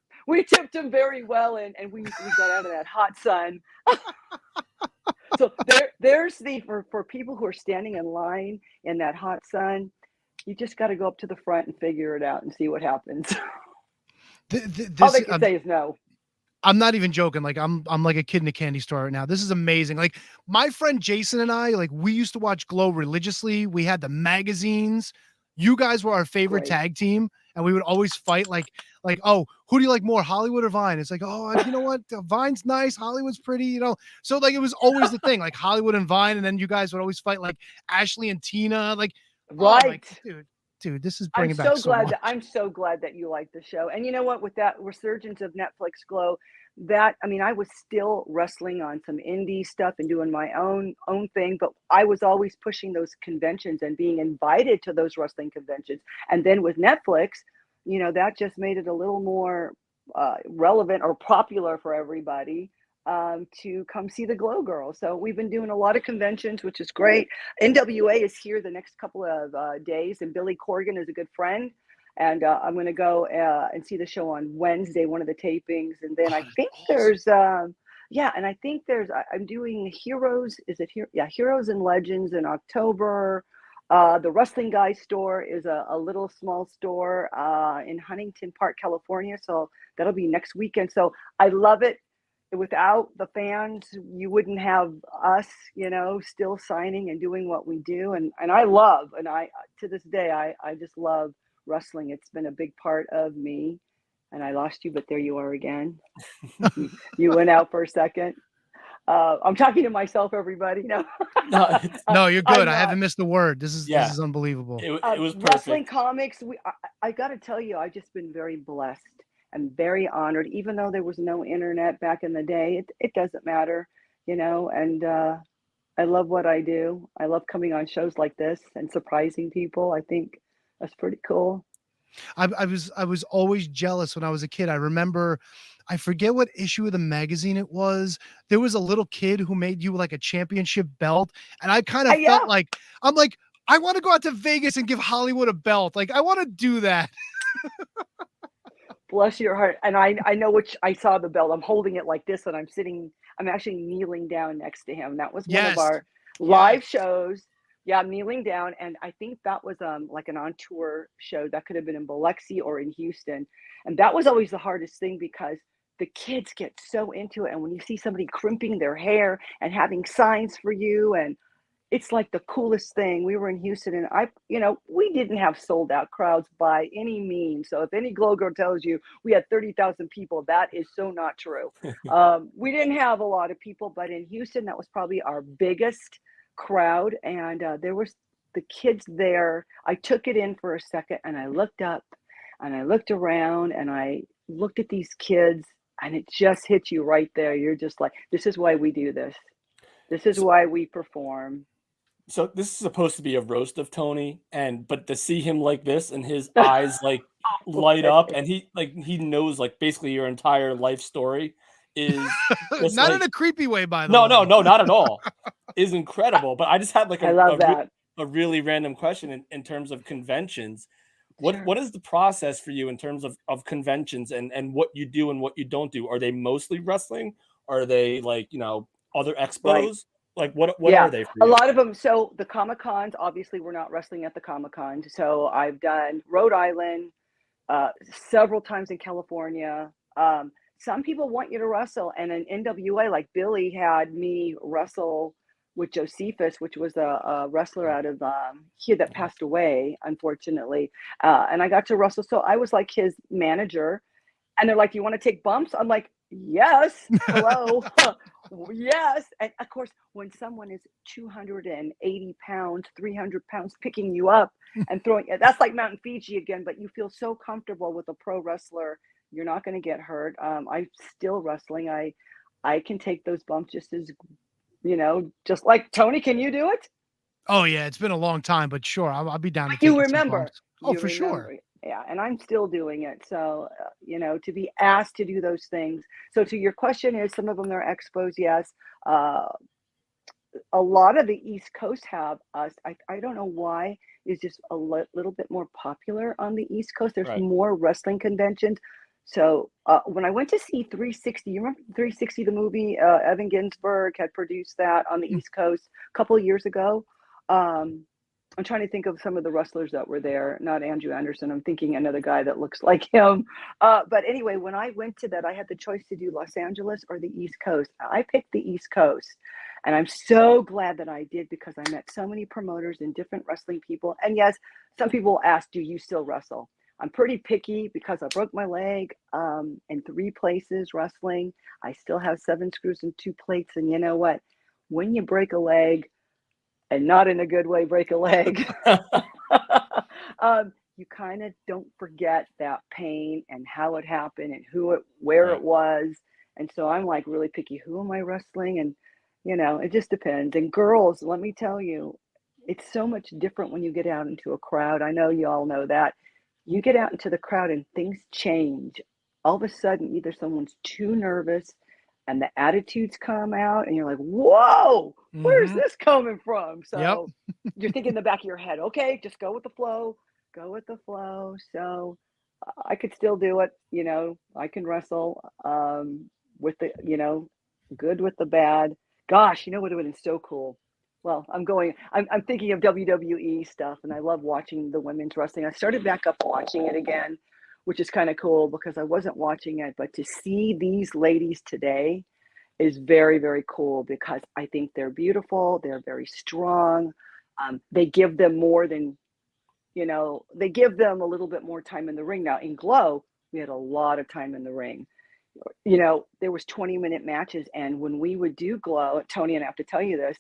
very well, and we got out of that hot sun. So there's for people who are standing in line in that hot sun, you just got to go up to the front and figure it out and see what happens. All they can say is no. I'm not even joking. Like I'm like a kid in a candy store right now. This is amazing. Like my friend Jason and I, like we used to watch Glow religiously. We had the magazines. You guys were our favorite Great. tag team, and we would always fight. Like, oh, who do you like more, Hollywood or Vine? It's like, oh, you know what? Vine's nice, Hollywood's pretty, you know. So like it was always the thing, like Hollywood and Vine, and then you guys would always fight like Ashley and Tina. Like, oh my Right. dude, this is I'm bringing back so so glad much. that I'm so glad that you like the show. And you know what? With that resurgence of Netflix Glow, that I mean, I was still wrestling on some indie stuff and doing my own thing, but I was always pushing those conventions and being invited to those wrestling conventions. And then with Netflix, you know, that just made it a little more relevant or popular for everybody to come see the Glow Girls. So we've been doing a lot of conventions, which is great. NWA is here the next couple of days, and Billy Corgan is a good friend. And I'm going to go and see the show on Wednesday, one of the tapings. And then I think there's, and I think I'm doing Heroes. Is it here? Yeah, Heroes and Legends in October. The Wrestling Guy store is a little small store in Huntington Park, California. So that'll be next weekend. So I love it. Without the fans, you wouldn't have us, you know, still signing and doing what we do. And I to this day, I just love wrestling. It's been a big part of me. And I lost you, but there you are again. You went out for a second. I'm talking to myself, everybody. No, No, you're good. I haven't missed the word. This is unbelievable. It was perfect. Wrestling comics. I got to tell you, I've just been very blessed and very honored. Even though there was no internet back in the day, it doesn't matter, you know. And I love what I do. I love coming on shows like this and surprising people. I think that's pretty cool. I was always jealous when I was a kid. I remember, I forget what issue of the magazine it was. There was a little kid who made you like a championship belt, and I kind of felt like I'm like, I want to go out to Vegas and give Hollywood a belt. Like I want to do that. Bless your heart. And I know which I saw the belt. I'm holding it like this, and I'm actually kneeling down next to him. That was one of our live shows. Yeah, I'm kneeling down, and I think that was like an on tour show. That could have been in Biloxi or in Houston, and that was always the hardest thing because the kids get so into it. And when you see somebody crimping their hair and having signs for you, and it's like the coolest thing. We were in Houston, and we didn't have sold out crowds by any means. So if any Glow Girl tells you we had 30,000 people, that is so not true. We didn't have a lot of people, but in Houston, that was probably our biggest crowd. And there was the kids there. I took it in for a second, and I looked up and I looked around and I looked at these kids, and it just hits you right there. You're just like, this is why we do this. This is why we perform. So this is supposed to be a roast of Tony, but to see him like this and his eyes like light up, and he knows like basically your entire life story is not in a creepy way, by the way. way. No, not at all. Is incredible. But I just had like a really random question in terms of conventions. What is the process for you in terms of conventions and what you do and what you don't do? Are they mostly wrestling? Are they like, other expos? Right. Like what are they for you? A lot of them. So the Comic Cons, obviously we're not wrestling at the Comic Con. So I've done Rhode Island, several times in California. Some people want you to wrestle, and in NWA, like Billy had me wrestle with Josephus, which was a wrestler out of here that passed away, unfortunately. And I got to wrestle. So I was like his manager, and they're like, "You want to take bumps?" I'm like, "Yes, hello." Yes. And of course, when someone is 280 pounds, 300 pounds picking you up and throwing, that's like Mountain Fiji again, but you feel so comfortable with a pro wrestler, you're not going to get hurt. I'm still wrestling. I can take those bumps just as, just like Tony. Can you do it? Oh yeah, it's been a long time, but sure, I'll be down to take You remember. Oh, for sure. Yeah, and I'm still doing it. So, to be asked to do those things. So to your question is, some of them are expos, yes. A lot of the East Coast have us. I don't know why. It's just a little bit more popular on the East Coast. There's more wrestling conventions. So when I went to see 360, you remember 360, the movie? Evan Ginsberg had produced that on the East Coast a couple of years ago. I'm trying to think of some of the wrestlers that were there. Not Andrew Anderson. I'm thinking another guy that looks like him. But anyway, when I went to that, I had the choice to do Los Angeles or the East Coast. I picked the East Coast. And I'm so glad that I did, because I met so many promoters and different wrestling people. And yes, some people ask, do you still wrestle? I'm pretty picky because I broke my leg in 3 places wrestling. I still have 7 screws and 2 plates. And you know what? When you break a leg, and not in a good way, break a leg, you kind of don't forget that pain and how it happened and where it was. And so I'm like really picky. Who am I wrestling? And, you know, it just depends. And girls, let me tell you, it's so much different when you get out into a crowd. I know you all know that. You get out into the crowd and things change. All of a sudden, either someone's too nervous and the attitudes come out and you're like, whoa, where's this coming from? So you're thinking in the back of your head, okay, just go with the flow, go with the flow. So I could still do it. You know, I can wrestle with the, you know, good with the bad. Gosh, you know what would have been so cool? Well, I'm thinking of WWE stuff, and I love watching the women's wrestling. I started back up watching it again, which is kind of cool because I wasn't watching it, but to see these ladies today is very, very cool because I think they're beautiful. They're very strong. They give them more than, you know, they give them a little bit more time in the ring. Now in Glow, we had a lot of time in the ring. You know, there was 20-minute matches. And when we would do Glow, Tony, and I have to tell you this,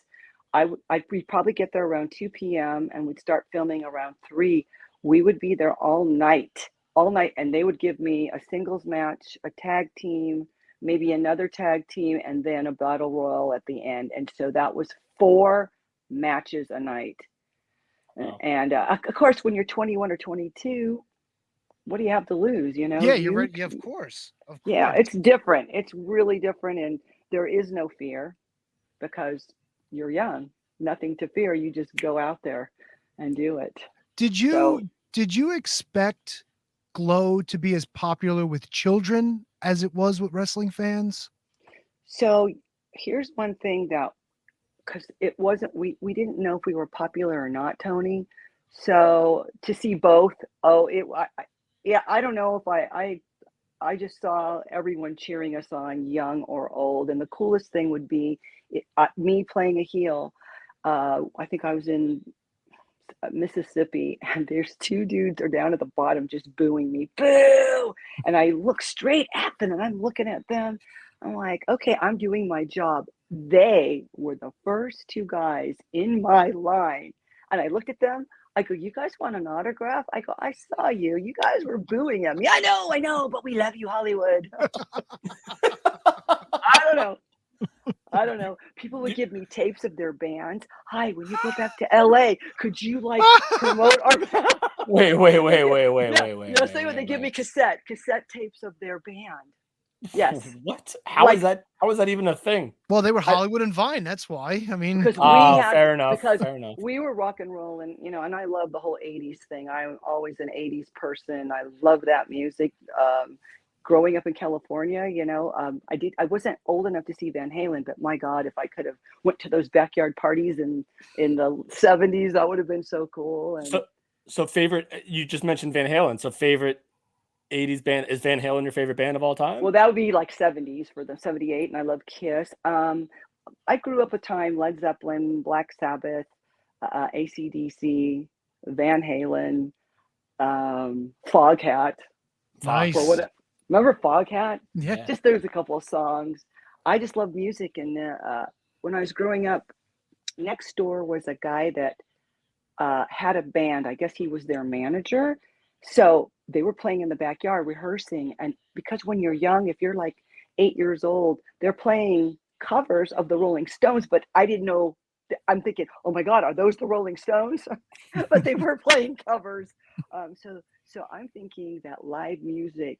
we'd probably get there around 2 p.m. and we'd start filming around 3. We would be there all night. And they would give me a singles match, a tag team, maybe another tag team, and then a battle royal at the end. And so that was 4 matches a night. Wow. And of course, when you're 21 or 22, what do you have to lose? You know? Yeah, you're right. Yeah, of course. Yeah, it's different. It's really different. And there is no fear because you're young. Nothing to fear. You just go out there and do it. Did you expect Glow to be as popular with children as it was with wrestling fans? So here's one thing that, because it wasn't, we didn't know if we were popular or not, Tony. So to see both, I don't know if I just saw everyone cheering us on, young or old. And the coolest thing would be me playing a heel. I think I was in Mississippi, and there's 2 dudes are down at the bottom just booing me, boo! And I look straight at them, and I'm looking at them. I'm like, okay, I'm doing my job. They were the first 2 guys in my line, and I looked at them. I go, you guys want an autograph? I go, I saw you. You guys were booing him. Yeah, I know, but we love you, Hollywood. I don't know. People would give me tapes of their bands. Hi, when you go back to LA, could you like promote our Wait. No, say when they give me cassette tapes of their band. Yes. What? How is that even a thing? Well, they were Hollywood and Vine. That's why. I mean, because fair enough. We were rock and roll, and you know, and I love the whole 80s thing. I'm always an 80s person. I love that music. Growing up in California, you know, I wasn't old enough to see Van Halen, but my God, if I could have went to those backyard parties in the 70s, that would have been so cool. And so favorite, you just mentioned Van Halen. So favorite 80s band, is Van Halen your favorite band of all time? Well, that would be like 70s for the 78, and I love Kiss. I grew up with Led Zeppelin, Black Sabbath, AC/DC, Van Halen, Foghat. Nice. Remember Foghat? Yeah. Just there's a couple of songs. I just love music, and when I was growing up, next door was a guy that had a band. I guess he was their manager. So they were playing in the backyard, rehearsing. And because when you're young, if you're like 8 years old, they're playing covers of the Rolling Stones. But I didn't know. I'm thinking, oh my God, are those the Rolling Stones? But they were playing covers. So I'm thinking that live music,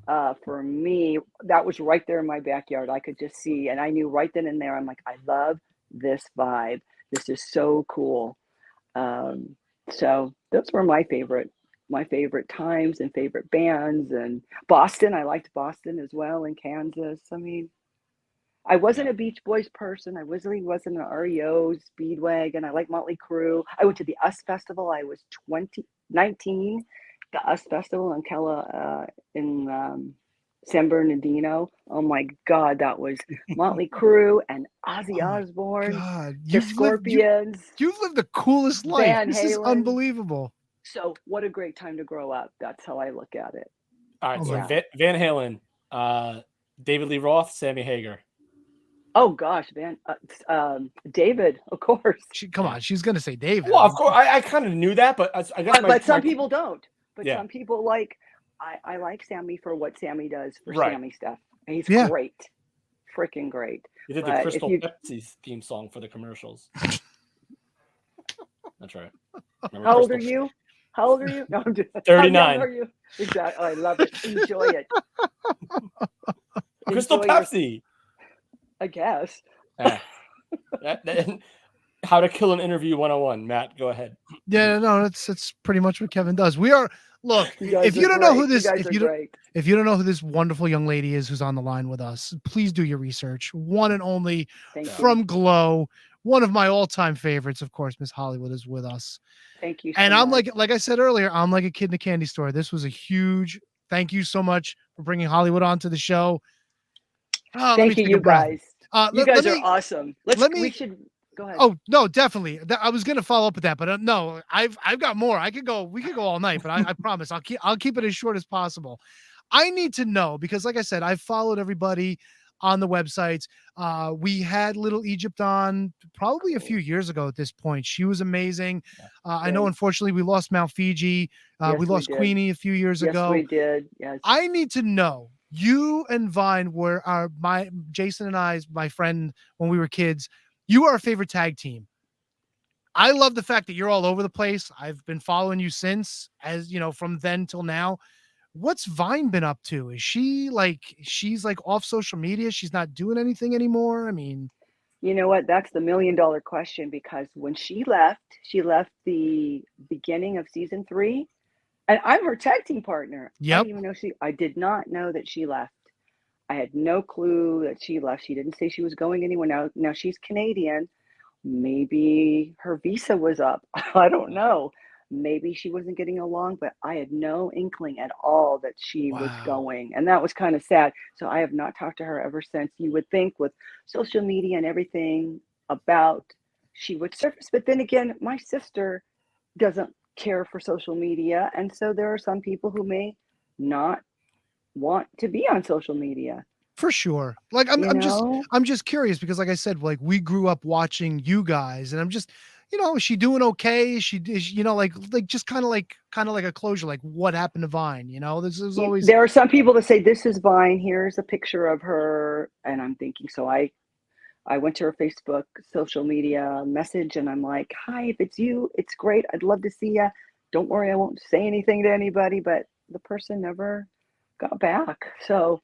for me, that was right there in my backyard. I could just see, and I knew right then and there, I'm like, I love this vibe. This is so cool. So those were my favorite times and favorite bands. And Boston, I liked Boston as well, and Kansas. I mean, I wasn't a Beach Boys person. I really wasn't an REO, Speedwagon. I like Motley Crue. I went to the US Festival. I was 19. The US Festival in San Bernardino. Oh my God, that was Motley Crue and Ozzy Osbourne, God, the Scorpions. You've lived the coolest life. Van This is Halen. unbelievable. So what a great time to grow up. That's how I look at it. All right, Oh so my- Van Halen, David Lee Roth, Sammy Hagar. Oh gosh, David, of course. Come on, she's gonna say David. Well, of course, I kind of knew that, but I guess. But some people don't. But Yeah. some people like. I like Sammy for what Sammy does for Right. Sammy stuff. And he's Yeah. great, freaking great. He did But the if Crystal you- Pepsi theme song for the commercials. That's right. Remember How old are Crystal- you? How old are you? No, I'm just, 39. How young are you? Exactly. Oh, I love it. Enjoy it. Crystal Enjoy your- Pepsi. I guess. Ah. How to kill an interview 101. Matt, go ahead. Yeah, no, that's pretty much what Kevin does. We are look. You guys If you are don't know who great. this, You guys if are you don't, great. if you don't know who this wonderful young lady is who's on the line with us, please do your research. One and only Thank you. from Glow, one of my all-time favorites, of course. Miss Hollywood is with us, Thank you. and so I'm much. like I said earlier, I'm like a kid in a candy store. This was a huge. Thank you so much for bringing Hollywood onto the show. Let me Thank you, take a you breath. guys. Let- You guys let are me- awesome. We should go ahead. Oh no, definitely. I was gonna follow up with that, but no, I've got more. We could go all night, but I promise I'll keep it as short as possible. I need to know because, like I said, I've followed everybody on the websites. We had Little Egypt on probably a few years ago at this point. She was amazing. I know, Great. unfortunately, we lost Mount Fiji. Yes, we lost did. Queenie a few years Yes, ago. we did. Yes. I need to know. You and Vine were Jason and I, my friend, when we were kids. You are our favorite tag team. I love the fact that you're all over the place. I've been following you since, as you know, from then till now. What's Vine been up to? Is she's like off social media? She's not doing anything anymore? I mean, You know what? That's the $1 million question because when she left the beginning of season 3, and I'm her tag team partner. Yep. I did not know that she left. I had no clue that she left. She didn't say she was going anywhere. Now she's Canadian. Maybe her visa was up. I don't know. Maybe she wasn't getting along, but I had no inkling at all that she was going. And that was kind of sad. So I have not talked to her ever since. You would think with social media and everything about she would surface. But then again, my sister doesn't care for social media. And so there are some people who may not want to be on social media. for sure. Like I'm just curious because, like I said, like we grew up watching you guys, and I'm just, is she doing okay? Is she like just kind of like a closure, like what happened to Vine? This is always. There are some people that say this is Vine. Here's a picture of her, and I'm thinking. So I went to her Facebook social media message, and I'm like, "Hi, if it's you, it's great. I'd love to see you. Don't worry, I won't say anything to anybody." But the person never got back. So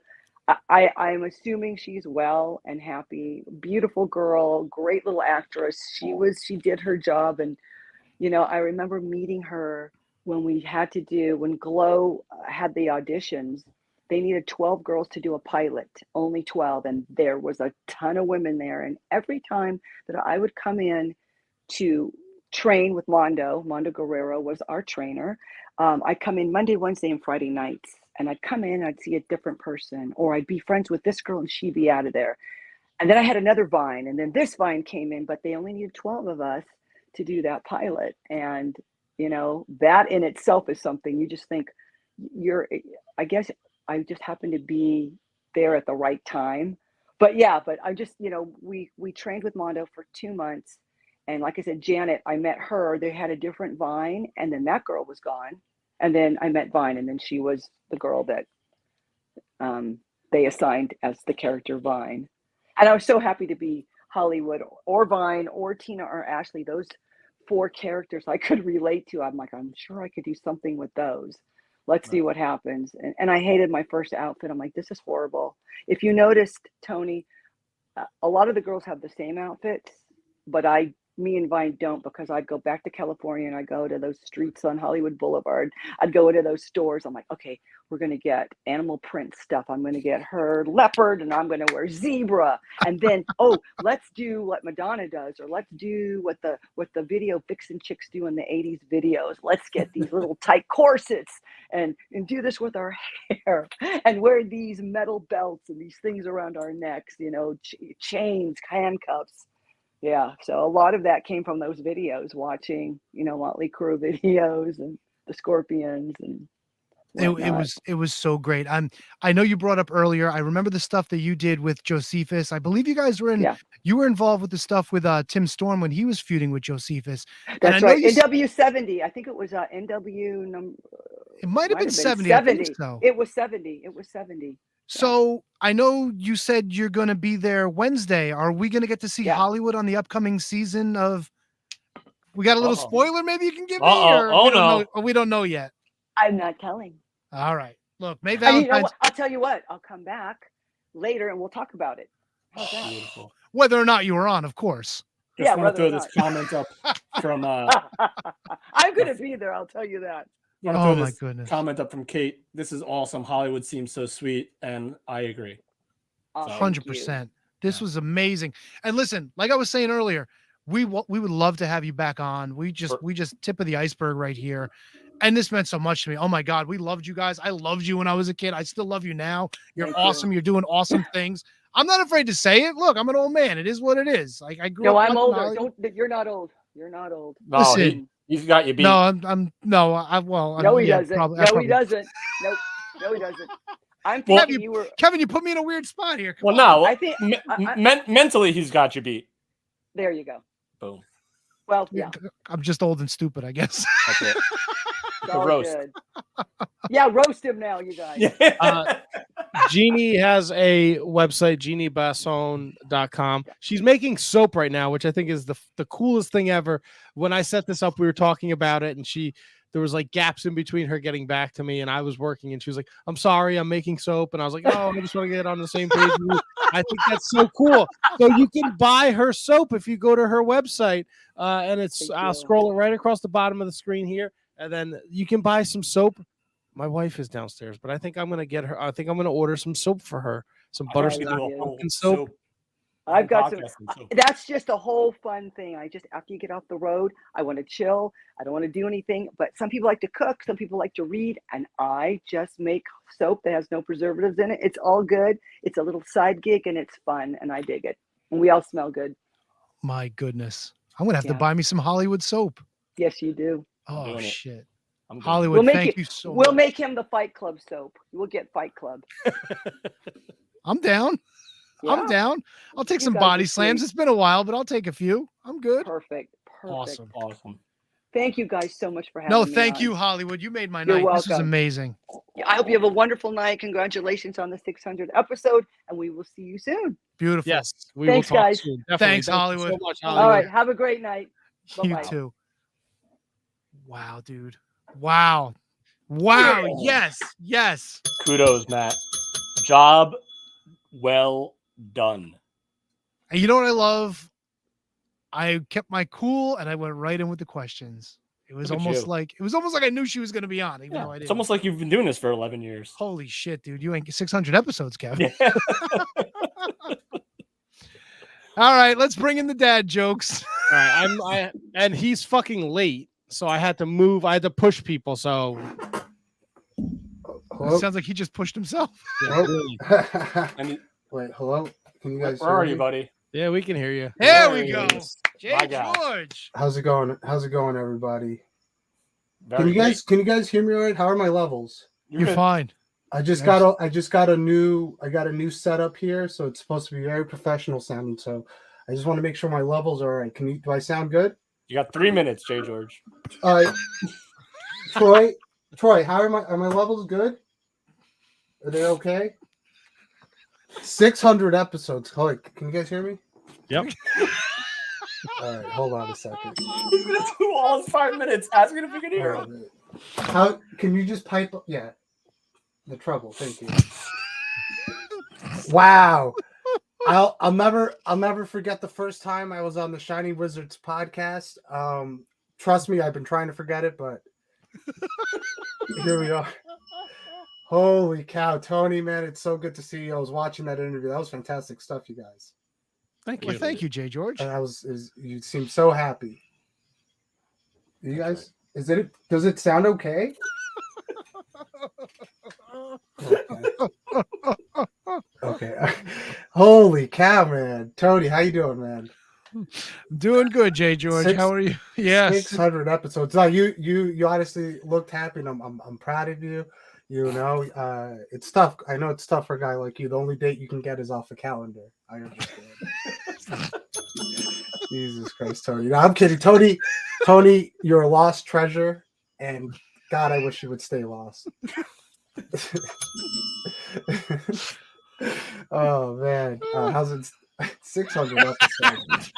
I'm assuming she's well and happy. Beautiful girl, great little actress. She did her job. And, I remember meeting her when Glow had the auditions. They needed 12 girls to do a pilot, only 12. And there was a ton of women there. And every time that I would come in to train with Mondo Guerrero was our trainer. I'd come in Monday, Wednesday, and Friday nights. And I'd come in, I'd see a different person, or I'd be friends with this girl and she'd be out of there. And then I had another Vine, and then this Vine came in, but they only needed 12 of us to do that pilot. And, that in itself is something you just think I guess I just happened to be there at the right time. But I just, we trained with Mondo for 2 months. And like I said, Janet, I met her, they had a different Vine, and then that girl was gone. And then I met Vine, and then she was the girl that they assigned as the character Vine. And I was so happy to be Hollywood or Vine or Tina or Ashley, those 4 characters I could relate to. I'm like, I'm sure I could do something with those. Let's see what happens. And I hated my first outfit. I'm like, this is horrible. If you noticed, Tony, a lot of the girls have the same outfits, but I Me and Vine don't, because I'd go back to California and I go to those streets on Hollywood Boulevard. I'd go into those stores. I'm like, okay, we're going to get animal print stuff. I'm going to get her leopard and I'm going to wear zebra. And then, oh, let's do what Madonna does, or let's do what the video vixen chicks do in the 80s videos. Let's get these little tight corsets and do this with our hair and wear these metal belts and these things around our necks, you know, chains, handcuffs. Yeah, so a lot of that came from those videos, watching, you know, Motley Crue videos and the Scorpions and it was so great. I know you brought up earlier. I remember the stuff that you did with Josephus. I believe you guys were you were involved with the stuff with Tim Storm when he was feuding with Josephus. That's right. NW70. I think it was NW number. It might have been 70. 70. I think so. It was 70. It was 70. So I know you said you're going to be there Wednesday. Are we going to get to see Hollywood on the upcoming season of? We got a little spoiler. Maybe you can give me. Or we don't know yet. I'm not telling. All right. Look, May Valentine's. Valentine's. I'll tell you what. I'll come back later and we'll talk about it. How's that? Beautiful. Whether or not you were on, of course. Just want to throw this comment up from. I'm going to be there. I'll tell you that. Oh my goodness! Comment up from Kate. This is awesome. Hollywood seems so sweet, and I agree. 100%. This was amazing. And listen, like I was saying earlier, we would love to have you back on. We just tip of the iceberg right here. And this meant so much to me. Oh my God, we loved you guys. I loved you when I was a kid. I still love you now. You're awesome. You're doing awesome things. I'm not afraid to say it. Look, I'm an old man. It is what it is. Like I grew up. No, I'm older. You're not old. You're not old. No, listen. He's got you beat. No, I'm no. He doesn't. He doesn't. Nope. No, he doesn't. I'm thinking you were Kevin. You put me in a weird spot here. Come on. I think mentally he's got you beat. There you go. Boom. Well, yeah. I'm just old and stupid, I guess. That's it. The roast. Good. Yeah, roast him now, you guys. Jeannie has a website, jeanniebasson.com. She's making soap right now, which I think is the coolest thing ever. When I set this up, we were talking about it, and there was like gaps in between her getting back to me, and I was working, and she was like, I'm sorry, I'm making soap. And I was like, oh, I just want to get on the same page with you. I think that's so cool. So you can buy her soap if you go to her website, and I'll scroll it right across the bottom of the screen here, and then you can buy some soap. My wife is downstairs, but I think I'm going to order some soap for her, some butterscotch soap. I've got some. That's just a whole fun thing. After you get off the road, I want to chill. I don't want to do anything. But some people like to cook. Some people like to read. And I just make soap that has no preservatives in it. It's all good. It's a little side gig and it's fun. And I dig it. And we all smell good. My goodness. I'm going to have to buy me some Hollywood soap. Yes, you do. Oh, shit. Hollywood, thank you so much. We'll make him the Fight Club soap. We'll get Fight Club. I'm down. Yeah. I'm down. I'll take some body slams. It's been a while, but I'll take a few. I'm good. Perfect. Awesome. Thank you guys so much for having me. No, thank you, Hollywood. You made my night. This was amazing. I hope you have a wonderful night. Congratulations on the 600th episode, and we will see you soon. Beautiful. Yes. Thanks, guys. Soon. Thanks, Hollywood. Thank you so much, Hollywood. All right. Have a great night. Bye-bye. You too. Wow, dude. Wow. Yes. Kudos, Matt. Job well done. And you know what I love? I kept my cool and I went right in with the questions. It was almost like I knew she was going to be on, even though I didn't. It's almost like you've been doing this for 11 years. Holy shit, dude! You ain't 600 episodes, Kevin. Yeah. All right, let's bring in the dad jokes. All right, and he's fucking late, so I had to move. I had to push people. So it sounds like he just pushed himself. Yeah, really. Wait, hello? Can you guys Where are you, buddy? Yeah, we can hear you. There we go. Jay George. How's it going? How's it going, everybody? Very Can you guys hear me all right? How are my levels? You're fine. I got a new setup here, so it's supposed to be very professional sounding. So I just want to make sure my levels are all right. Do I sound good? You got 3 minutes, Jay George. All right. Troy, how are my levels good? Are they okay? 600 episodes. Can you guys hear me? Yep. All right, hold on a second. He's gonna do all in 5 minutes. Ask me if you can hear him. How can you just pipe up? Yeah. The treble. Thank you. Wow. I'll never forget the first time I was on the Shining Wizards podcast. Trust me, I've been trying to forget it, but here we are. Holy cow, Tony, man, it's so good to see you. I was watching that interview. That was fantastic stuff, you guys. Thank you. Well, thank you, Jay George. You seem so happy. You guys, does it sound okay? Okay. Holy cow, man. Tony, how you doing, man? Doing good, Jay George. How are you? Yes. 600 episodes. No, you honestly looked happy, and I'm proud of you. You know, it's tough. I know it's tough for a guy like you. The only date you can get is off a calendar. I understand. Jesus Christ, Tony. No, I'm kidding. Tony, you're a lost treasure, and God, I wish you would stay lost. Oh man, how's it? 600 episodes.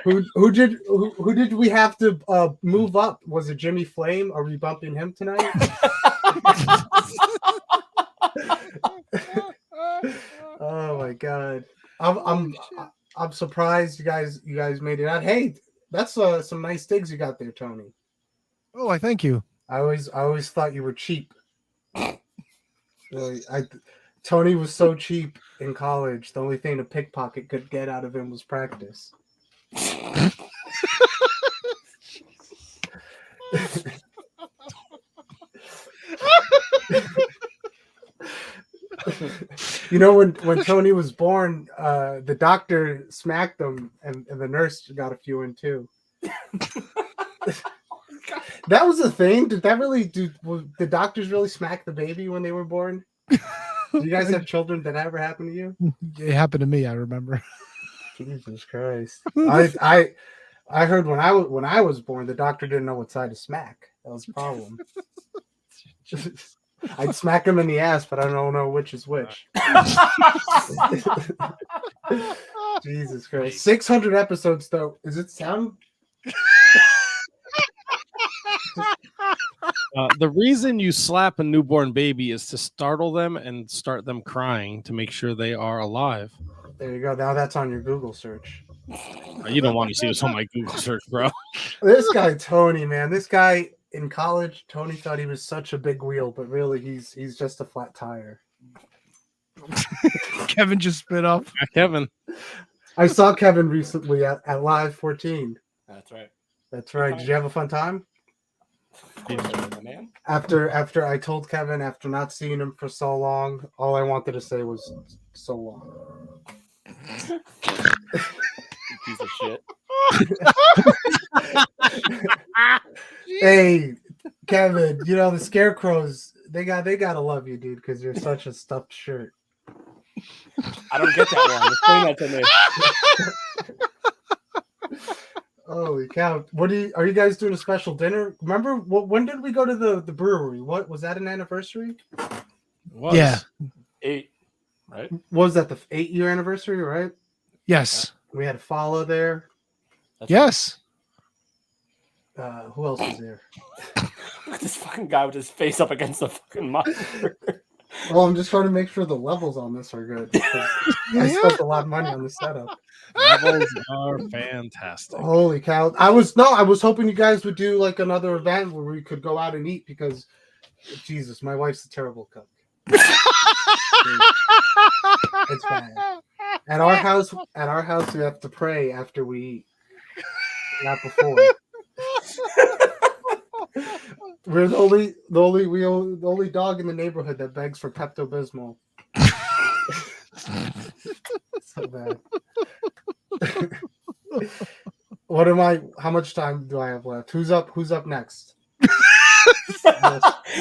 Who did we have to move up? Was it Jimmy Flame? Are we bumping him tonight? Oh my God, I'm surprised you guys made it out. Hey, that's some nice digs you got there, Tony. Oh, I thank you. I always thought you were cheap. Really, Tony was so cheap in college. The only thing a pickpocket could get out of him was practice. You know, when Tony was born, the doctor smacked him, and the nurse got a few in too. That was a thing. Did the doctors really smack the baby when they were born? Do you guys have children? Did that ever happen to you? It happened to me, I remember. Jesus Christ. I heard when I was born, the doctor didn't know what side to smack. That was the problem. I'd smack him in the ass, but I don't know which is which. Jesus Christ. 600 episodes though. Does it sound the reason you slap a newborn baby is to startle them and start them crying to make sure they are alive. There you go. Now that's on your Google search. You don't want to see what's on my Google search, bro. This guy, Tony, man. This guy in college, Tony thought he was such a big wheel, but really he's just a flat tire. Kevin just spit up. Kevin. I saw Kevin recently at Live 14. That's right. That's right. Did you have a fun time? Man. After I told Kevin, after not seeing him for so long, all I wanted to say was so long. Piece of shit. Hey, Kevin, you know the scarecrows, they gotta love you, dude, because you're such a stuffed shirt. I don't get that one. Explain that to me. Holy cow! Are you guys doing a special dinner? Remember when did we go to the brewery? What was that, an anniversary? Yeah, 8, right? What was that, the 8-year anniversary? Right? Yes. We had Follow there. Yes. Who else was there? Look at this fucking guy with his face up against the fucking monitor. Well, I'm just trying to make sure the levels on this are good. I spent a lot of money on the setup. Levels are fantastic. Holy cow! I was hoping you guys would do like another event where we could go out and eat, because Jesus, my wife's a terrible cook. It's bad. At our house, we have to pray after we eat, not before. We're the only dog in the neighborhood that begs for Pepto-Bismol. So bad. How much time do I have left? Who's up next? Who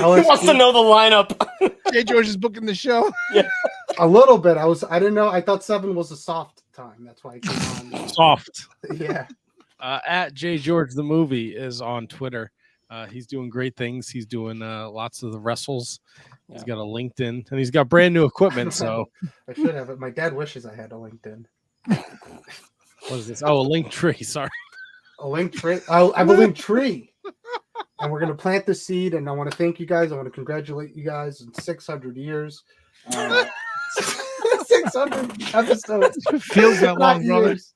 wants to know the lineup? Jay George is booking the show. Yeah. A little bit. I didn't know. I thought 7 was a soft time. That's why I came on. Soft. Yeah. At Jay George the movie is on Twitter. He's doing great things. He's doing lots of the wrestles. He's got a LinkedIn, and he's got brand new equipment. So I should have it. My dad wishes I had a LinkedIn. What is this? Oh, a link tree. Sorry. A link tree. I have a link tree. And we're going to plant the seed. And I want to thank you guys. I want to congratulate you guys in 600 years. 600 episodes. Feels that Not long, brother. years.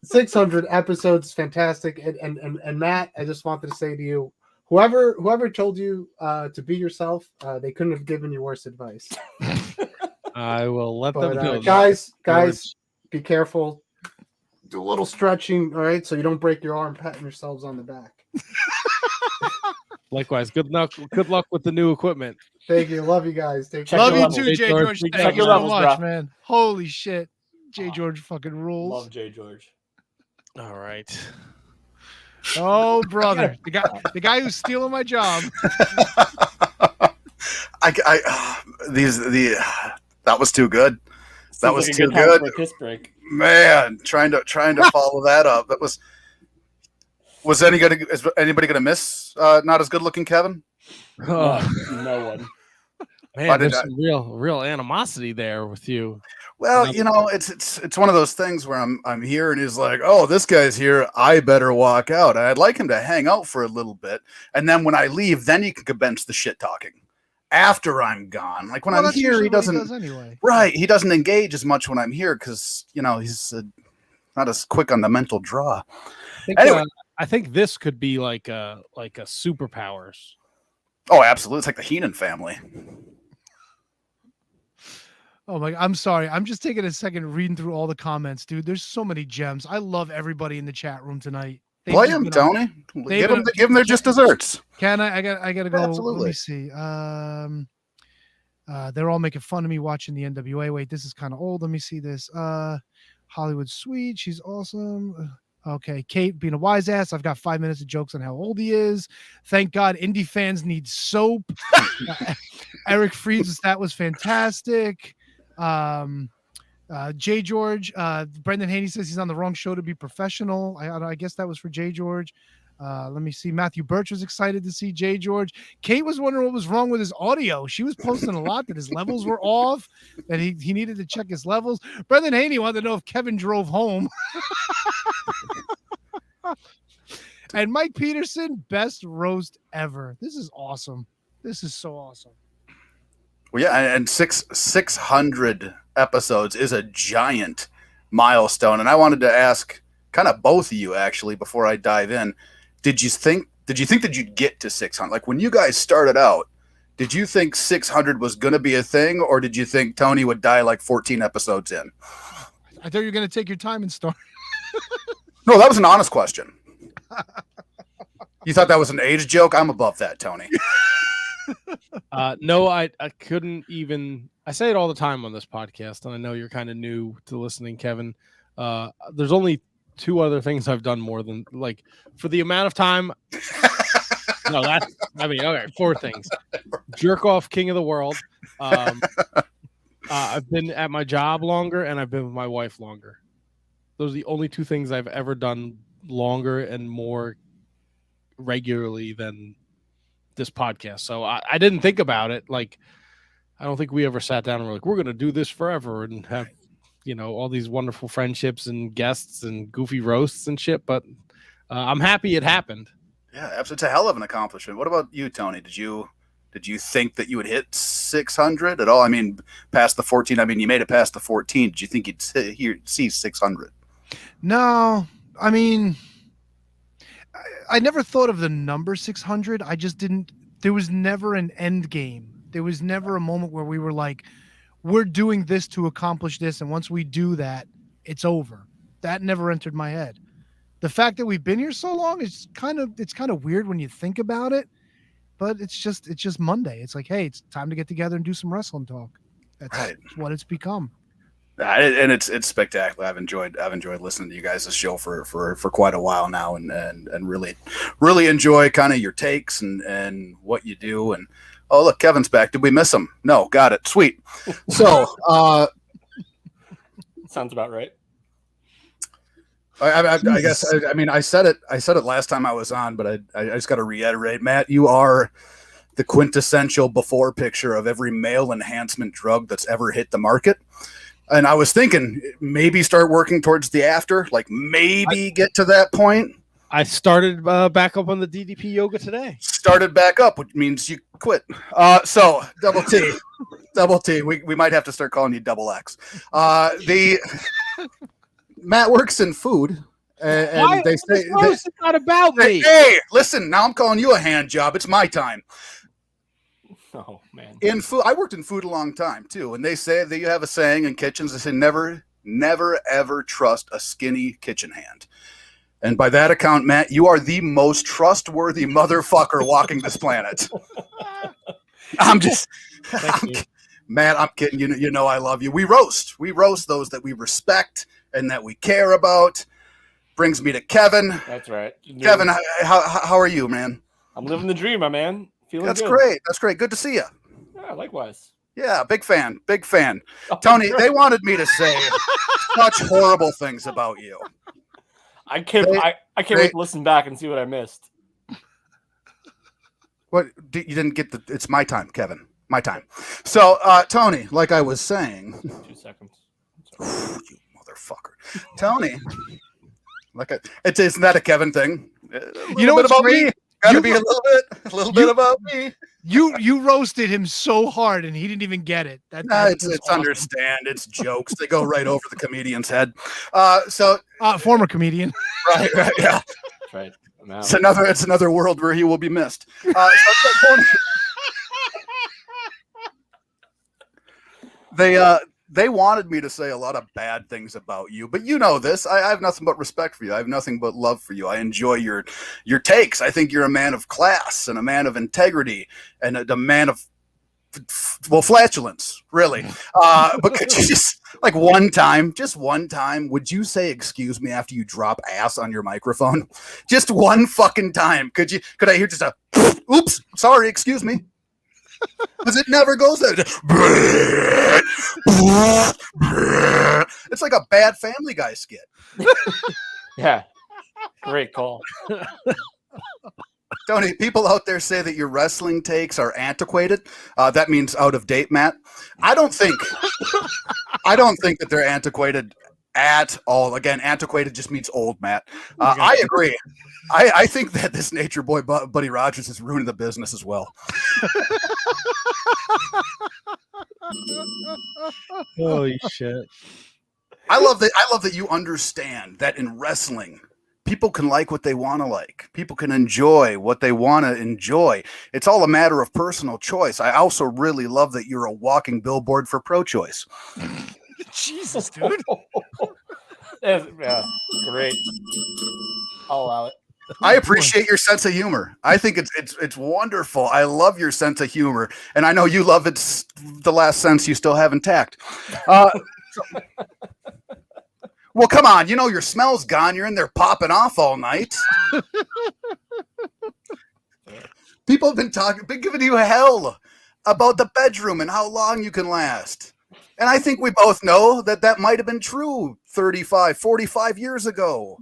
600 episodes, fantastic. And Matt, I just wanted to say to you, whoever told you to be yourself, they couldn't have given you worse advice. I will let them But know. guys, be careful. Do a little stretching, all right, so you don't break your arm patting yourselves on the back. Likewise, good luck with the new equipment. Thank you. Love you guys. Take care. Love you too, Jay George. Check Thank you your so levels, much, bro. man. Holy shit. Jay George fucking rules. Love Jay George. All right. Oh, brother. The guy who's stealing my job. That was too good. That was like a too good time good. for a piss break. Man, trying to follow that up. That was anybody gonna miss not as good looking Kevin? No one. Man, there's some real animosity there with you. Well, it's one of those things where I'm here and he's like, oh, this guy's here, I better walk out. I'd like him to hang out for a little bit, and then when I leave, then he can commence the shit talking. After I'm gone, like when I'm here, he doesn't. Anyway. Right, he doesn't engage as much when I'm here because he's not as quick on the mental draw. I think this could be like a superpowers. Oh, absolutely! It's like the Heenan family. Oh my! I'm sorry. I'm just taking a second reading through all the comments, dude. There's so many gems. I love everybody in the chat room tonight. Play them, Tony. Give them their just desserts. Can I? I gotta go. Absolutely. Let me see. They're all making fun of me watching the NWA. Wait, this is kind of old. Let me see this. Hollywood Sweet. She's awesome. Okay, Kate being a wise ass. I've got 5 minutes of jokes on how old he is. Thank God, indie fans need soap. Eric Freeds, that was fantastic. Jay George, Brendan Haney says he's on the wrong show to be professional. I guess that was for Jay George. Let me see. Matthew Birch was excited to see Jay George. Kate was wondering what was wrong with his audio. She was posting a lot that his levels were off, that he needed to check his levels. Brendan Haney wanted to know if Kevin drove home. And Mike Peterson, best roast ever. This is awesome. This is so awesome. Well, yeah, and 600 episodes is a giant milestone. And I wanted to ask kind of both of you, actually, before I dive in. Did you think that you'd get to 600? Like when you guys started out, did you think 600 was going to be a thing, or did you think Tony would die like 14 episodes in? I thought you were going to take your time and start. No, that was an honest question. You thought that was an age joke? I'm above that, Tony. No, I couldn't even. I say it all the time on this podcast, and I know you're kind of new to listening, Kevin. There's only 2 other things I've done more than, like, for the amount of time. No, okay, 4 things. Jerk off King of the World. I've been at my job longer, and I've been with my wife longer. Those are the only 2 things I've ever done longer and more regularly than this podcast. So I didn't think about it. Like, I don't think we ever sat down and were like, we're going to do this forever and have, all these wonderful friendships and guests and goofy roasts and shit. But I'm happy it happened. Yeah, absolutely. It's a hell of an accomplishment. What about you, Tony? Did you think that you would hit 600 at all? I mean, past the 14. I mean, you made it past the 14. Did you think you'd see 600? No, I mean, I never thought of the number 600. I just didn't. There was never an end game. There was never a moment where we were like, we're doing this to accomplish this, and once we do that, it's over. That never entered my head. The fact that we've been here so long is kind of weird when you think about it, but it's just Monday. It's like, hey, it's time to get together and do some wrestling talk. That's what it's become. And it's spectacular. I've enjoyed listening to you guys' show for quite a while now, and really enjoy kind of your takes and what you do. And oh, look, Kevin's back. Did we miss him? No, got it. Sweet. So sounds about right. I guess I mean I said it last time I was on, but I just got to reiterate, Matt, you are the quintessential before picture of every male enhancement drug that's ever hit the market. And I was thinking maybe start working towards the after, like maybe get to that point. I started back up on the DDP yoga today. Started back up, which means you quit. So double T. Double T. We might have to start calling you Double X. The Matt works in food. And they say it's not about me. Hey, listen, now I'm calling you a hand job. It's my time. Oh man. In food, I worked in food a long time too, and they say that you have a saying in kitchens. They say never, ever trust a skinny kitchen hand. And by that account, Matt, you are the most trustworthy motherfucker walking this planet. Matt, I'm kidding. You know I love you. We roast those that we respect and that we care about. Brings me to Kevin. That's right. Kevin, how are you, man? I'm living the dream, my man. Feeling That's good. great. That's great. Good to see you. Yeah, likewise. Yeah, big fan. Tony, they wanted me to say such horrible things about you. I can't wait to listen back and see what I missed. What you didn't get it's my time, Kevin. My time. So, Tony, like I was saying. 2 seconds. You motherfucker. Tony. Isn't that a Kevin thing? You know what's about great? Me. Gotta be a little bit about me. You roasted him so hard and he didn't even get it. It's awesome. understand. It's jokes. They go right over the comedian's head. Former comedian. Right, yeah. That's right. It's another world where he will be missed. They wanted me to say a lot of bad things about you, but you know this. I have nothing but respect for you. I have nothing but love for you. I enjoy your takes. I think you're a man of class and a man of integrity and a man of flatulence, really. But could you just one time, would you say excuse me after you drop ass on your microphone? Just one fucking time. Could I hear just a oops, sorry, excuse me? Because it never goes there. It's like a bad Family Guy skit. Yeah. Great call. Tony, people out there say that your wrestling takes are antiquated. That means out of date, Matt. I don't think that they're antiquated at all. Again, antiquated just means old, Matt. I agree. I think that this Nature Boy Buddy Rogers is ruining the business as well. Holy shit. I love that you understand that in wrestling, people can like what they want to like. People can enjoy what they want to enjoy. It's all a matter of personal choice. I also really love that you're a walking billboard for pro-choice. Jesus, dude. Yeah, great. I'll allow it. I appreciate your sense of humor. I think it's wonderful. I love your sense of humor, and I know you love it. The last sense you still have intact. Well, come on. You know your smell's gone. You're in there popping off all night. People have been giving you hell about the bedroom and how long you can last. And I think we both know that might have been true 35, 45 years ago.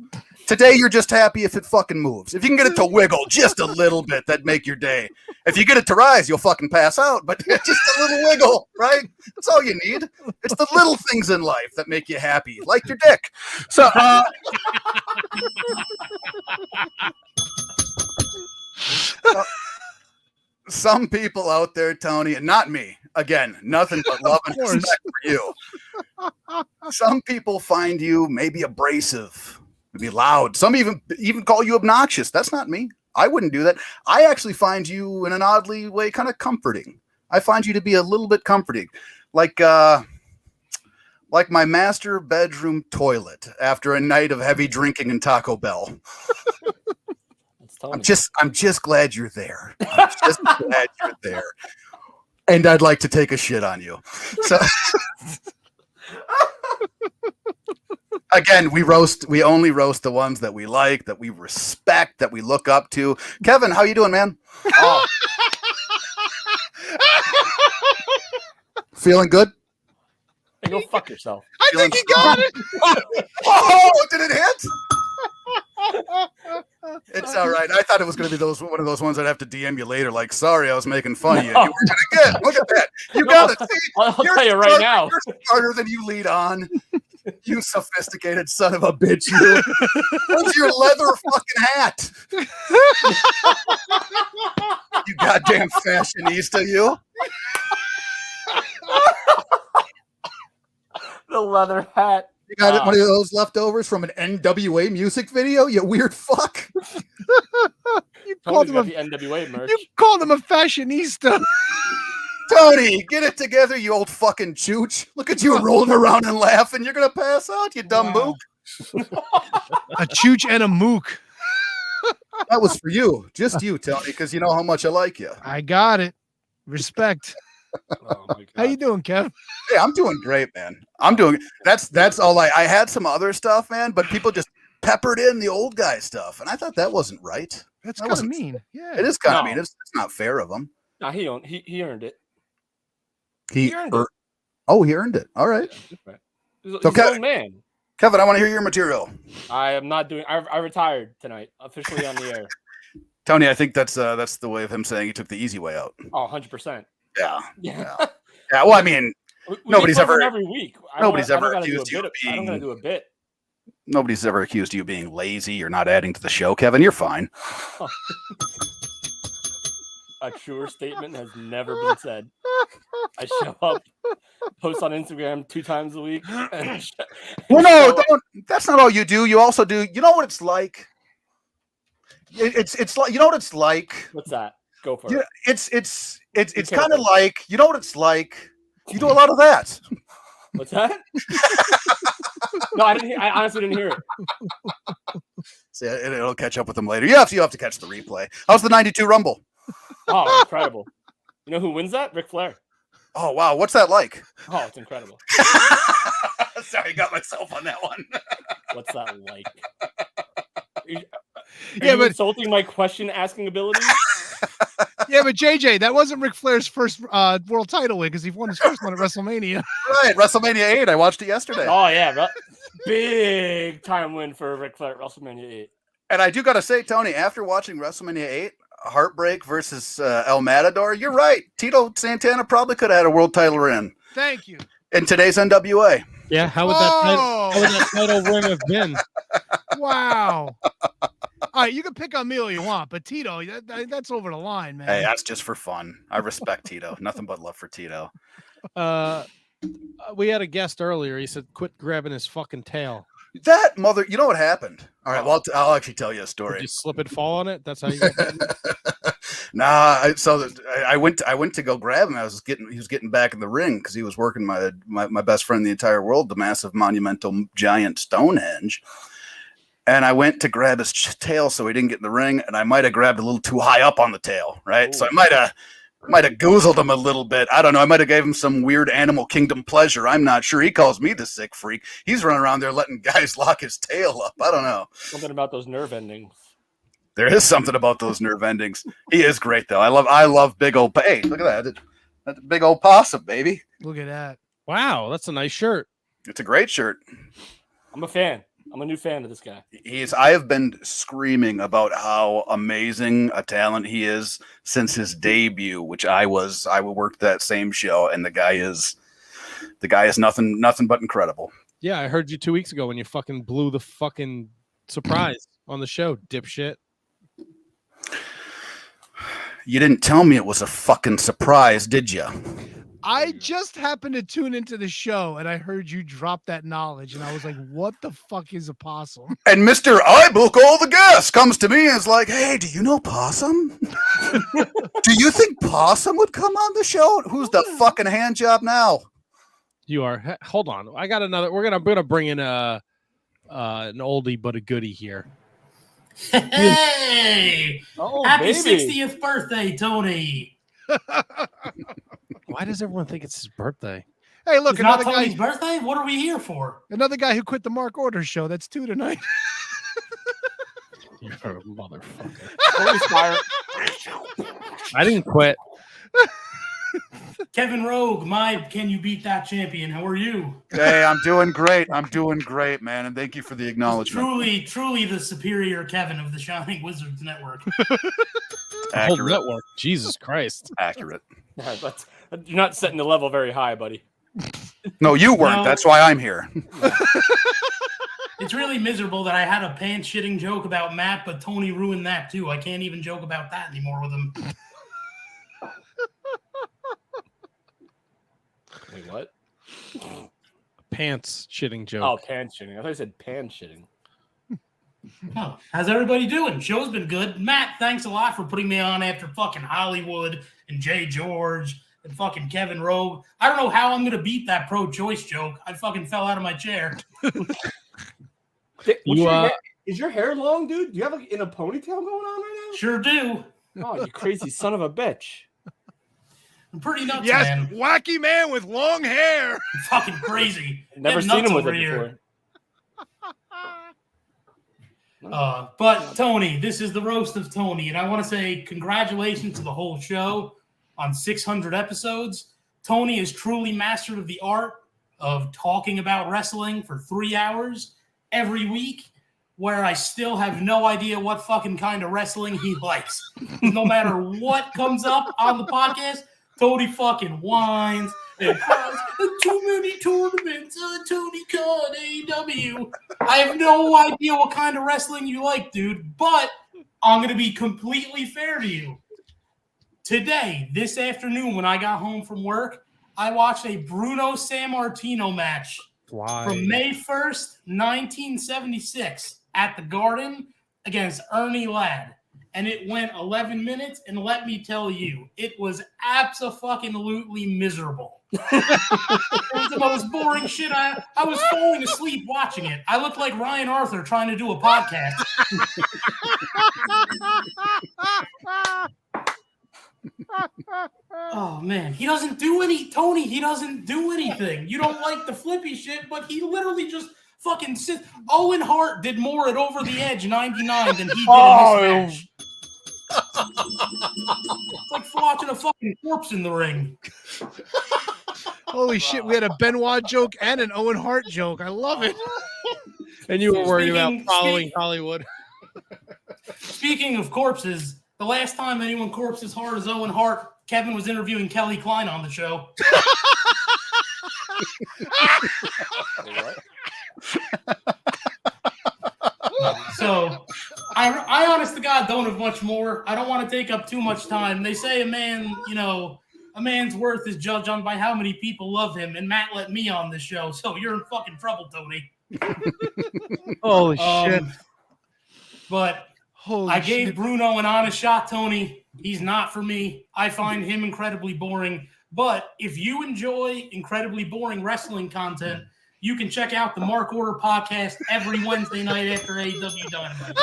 Today, you're just happy if it fucking moves. If you can get it to wiggle just a little bit, that'd make your day. If you get it to rise, you'll fucking pass out. But just a little wiggle, right? That's all you need. It's the little things in life that make you happy, like your dick. So, some people out there, Tony, and not me, again, nothing but love and respect for you. Some people find you maybe abrasive, maybe loud. Some even call you obnoxious. That's not me. I wouldn't do that. I actually find you in an oddly way kind of comforting. I find you to be a little bit comforting, like my master bedroom toilet after a night of heavy drinking and Taco Bell. I'm just glad you're there. I'm just glad you're there. And I'd like to take a shit on you. So again, we only roast the ones that we like, that we respect, that we look up to. Kevin, how you doing, man? Oh. Feeling good? Hey, go fuck yourself. I think he got it. Oh, did it hit? It's all right. I thought it was going to be one of those ones I'd have to DM you later. Like, sorry, I was making fun of you. You were doing good. Look at that. You got it. See, I'll tell you right now. You're smarter than you lead on. You sophisticated son of a bitch. You. Where's your leather fucking hat? You goddamn fashionista, you. The leather hat. You got one of those leftovers from an NWA music video? You weird fuck. You Tony's called him got a the NWA merch. you called him a fashionista. Tony, get it together, you old fucking chooch. Look at you rolling around and laughing. You're going to pass out, you dumb mook. A chooch and a mook. That was for you. Just you, Tony, because you know how much I like you. I got it. Respect. How you doing, Kev? Hey, I'm doing great, man. I'm doing that's all I had some other stuff, man, but people just peppered in the old guy stuff, and I thought that wasn't right. That's That kind of wasn't- mean. Yeah. It is kind of No. mean. It's not fair of him. Nah, he earned it. He earned ear- it. Oh, he earned it. All right. He's So, his own man. Kevin, I want to hear your material. I am not doing. I retired tonight, officially on the air. Tony, I think that's the way of him saying he took the easy way out. Oh, 100%. Yeah. Yeah. Yeah. Well, I mean, We nobody's make fun of ever him every week. nobody's I don't ever gotta do a accused you bit. of I don't gotta being do a bit. nobody's ever accused you of being lazy or not adding to the show, Kevin. You're fine. A truer statement has never been said. I show up, post on Instagram 2 times a week. And Well, no, don't. That's not all you do. You also do. You know what it's like. It's like, you know what it's like. What's that? Go for Yeah, it. it's kind of like, you know what it's like. You do a lot of that. What's that? No, I didn't. I honestly didn't hear it. See, it'll catch up with them later. You have to catch the replay. How's the '92 Rumble? Oh, incredible! You know who wins that? Ric Flair. Oh wow, what's that like? Oh, it's incredible. Sorry, got myself on that one. What's that like? Yeah, you but- insulting my question asking ability. Yeah, but JJ, that wasn't Ric Flair's first world title win because he won his first one at WrestleMania. Right, WrestleMania 8. I watched it yesterday. Oh yeah, big time win for Ric Flair at WrestleMania 8. And I do got to say, Tony, after watching WrestleMania 8, Heartbreak versus El Matador, you're right. Tito Santana probably could have had a world title reign Thank you. in today's NWA. Yeah, how would that title win have been? Wow. All right, you can pick on me all you want, but Tito, that's over the line, man. Hey, that's just for fun. I respect Tito. Nothing but love for Tito. We had a guest earlier. He said, "Quit grabbing his fucking tail." That mother, you know what happened? All right, well, I'll actually tell you a Did story. you slip and fall on it? That's how you got Nah, I went to go grab him. He was getting back in the ring because he was working my best friend in the entire world, the massive monumental giant Stonehenge. And I went to grab his tail so he didn't get in the ring, and I might have grabbed a little too high up on the tail, right? So I might have goozled him a little bit. I don't know. I might have gave him some weird Animal Kingdom pleasure. I'm not sure. He calls me the sick freak. He's running around there letting guys lock his tail up. I don't know. Something about those nerve endings. There is something about those nerve endings. He is great though. I love big old. Hey, look at that. That's a big old possum, baby. Look at that. Wow, that's a nice shirt. It's a great shirt. I'm a fan. I'm a new fan of this guy. I have been screaming about how amazing a talent he is since his debut, which I worked that same show, and the guy is nothing but incredible. Yeah, I heard you 2 weeks ago when you fucking blew the fucking surprise on the show, dipshit. You didn't tell me it was a fucking surprise, did you? I just happened to tune into the show and I heard you drop that knowledge, and I was like, "What the fuck is a possum?" And Mr. I book all the guests comes to me and is like, "Hey, do you know Possum? Do you think Possum would come on the show? Who's the fucking hand job now?" You are. Hold on, I got another. I'm gonna bring in an oldie but a goodie here. Hey! Oh, Happy baby. 60th birthday, Tony! Why does everyone think it's his birthday? Hey, look, It's not another Tony's guy. birthday? What are we here for? Another guy who quit the Mark Orders show. That's 2 tonight. You're a motherfucker. Tony Spire. I didn't quit. Kevin Rogue, my Can You Beat That champion. How are you? Hey, I'm doing great. I'm doing great, man. And thank you for the acknowledgement. Truly the superior Kevin of the Shining Wizards Network. The whole network. Jesus Christ. Accurate. Yeah, but you're not setting the level very high, buddy. No, you weren't. No. That's why I'm here. It's really miserable that I had a pants shitting joke about Matt, but Tony ruined that too. I can't even joke about that anymore with him. Wait, what? pants shitting joke. Oh, pants shitting. I thought you said pan shitting. Oh, how's everybody doing? Show's been good. Matt, thanks a lot for putting me on after fucking Hollywood and Jay George and fucking Kevin Rowe. I don't know how I'm going to beat that pro-choice joke. I fucking fell out of my chair. Is your hair long, dude? Do you have like in a ponytail going on right now? Sure do. Oh, you crazy son of a bitch. I'm pretty nuts, Yes, man. wacky man with long hair. Fucking crazy. Never Get seen nuts him with over it here. before. But Tony, this is the roast of Tony, and I want to say congratulations to the whole show on 600 episodes. Tony is truly mastered of the art of talking about wrestling for 3 hours every week, where I still have no idea what fucking kind of wrestling he likes. No matter what comes up on the podcast, Tony fucking whines and cries, too many tournaments, Tony Khan, AEW. I have no idea what kind of wrestling you like, dude, but I'm going to be completely fair to you. Today, this afternoon, when I got home from work, I watched a Bruno Sammartino match from May 1st, 1976 at the Garden against Ernie Ladd. And it went 11 minutes, and let me tell you, it was abso-fucking-lutely miserable. It was the most boring shit. I was falling asleep watching it. I looked like Ryan Arthur trying to do a podcast. Oh, man. He doesn't do Tony, he doesn't do anything. You don't like the flippy shit, but he literally just fucking sits. Owen Hart did more at Over the Edge 99 than he did in this match. It's like watching a fucking corpse in the ring. Holy shit, we had a Benoit joke and an Owen Hart joke. I love it. And you were worried about following Hollywood. Speaking of corpses, the last time anyone corpsed as hard as Owen Hart, Kevin was interviewing Kelly Klein on the show. So, I honest to God don't have much more. I don't want to take up too much time. They say a man's worth is judged on by how many people love him, and Matt let me on this show, so you're in fucking trouble, Tony. Holy shit. But I gave Bruno an honest shot, Tony. He's not for me. I find him incredibly boring. But if you enjoy incredibly boring wrestling content, you can check out the Mark Order podcast every Wednesday night after AEW Dynamite.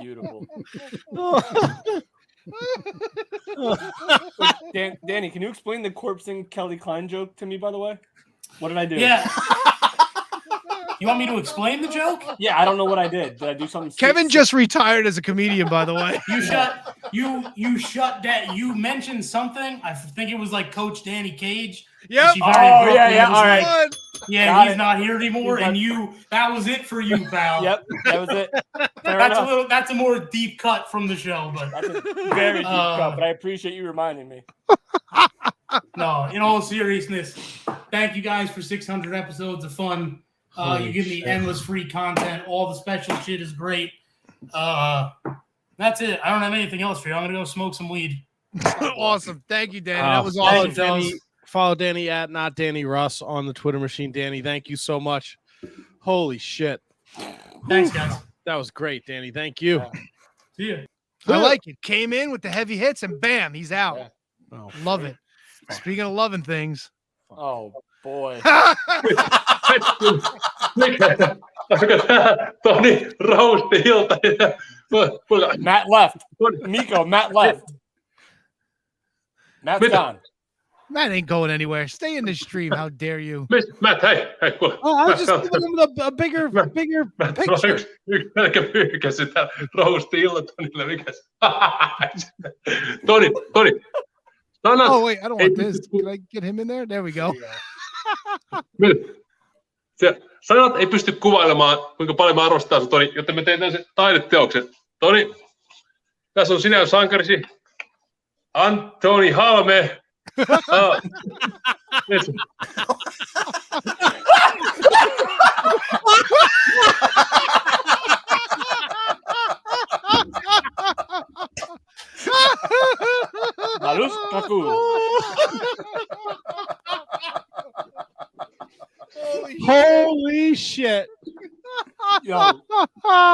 Beautiful. Danny, can you explain the corpsing Kelly Klein joke to me, by the way? What did I do? Yeah. You want me to explain the joke? Yeah, I don't know what I did. Did I do something? Kevin just retired as a comedian, by the way. You shut that. You mentioned something. I think it was like Coach Danny Cage. Yep. All right. Yeah, Got he's it. not here anymore, that was it for you, pal. Yep, that was it. That's a more deep cut from the show, but that's a very deep cut. But I appreciate you reminding me. No, in all seriousness, thank you guys for 600 episodes of fun. You give me endless free content. All the special shit is great. That's it. I don't have anything else for you. I'm gonna go smoke some weed. Awesome. Thank you, Danny. That was awesome. Follow Danny at Not Danny Russ on the Twitter machine. Danny, thank you so much. Holy shit. Thanks, guys. That was great, Danny. Thank you. See ya. I like it. Came in with the heavy hits and bam, he's out. Yeah. Oh, love it. Speaking of loving things. Oh boy. Tony rousti ilta. Matt left. Miko, Matt left. Matt's gone. Matt ain't going anywhere. Stay in this stream. How dare you? Matt, hey. Oh, I was just giving him a bigger picture. Melkä pyyhkäsi sitä rousti ilta Tonille. Mikäs? Toni. Oh, wait. I don't want this. Can I get him in there? There we go. Sanat ei pysty kuvailemaan, kuinka paljon mä arvostan sinua, Toni, jotta me tein tämmöisen taideteoksen. Toni, tässä on sinä ja sankarisi. Antoni Halme. Malus Kaku. Holy shit. Yo,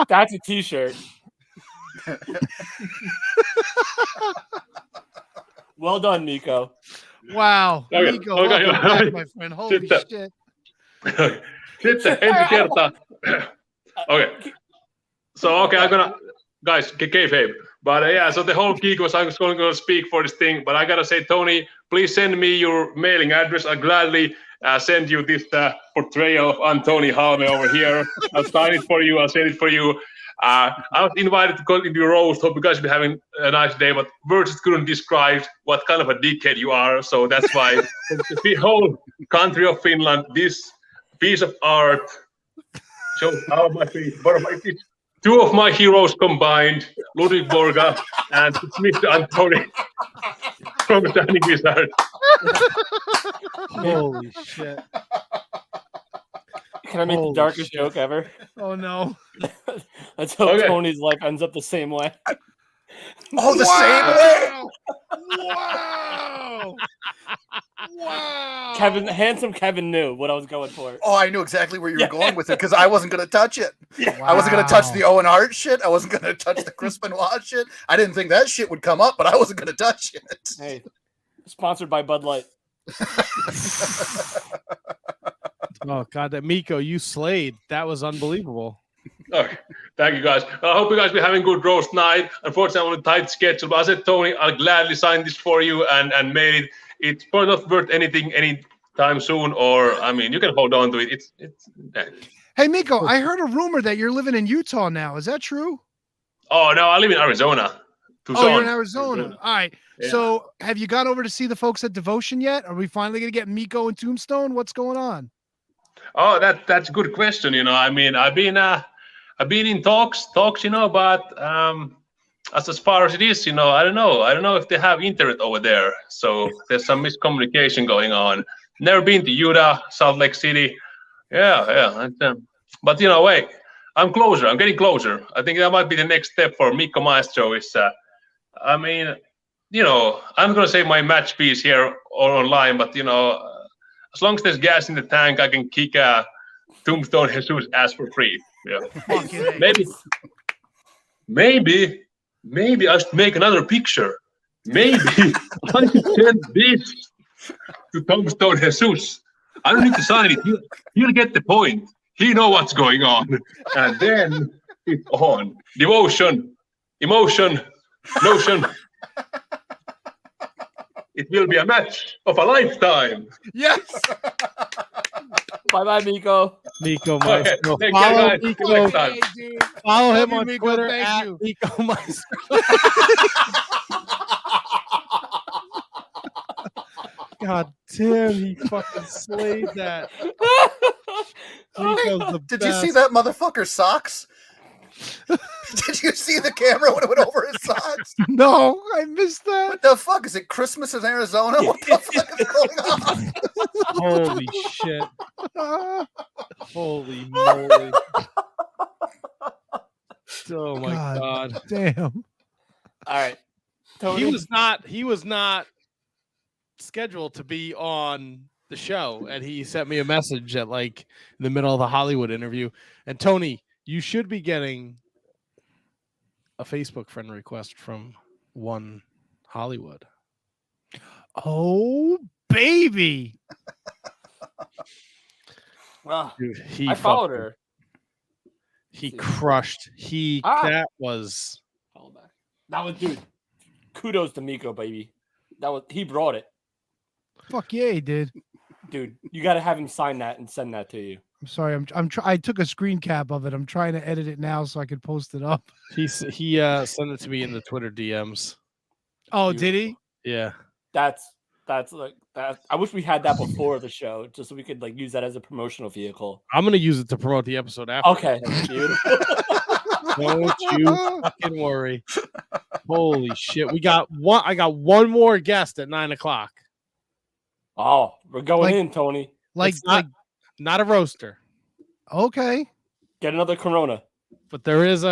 that's a t-shirt. Well done, Nico. Wow. Okay, Nico, okay, welcome okay. back, my friend. Holy Sitten. shit. Sitten ensi kertaa. Okay. So, okay, I'm gonna, guys, kayfabe. But yeah, so the whole gig was I was going to speak for this thing, but I gotta say, Tony, please send me your mailing address. I'll gladly send you this portrayal of Antoni Halme over here. I'll sign it for you. I'll send it for you. I was invited to come into your roast. Hope you guys will be having a nice day, but words just couldn't describe what kind of a dickhead you are. So that's why the whole country of Finland, this piece of art shows how much it's two of my heroes combined, Ludwig Borga and Mr. Antoni from Shining Wizard. Holy shit. Can I make the darkest joke ever? Oh, no. Let's hope Tony's life ends up the same way. Oh, the same way? Wow! Wow! Handsome Kevin knew what I was going for. Oh, I knew exactly where you were going with it because I wasn't going to touch it. I wasn't going to touch the Owen Hart shit. I wasn't going to touch the Chris Benoit shit. I didn't think that shit would come up, but I wasn't going to touch it. Hey, sponsored by Bud Light. Oh god, that Miko, you slayed. That was unbelievable. Okay, thank you guys. I hope you guys be having a good roast night. Unfortunately, I'm on a tight schedule, but I said, Tony, I'll gladly sign this for you and mail it. It's probably not worth anything anytime soon, or I mean, you can hold on to it. It's. Hey, Miko, I heard a rumor that you're living in Utah now. Is that true? Oh no, I live in Arizona. Tucson. Oh, you're in Arizona. All right. Yeah. So, have you gone over to see the folks at Devotion yet? Are we finally going to get Miko and Tombstone? What's going on? Oh, that's a good question. You know, I mean, I've been in talks, you know, but as far as it is, you know, I don't know if they have internet over there. So there's some miscommunication going on. Never been to Utah, Salt Lake City. Yeah. But you know, wait, I'm closer. I'm getting closer. I think that might be the next step for Mikko Maestro. Is I mean, you know, I'm gonna say my match piece here or online, but you know. As long as there's gas in the tank, I can kick Tombstone Jesus ass for free. Yeah. Maybe I should make another picture. Maybe I should send this to Tombstone Jesus. I don't need to sign it. He'll get the point. He know what's going on. And then it's on. Devotion, emotion, notion. It will be a match of a lifetime. Yes. Bye, Miko. Miko Maestro. Okay, Follow guys. Miko. Next time. Follow Love him you, on Miko. Twitter Thank at you. Miko Maestro. God damn, he fucking slayed that. Miko's the Did you see best. that motherfucker's socks? Did you see the camera when it went over his socks? No, I missed that. What the fuck? Is it Christmas in Arizona? What the fuck is going on? Holy shit. Holy moly. Oh my god. Damn. All right. Tony. He was not scheduled to be on the show, and he sent me a message at like in the middle of the Hollywood interview. And Tony, you should be getting a Facebook friend request from One Hollywood. Oh, baby. Well, Dude, I followed her. He crushed. That was dude. Kudos to Miko, baby. He brought it. Fuck yeah, he did. Dude, you got to have him sign that and send that to you. I'm sorry. I took a screen cap of it. I'm trying to edit it now so I could post it up. he sent it to me in the Twitter DMs. Oh, did he? Yeah. That's like that. I wish we had that before the show, just so we could like use that as a promotional vehicle. I'm gonna use it to promote the episode after. Okay, beautiful. Don't you fucking worry. Holy shit. I got one more guest at 9:00. Oh, we're going in, Tony. It's not a roaster. Okay. Get another Corona. But there is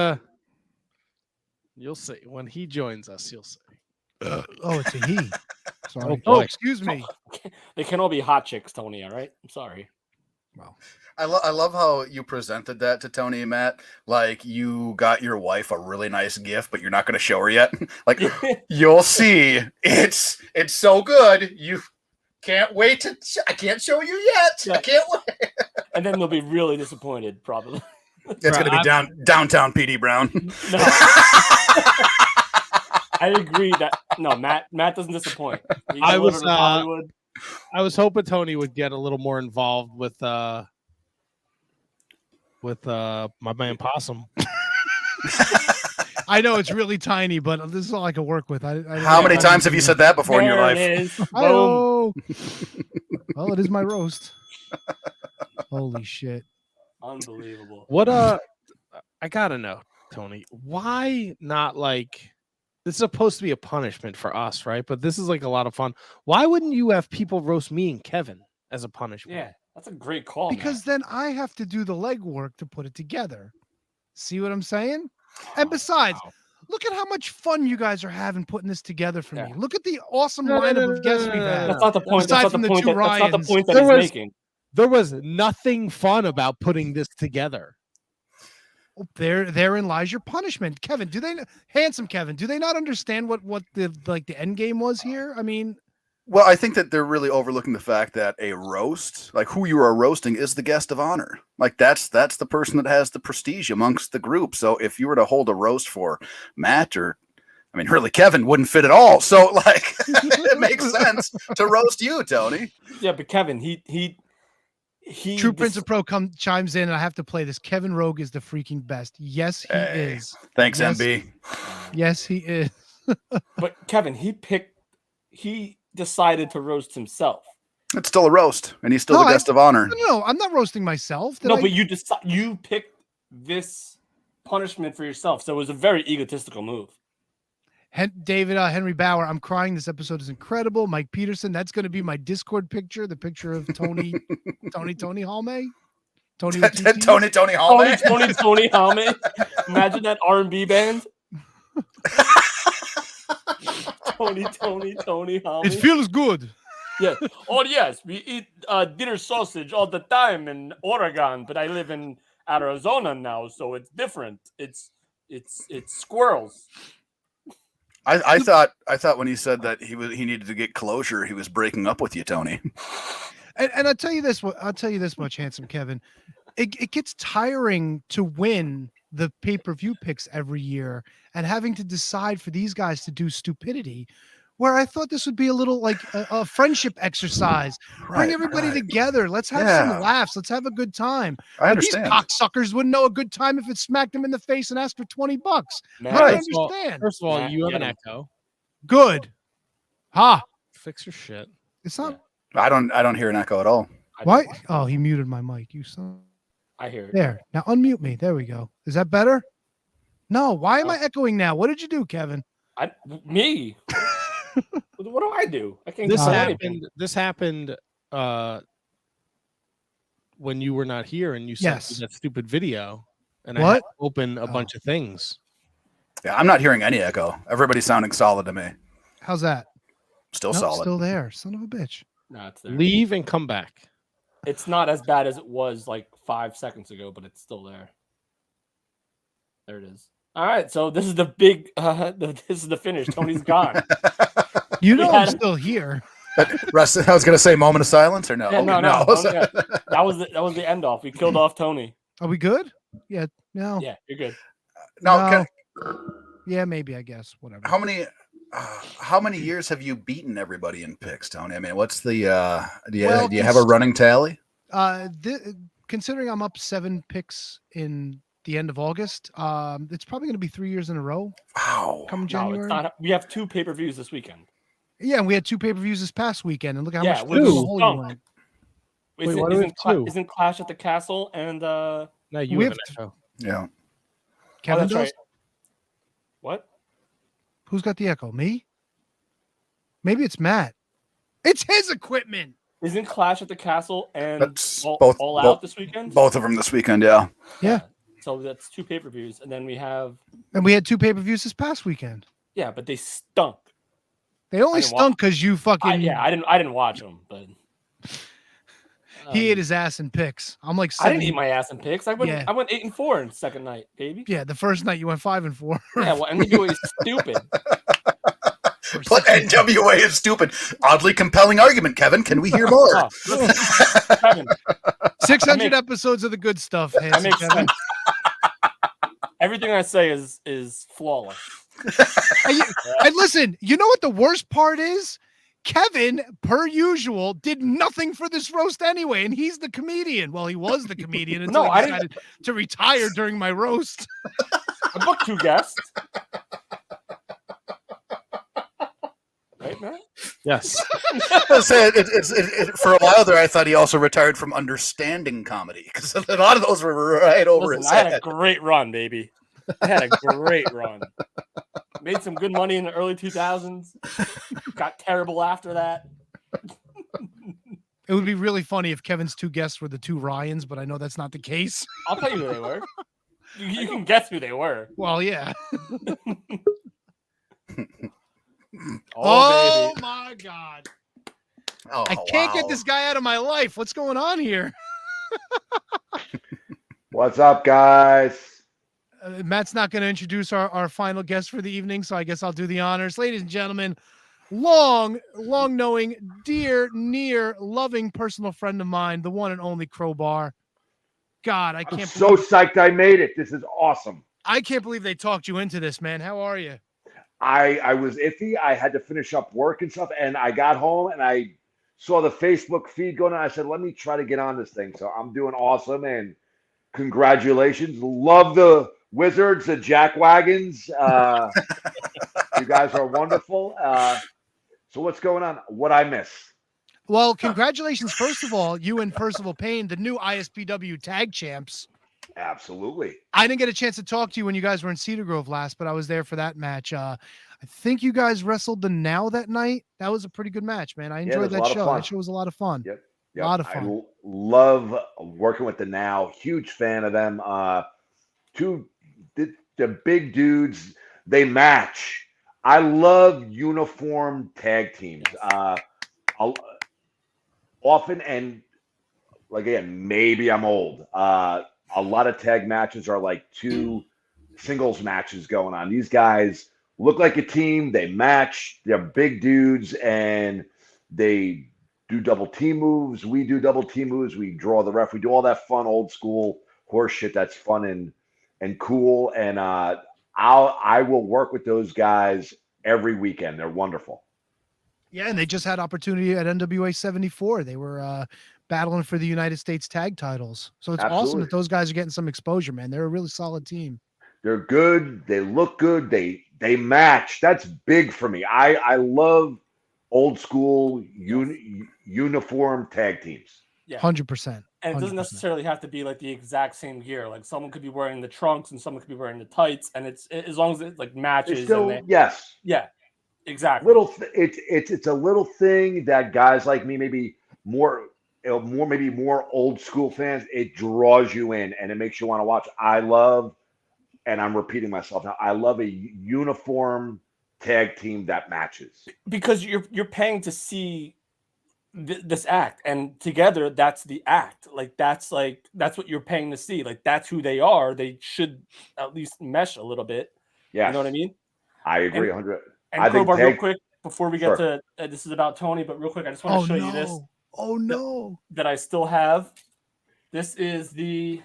you'll see. When he joins us, you'll see. Oh, it's a he. Sorry. Oh, excuse me. They can all be hot chicks, Tony, all right? I'm sorry. I love how you presented that to Tony and Matt. Like you got your wife a really nice gift, but you're not going to show her yet. Like you'll see, it's so good. You can't wait to. I can't show you yet. I can't wait. And then they'll be really disappointed, probably. It's going to be downtown PD Brown. No. I agree that Matt doesn't disappoint. I was hoping Tony would get a little more involved with my man Possum. I know it's really tiny, but this is all I can work with. How many times have you said that before in your life? Oh, well, it is my roast. Holy shit! Unbelievable. What I gotta know, Tony. Why not like? This is supposed to be a punishment for us, right? But this is like a lot of fun. Why wouldn't you have people roast me and Kevin as a punishment? Yeah, that's a great call. Because then I have to do the legwork to put it together. See what I'm saying? And besides, look at how much fun you guys are having putting this together for me. Look at the awesome lineup of guests we've had. That's not the point. Aside That's from not the the point. two That's not the Ryans. point that he's making. There was nothing fun about putting this together. Therein lies your punishment, Kevin. Handsome Kevin? Do they not understand what the end game was here? I mean, well, I think that they're really overlooking the fact that a roast, like who you are roasting, is the guest of honor. Like that's the person that has the prestige amongst the group. So if you were to hold a roast for Matt or, I mean, really Kevin wouldn't fit at all. So like, it makes sense to roast you, Tony. Yeah, but Kevin, he True Prince of Pro chimes in, and I have to play this. Kevin Rogue is the freaking best. Yes, he is. Thanks, yes, MB. Yes, he is. But Kevin, he decided to roast himself. It's still a roast, and he's still the guest of honor. No, I'm not roasting myself. But you picked this punishment for yourself, so it was a very egotistical move. David Henry Bauer, I'm crying. This episode is incredible. Mike Peterson, that's going to be my Discord picture. The picture of Tony Halme. Tony Halme. Imagine that R&B band. Tony Halme. It feels good. Yeah. Oh yes, we eat dinner sausage all the time in Oregon, but I live in Arizona now, so it's different. It's squirrels. I thought when he said that he needed to get closure, he was breaking up with you, Tony. And I'll tell you this much, handsome Kevin. It gets tiring to win the pay-per-view picks every year and having to decide for these guys to do stupidity, where I thought this would be a little like a friendship exercise. Bring everybody together. Let's have some laughs. Let's have a good time. I understand. These cocksuckers wouldn't know a good time if it smacked them in the face and asked for $20. Right. I understand. First of all, you have an echo. Good. Ha. Fix your shit. It's not. I don't hear an echo at all. What? Oh, he muted my mic. You son. I hear it. There. Now unmute me. There we go. Is that better? No. Why am I echoing now? What did you do, Kevin? Me. What do I do? I can't. This happened when you were not here, and you sent me that stupid video, and I had to open a bunch of things. Yeah, I'm not hearing any echo. Everybody's sounding solid to me. How's that? Still solid. Still there. Son of a bitch. No, it's there. Leave and come back. It's not as bad as it was like 5 seconds ago, but it's still there. There it is. All right, so this is the big. This is the finish. Tony's gone. I'm still here. Russ, I was going to say moment of silence or no? Yeah, okay, no. That was the end off. We killed off Tony. Are we good? Yeah. No. Yeah, you're good. No. Yeah, maybe. I guess. Whatever. How many years have you beaten everybody in picks, Tony? I mean, what's the? Do you have a running tally? Considering I'm up 7 picks in the end of August, it's probably going to be 3 years in a row. Wow. Come January. We have 2 pay-per-views this weekend. Yeah, and we had 2 pay-per-views this past weekend, and look how much we went. Isn't Clash at the Castle and no, you have an echo. Yeah. Kevin does. Right. What? Who's got the echo? Me? Maybe it's Matt. It's his equipment. Isn't Clash at the Castle and both Out this weekend? Both of them this weekend, yeah. Yeah. So that's 2 pay-per-views, and then we have. And we had 2 pay-per-views this past weekend. Yeah, but they stunk. They only stunk because you fucking. I didn't watch them, but. He ate his ass in picks. I'm like, I didn't eat my ass in picks. I went Yeah. 8-4 in the second night, baby. Yeah, the first night you went 5-4. Yeah, well, NWA is stupid. But NWA is stupid. Oddly compelling argument, Kevin. Can we hear more? Oh, listen, Kevin, 600 episodes of the good stuff. I Handsome make Kevin. sense. Everything I say is flawless. And listen, you know what the worst part is? Kevin, per usual, did nothing for this roast anyway, and he's the comedian. Well, he was the comedian until No, he I didn't- decided to retire during my roast. I booked 2 guests. Right, man? Yes. I said for a while there, I thought he also retired from understanding comedy because a lot of those were right over Listen, his I head. had a great run, baby. I had a great run. Made some good money in the early 2000s. Got terrible after that. It would be really funny if Kevin's 2 guests were the 2 Ryans, but I know that's not the case. I'll tell you who they were. You can guess who they were. Well, yeah. Oh, baby. My God. Oh, I can't get this guy out of my life. What's going on here? What's up, guys? Matt's not going to introduce our final guest for the evening, so I guess I'll do the honors. Ladies and gentlemen, long knowing, dear, near, loving personal friend of mine, the one and only Crowbar. God, I I'm can't so psyched I made it. This is awesome. I can't believe they talked you into this, man. How are you? I was iffy. I had to finish up work and stuff, and I got home and I saw the Facebook feed going on. I said, let me try to get on this thing. So I'm doing awesome, and congratulations. Love the Wizards, the Jackwagons. You guys are wonderful. So what's going on? What I miss? Well, congratulations, first of all, you and Percival Payne, the new ISPW tag champs. Absolutely. I didn't get a chance to talk to you when you guys were in Cedar Grove last, but I was there for that match. I think you guys wrestled the Now that night. That was a pretty good match, man. I enjoyed that show. That show was a lot of fun. Yep. A lot of fun. I love working with the Now. Huge fan of them. The big dudes, they match. I love uniform tag teams. Often, and like again, maybe I'm old. A lot of tag matches are like 2 singles matches going on. These guys look like a team. They match. They're big dudes, and they do double team moves. We do double team moves. We draw the ref. We do all that fun old school horse shit that's fun and cool. And I will work with those guys every weekend. They're wonderful. Yeah, and they just had opportunity at NWA 74. They were battling for the United States tag titles. So it's awesome Absolutely. that those guys are getting some exposure, man. They're a really solid team. They're good. They look good. They match. That's big for me. I love old school uniform tag teams. Yeah. 100%. And it doesn't necessarily have to be like the exact same gear. Like someone could be wearing the trunks and someone could be wearing the tights, and it's as long as it like matches. It's still, and yes. Yeah. Exactly. It's a little thing that guys like me, maybe more old school fans, it draws you in and it makes you want to watch. I love, and I'm repeating myself now, I love a uniform tag team that matches. Because you're paying to see this act, and together that's the act. That's what you're paying to see. Like that's who they are. They should at least mesh a little bit. Yeah, you know what I mean. I agree 100. And I think Crowbar, real quick before we get Sure. to this is about Tony, but real quick, I just want to show you this. Oh no! That I still have. This is the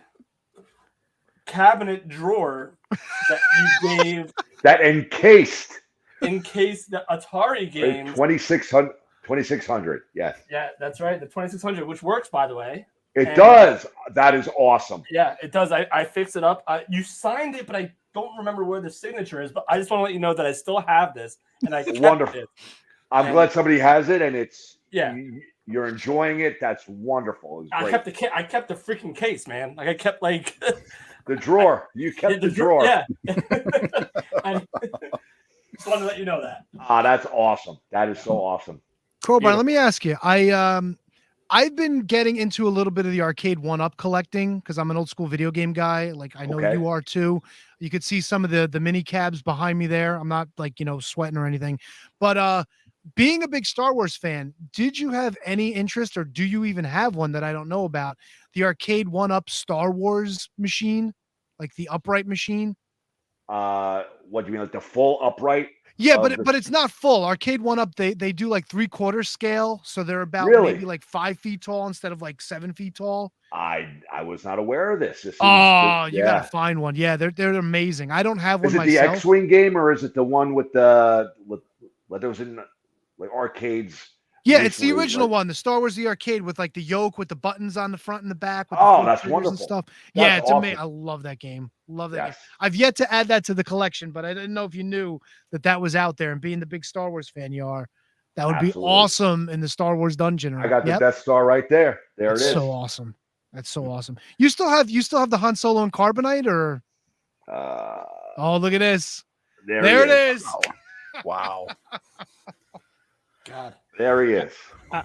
cabinet drawer that you gave. That encased the Atari games. 2600. Yes, Yeah, that's right. The 2600, which works, by the way. it And- does. That is awesome. Yeah, it does. I fixed it up. You signed it, but I don't remember where the signature is. But I just want to let you know that I still have this, and I kept Wonderful. it. I'm glad somebody has it, and it's Yeah. you're enjoying it. That's wonderful. It's I great. kept the freaking case, man. Like I kept like The drawer. You kept the drawer. Yeah. I just wanted to let you know that. That's awesome. That is so awesome. Crowbar, let me ask you. I've been getting into a little bit of the arcade one-up collecting because I'm an old school video game guy. Like I know Okay. you are too. You could see some of the mini cabs behind me there. I'm not like, sweating or anything. But being a big Star Wars fan, did you have any interest, or do you even have one that I don't know about? The arcade 1-up Star Wars machine, like the upright machine. What do you mean, like the full upright? Yeah, of but the- it's not full. Arcade 1-up, they do like 3/4 scale, so they're about Really? maybe like 5 feet tall instead of like 7 feet tall. I was not aware of this. This is Oh, you got yeah. to find one. Yeah, they're amazing. I don't have one Is it the myself. X-wing game or is it the one with the what was in like arcades? Yeah, it's the recently, original like- one, the Star Wars the arcade with like the yoke with the buttons on the front and the back with Oh, the 4 that's triggers wonderful. and stuff. That's Yeah, it's amazing. awesome. I love that game. Love that game. Yes. I've yet to add that to the collection, but I didn't know if you knew that was out there. And being the big Star Wars fan you are, that would Absolutely. be awesome in the Star Wars dungeon. I got the Yep. Death Star right there. There That's it is. so awesome. That's so awesome. You still have the Han Solo and Carbonite, or? Oh, look at this. There it is. Wow. God. There he is.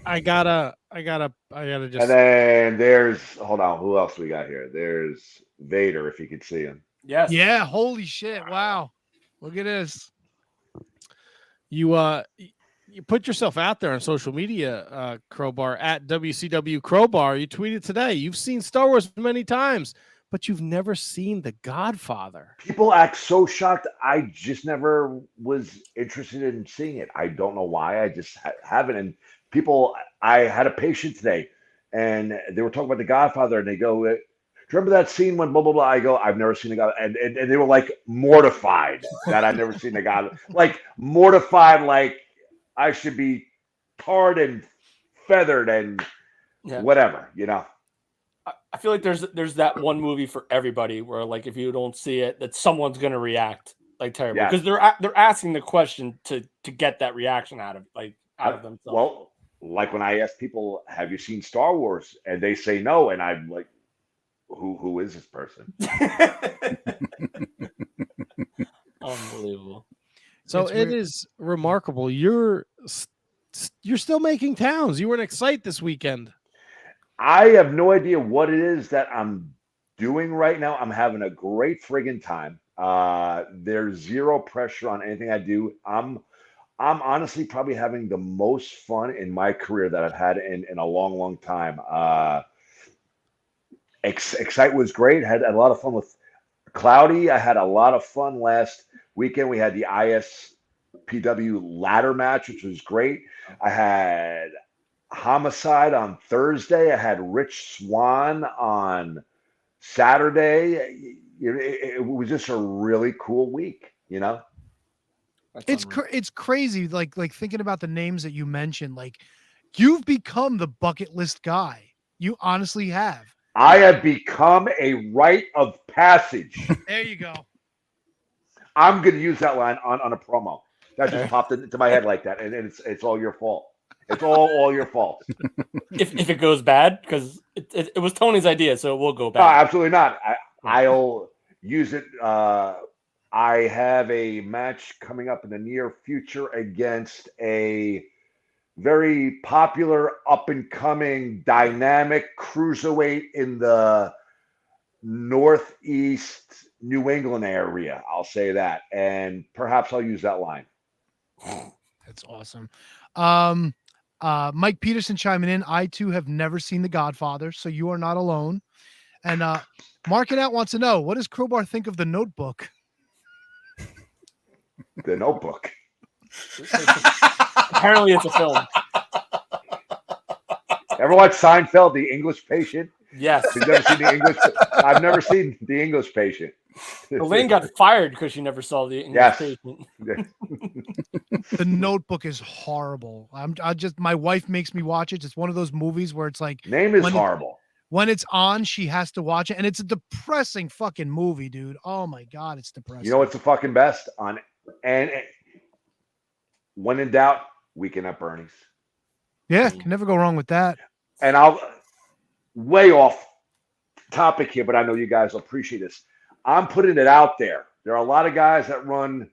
I gotta just. And then there's hold on, who else we got here? There's Vader, if you can see him. Yes. Yeah. Holy shit. Wow. Look at this. You put yourself out there on social media, Crowbar, at WCW Crowbar. You tweeted today, you've seen Star Wars many times, but you've never seen The Godfather. People act so shocked. I just never was interested in seeing it. I don't know why. I just haven't. And people, I had a patient today, and they were talking about The Godfather, and they go, "Do you remember that scene when blah blah blah?" I go, "I've never seen The Godfather," and they were like mortified that I've never seen The Godfather. Like mortified, like I should be tarred and feathered and Yeah. whatever, you know. I feel like there's that one movie for everybody where like if you don't see it, that someone's gonna react like terrible Yes. because they're asking the question to get that reaction out of themselves. Well, like when I ask people, "Have you seen Star Wars?" and they say no, and I'm like, "Who is this person?" Unbelievable. So It's it weird. is remarkable. You're still making towns. You were in Excite this weekend. I have no idea what it is that I'm doing right now. I'm having a great friggin' time. There's zero pressure on anything I do. I'm honestly probably having the most fun in my career that I've had in a long, long time. Excite was great. Had a lot of fun with Cloudy. I had a lot of fun last weekend. We had the ISPW ladder match, which was great. I had Homicide on Thursday. I had Rich Swan on Saturday. It was just a really cool week, you know. It's crazy. Like thinking about the names that you mentioned. Like you've become the bucket list guy. You honestly have. I have become a rite of passage. There you go. I'm going to use that line on a promo. That just popped into my head like that, and it's all your fault. It's all your fault. If it goes bad, because it was Tony's idea, so it will go No, bad. absolutely not. I'll use it. I have a match coming up in the near future against a very popular, up and coming, dynamic cruiserweight in the Northeast New England area. I'll say that, and perhaps I'll use that line. That's awesome. Mike Peterson chiming in. I too have never seen The Godfather, so you are not alone. And Marking Out wants to know, what does Crowbar think of The Notebook? The Notebook. Apparently, it's a film. Ever watch Seinfeld, The English Patient? Yes. You've never seen the English? I've never seen The English Patient. Elaine got fired because she never saw the English Yes. Patient. The Notebook is horrible. My wife makes me watch it. It's one of those movies where it's like Name is when horrible. When it's on, she has to watch it, and it's a depressing fucking movie, dude. Oh my god, it's depressing. You know what's the fucking best on? And when in doubt, Weekend at Bernie's. Yeah, can never go wrong with that. And I'll way off topic here, but I know you guys will appreciate this. I'm putting it out there. There are a lot of guys that run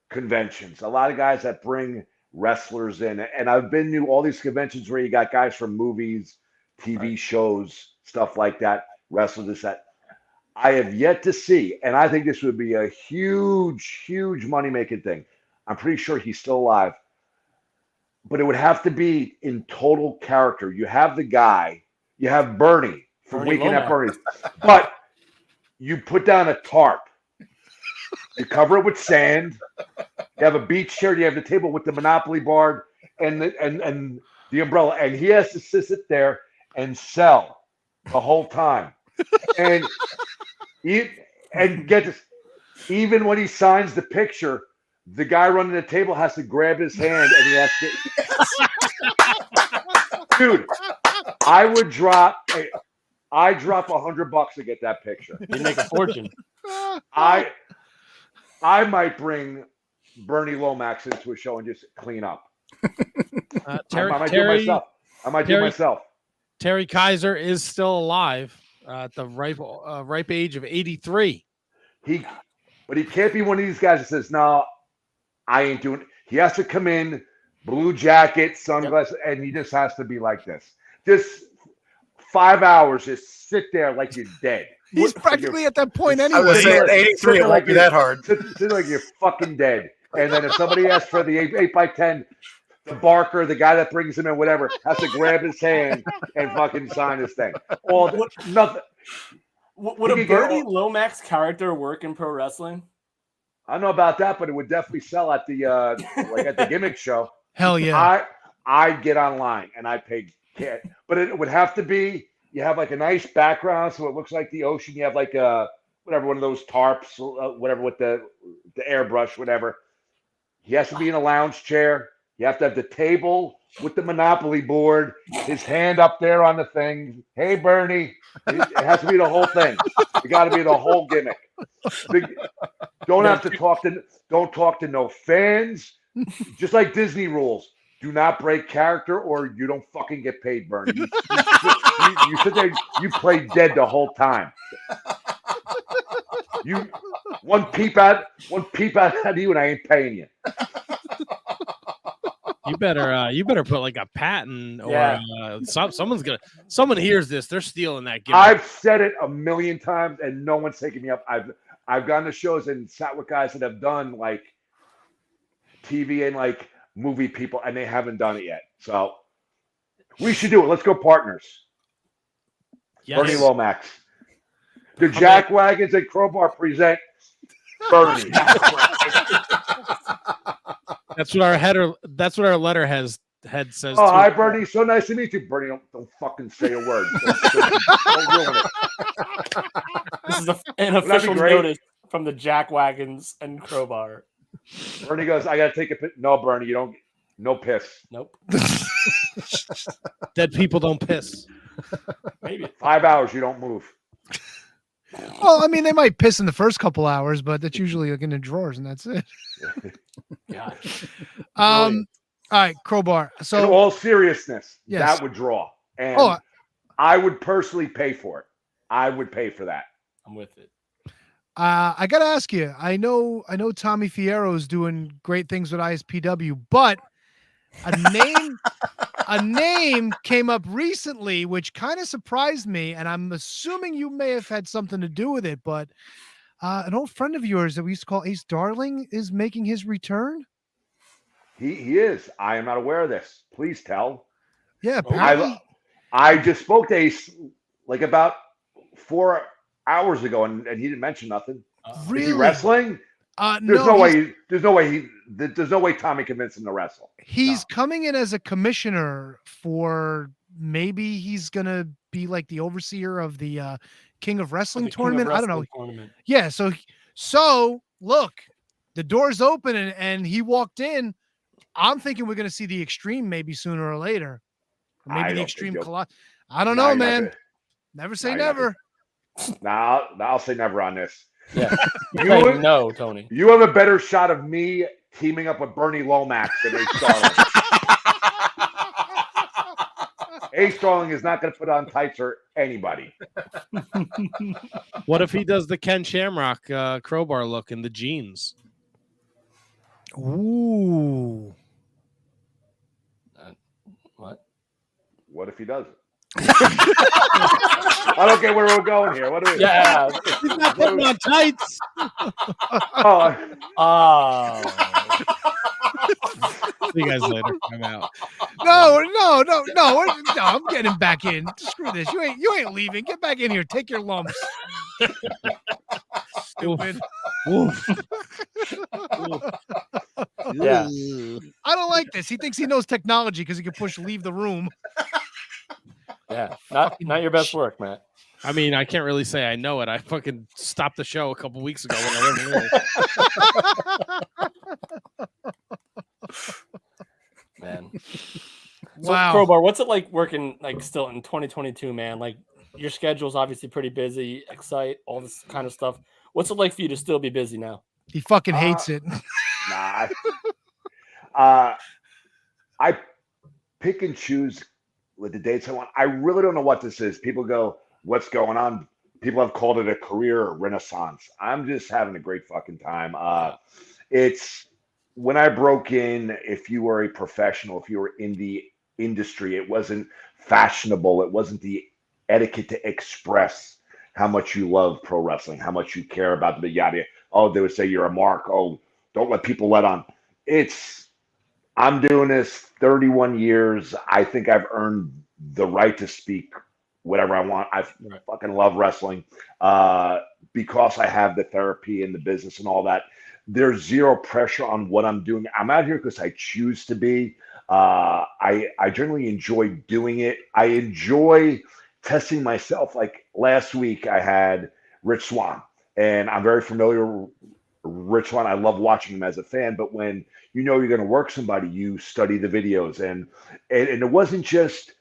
conventions, a lot of guys that bring wrestlers in, and I've been to all these conventions where you got guys from movies, TV shows, stuff like that, wrestlers, this, that. I have yet to see, and I think this would be a huge, huge money-making thing. I'm pretty sure he's still alive. but it would have to be in total character. You have the guy, you have Bernie from Bernie Weekend at Lomax. Bernie's, but you put down a tarp, you cover it with sand, you have a beach chair, you have the table with the Monopoly board and the umbrella, and he has to sit there and sell the whole time. And get this, even when he signs the picture, the guy running the table has to grab his hand and he has to. Dude, I drop $100 to get that picture. You make a fortune. I might bring Bernie Lomax into a show and just clean up. I might do it myself. Terry Kaiser is still alive at the ripe age of 83. But he can't be one of these guys that says, "No, I ain't doing it." He has to come in, blue jacket, sunglasses, and he just has to be like this. Just 5 hours, just sit there like you're dead. He's practically at that point anyway. I was saying at 83, it won't be that hard. Sit like you're fucking dead. And then if somebody asks for the 8x10, the barker, the guy that brings him in, whatever, has to grab his hand and fucking sign his thing. Nothing. Would a Bernie Lomax character work in pro wrestling? I don't know about that, but it would definitely sell at the at the gimmick show. Hell yeah! I'd get online and I'd pay cat, but it would have to be you have like a nice background so it looks like the ocean. You have like whatever, one of those tarps, whatever with the airbrush, whatever. He has to be in a lounge chair. You have to have the table with the Monopoly board, his hand up there on the thing. Hey, Bernie. It has to be the whole thing. You got to be the whole gimmick. Don't talk to no fans. Just like Disney rules. Do not break character or you don't fucking get paid, Bernie. You sit there, you play dead the whole time. One peep out at you and I ain't paying you. You better put like a patent or someone hears this, they're stealing that gimmick. I've said it a million times and no one's taking me up. I've gone to shows and sat with guys that have done like TV and like movie people and they haven't done it yet. So we should do it. Let's go partners. Yes. Bernie Lomax. The Jack Wagons and Crowbar present Bernie. That's what our letterhead says. Oh, hi, Bernie. So nice to meet you, Bernie. Don't fucking say a word. Don't ruin it. This is an official notice from the Jack Wagons and Crowbar. Bernie goes, I gotta take a piss. No, Bernie, you don't. No piss. Nope. Dead people don't piss. Maybe 5 hours you don't move. Well, I mean, they might piss in the first couple hours, but that's usually like in the drawers, and that's it. God. All right, Crowbar. So, in all seriousness, yes. That would draw, and I would personally pay for it. I would pay for that. I'm with it. I gotta ask you. I know Tommy Fierro's doing great things with ISPW, but a name came up recently which kind of surprised me, and I'm assuming you may have had something to do with it, but an old friend of yours that we used to call Ace Darling is making his return. He is. I am not aware of this. Please tell. Yeah, apparently. I just spoke to Ace like about 4 hours ago, and he didn't mention nothing. Really? Is he wrestling? There's no way Tommy convinced him to wrestle. He's coming in as a commissioner for, maybe he's gonna be like the overseer of the King of Wrestling tournament. I don't know. Tournament. Yeah, so look, the door's open and he walked in. I'm thinking we're gonna see the Extreme maybe sooner or later. Or maybe the Extreme Colossus. I don't know, man. Never say never. Nah, I'll say never on this. Yeah. No, Tony. You have a better shot of me teaming up with Bernie Lomax than Ace Darling. Ace Darling is not going to put on tights for anybody. What if he does the Ken Shamrock Crowbar look in the jeans? Ooh. What? What if he does it? I don't get where we're going here. What are we? Yeah, he's not putting on tights. See you guys later. I'm out. No, I'm getting back in. Screw this. You ain't leaving. Get back in here. Take your lumps. Stupid. Yeah. I don't like this. He thinks he knows technology because he can push leave the room. Yeah, not your best work, Matt. I mean, I can't really say I know it. I fucking stopped the show a couple weeks ago when I wasn't Man. Wow. So, Crowbar, what's it like working like still in 2022, man? Like your schedule's obviously pretty busy, Excite, all this kind of stuff. What's it like for you to still be busy now? He fucking hates it. Nah. I pick and choose with the dates I want. I really don't know what this is. People go, what's going on? People have called it a career renaissance. I'm just having a great fucking time. It's when I broke in, if you were a professional, if you were in the industry, it wasn't fashionable. It wasn't the etiquette to express how much you love pro wrestling, how much you care about the yada. Oh, they would say you're a mark. Oh, don't let people let on. I'm doing this 31 years. I think I've earned the right to speak whatever I want. I fucking love wrestling because I have the therapy and the business and all that. There's zero pressure on what I'm doing. I'm out here because I choose to be. I generally enjoy doing it. I enjoy testing myself. Like last week, I had Rich Swann, and I'm very familiar with Rich Swann. I love watching him as a fan, but when you know you're going to work somebody, you study the videos, and it wasn't just.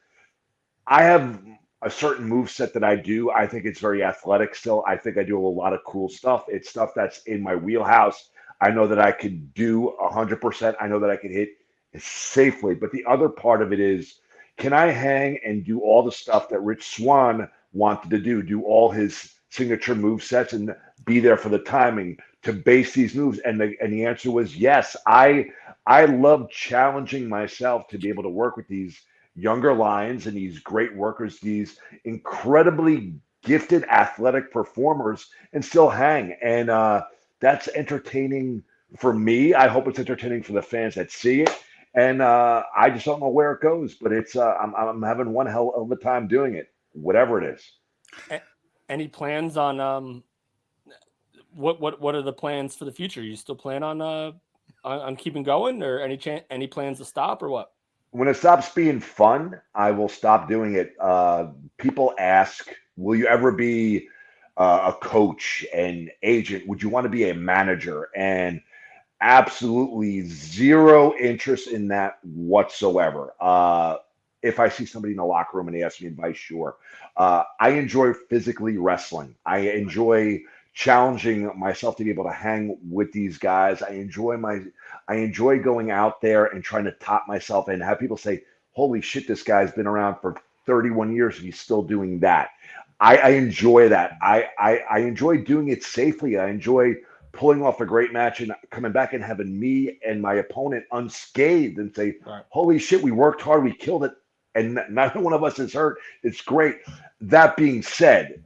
I have a certain move set that I do. I think it's very athletic still. I think I do a lot of cool stuff. It's stuff that's in my wheelhouse. I know that I could do 100%. I know that I can hit safely. But the other part of it is, can I hang and do all the stuff that Rich Swann wanted to do all his signature move sets and be there for the timing to base these moves? And the answer was yes. I love challenging myself to be able to work with these younger lions and these great workers, these incredibly gifted athletic performers, and still hang. And that's entertaining for me. I hope it's entertaining for the fans that see it. And I just don't know where it goes, but it's I'm having one hell of a time doing it, whatever it is. Any plans on what are the plans for the future? You still plan on keeping going, or any plans to stop, or what? When it stops being fun, I will stop doing it. People ask, will you ever be a coach, an agent? Would you want to be a manager? And absolutely zero interest in that whatsoever. If I see somebody in the locker room and they ask me advice, sure. I enjoy physically wrestling. I enjoy challenging myself to be able to hang with these guys. I enjoy going out there and trying to top myself and have people say, holy shit, this guy's been around for 31 years and he's still doing that. I enjoy that. I enjoy doing it safely. I enjoy pulling off a great match and coming back and having me and my opponent unscathed and say, holy shit, we worked hard, we killed it, and neither one of us is hurt. It's great. That being said,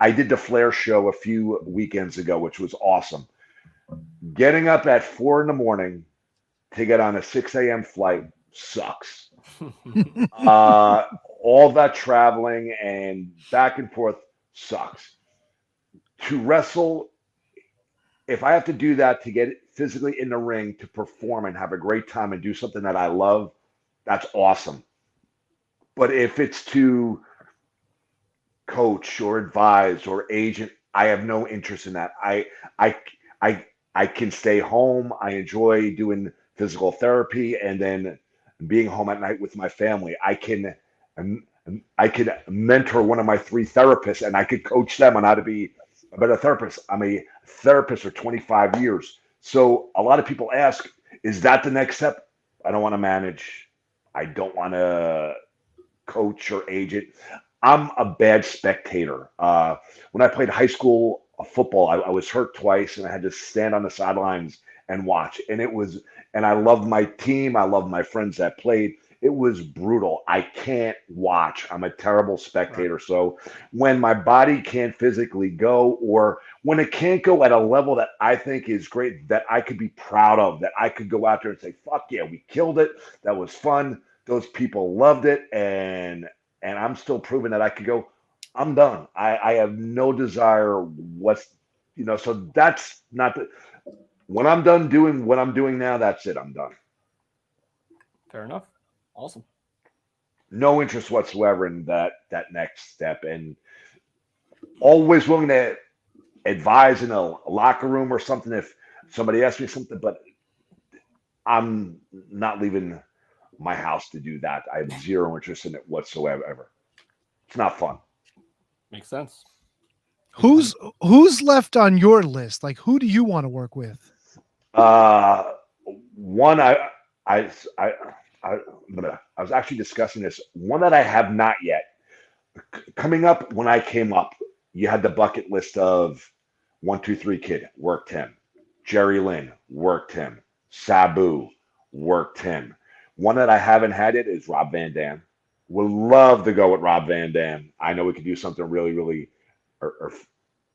I did the Flair show a few weekends ago, which was awesome. Getting up at 4 a.m. to get on a 6 a.m. flight sucks. All that traveling and back and forth sucks. To wrestle, if I have to do that to get physically in the ring to perform and have a great time and do something that I love, that's awesome. But if it's to coach or advise or agent, I have no interest in that. I can stay home. I enjoy doing physical therapy and then being home at night with my family. I could mentor one of my 3 therapists and I could coach them on how to be a better therapist. I'm a therapist for 25 years. So a lot of people ask, is that the next step? I don't want to manage. I don't want to coach or agent. I'm a bad spectator. When I played high school football, I was hurt twice and I had to stand on the sidelines and watch. And I loved my team. I loved my friends that played. It was brutal. I can't watch. I'm a terrible spectator. So when my body can't physically go, or when it can't go at a level that I think is great, that I could be proud of, that I could go out there and say, fuck yeah, we killed it. That was fun. Those people loved it. And I'm still proving that I could go, I'm done. I have no desire so that's not the, when I'm done doing what I'm doing now, that's it. I'm done. Fair enough. Awesome. No interest whatsoever in that next step, and always willing to advise in a locker room or something if somebody asks me something, but I'm not leaving my house to do that. I have zero interest in it whatsoever. It's not fun. Makes sense. Who's left on your list? Like, who do you want to work with? One I was actually discussing this. One that I have not yet. Coming up, when I came up, you had the bucket list of 1, 2, 3 Kid, worked him. Jerry Lynn, worked him. Sabu, worked him. One that I haven't had it is Rob Van Dam. Would love to go with Rob Van Dam. I know we could do something really, really, or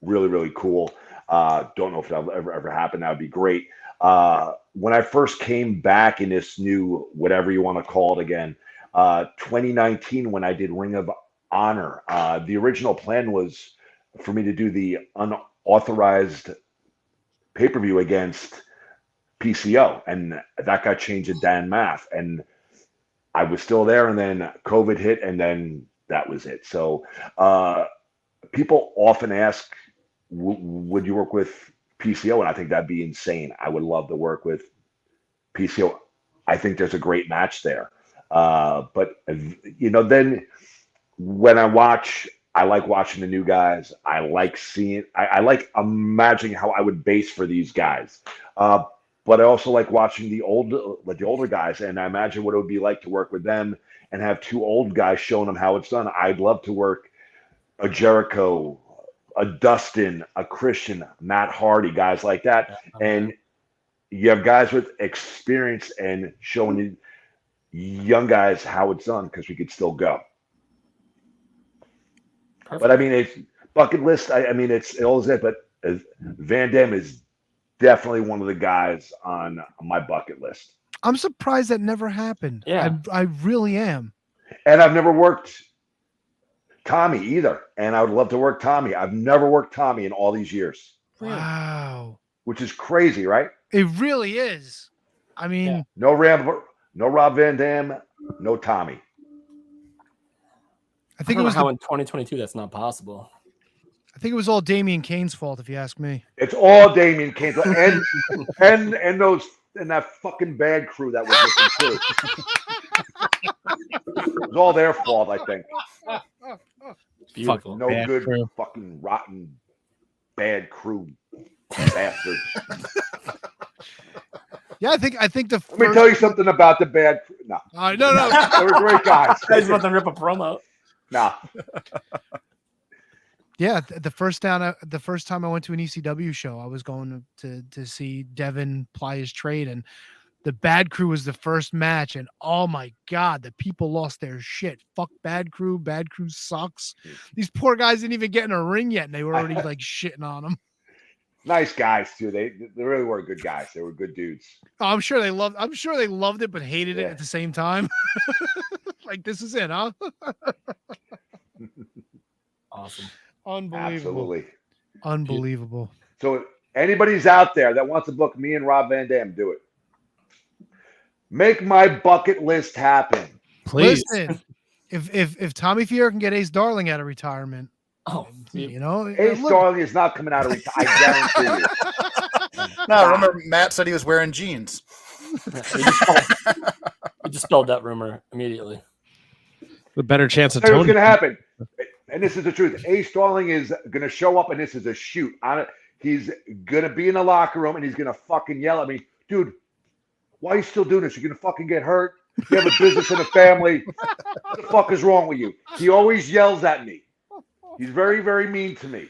really, really cool. Don't know if that'll ever happen. That would be great. When I first came back in this new, whatever you want to call it again, 2019, when I did Ring of Honor, the original plan was for me to do the unauthorized pay-per-view against PCO, and that got changed to Dan Math, and I was still there, and then COVID hit, and then that was it. So people often ask, would you work with PCO? And I think that'd be insane. I would love to work with PCO. I think there's a great match there. But then when I like watching the new guys. I like seeing, I like imagining how I would base for these guys. But I also like watching the older guys, and I imagine what it would be like to work with them and have 2 old guys showing them how it's done. I'd love to work a Jericho, a Dustin, a Christian, Matt Hardy, guys like that. And you have guys with experience and showing young guys how it's done, because we could still go. Perfect. But I mean, it's bucket list. It's all is it. But Van Dam is definitely one of the guys on my bucket list. I'm surprised that never happened. Yeah, I really am. And I've never worked Tommy either, and I would love to work Tommy. I've never worked Tommy in all these years. Wow. Which is crazy, right? It really is. I mean, no Rob Van Dam, no Tommy. I think it was how in 2022 that's not possible. I think it was all Damian Kane's fault, if you ask me. It's all Damian Kane's fault, and that fucking bad crew that was with him too. It was all their fault, I think. Beautiful. No good crew. Fucking rotten bad crew bastards. Yeah, I think the Let me tell you something about the bad crew. No. No. They were great guys. I just want to rip a promo. Nah. Yeah, the first time I went to an ECW show, I was going to see Devin ply his trade, and the Bad Crew was the first match, and oh my God, the people lost their shit. Fuck Bad Crew. Bad Crew sucks. These poor guys didn't even get in a ring yet, and they were already like shitting on them. Nice guys too. They really were good guys. They were good dudes. Oh, I'm sure they loved it, but hated it at the same time. Like, this is it, huh? Awesome. Unbelievable. Absolutely. Unbelievable. So if anybody's out there that wants to book me and Rob Van Dam, do it. Make my bucket list happen. Please. Listen, if Tommy Fuhrer can get Ace Darling out of retirement, Ace Darling is not coming out of retirement. I guarantee you. No, remember Matt said he was wearing jeans. We dispelled that rumor immediately. The better chance of What's Tony. going to happen? And this is the truth. Ace Darling is going to show up, and this is a shoot. He's going to be in the locker room, and he's going to fucking yell at me. Dude, why are you still doing this? You're going to fucking get hurt. You have a business and a family. What the fuck is wrong with you? He always yells at me. He's very, very mean to me.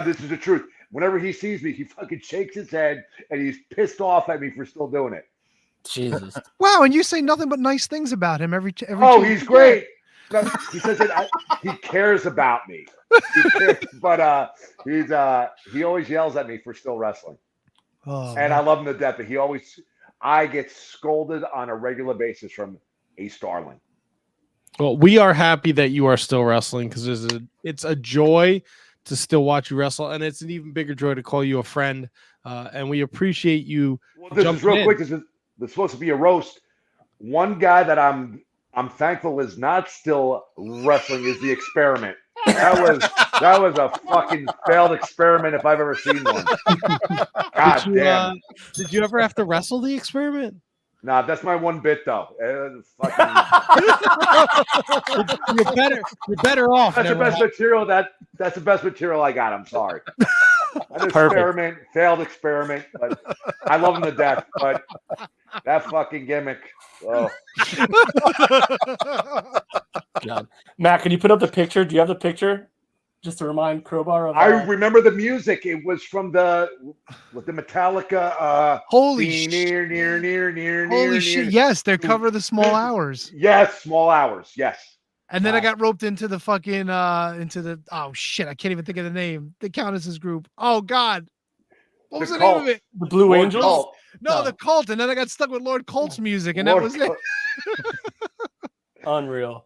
This is the truth. Whenever he sees me, he fucking shakes his head, and he's pissed off at me for still doing it. Jesus. Wow, and you say nothing but nice things about him every. Oh, chance he's you great. No, he says that he cares about me. He cares, but he always yells at me for still wrestling. Oh, And I love him to death, but I get scolded on a regular basis from Ace Darling. Well, we are happy that you are still wrestling because it's a joy to still watch you wrestle, and it's an even bigger joy to call you a friend. And we appreciate you. This is real quick. This is supposed to be a roast. One guy that I'm thankful is not still wrestling is the Experiment. That was a fucking failed experiment if I've ever seen one. God damn. Did you ever have to wrestle the Experiment? Nah, that's my one bit though. You're better off. That's the best material. That's the best material I got. I'm sorry. An experiment, failed experiment, but I love him to death. But that fucking gimmick. Oh. God. Matt, can you put up the picture? Do you have the picture? Just to remind Crowbar of. I remember the music. It was from the Metallica. Holy near. Holy shit! Yes, they cover the Small Hours. Yes, Small Hours. Yes. And then I got roped into the fucking oh shit! I can't even think of the name. The Countess's group. Oh God, what was the name of it? The Blue Angels. Cult. No, the Cult. And then I got stuck with Lord Colt's music, and Lord that was it. Unreal.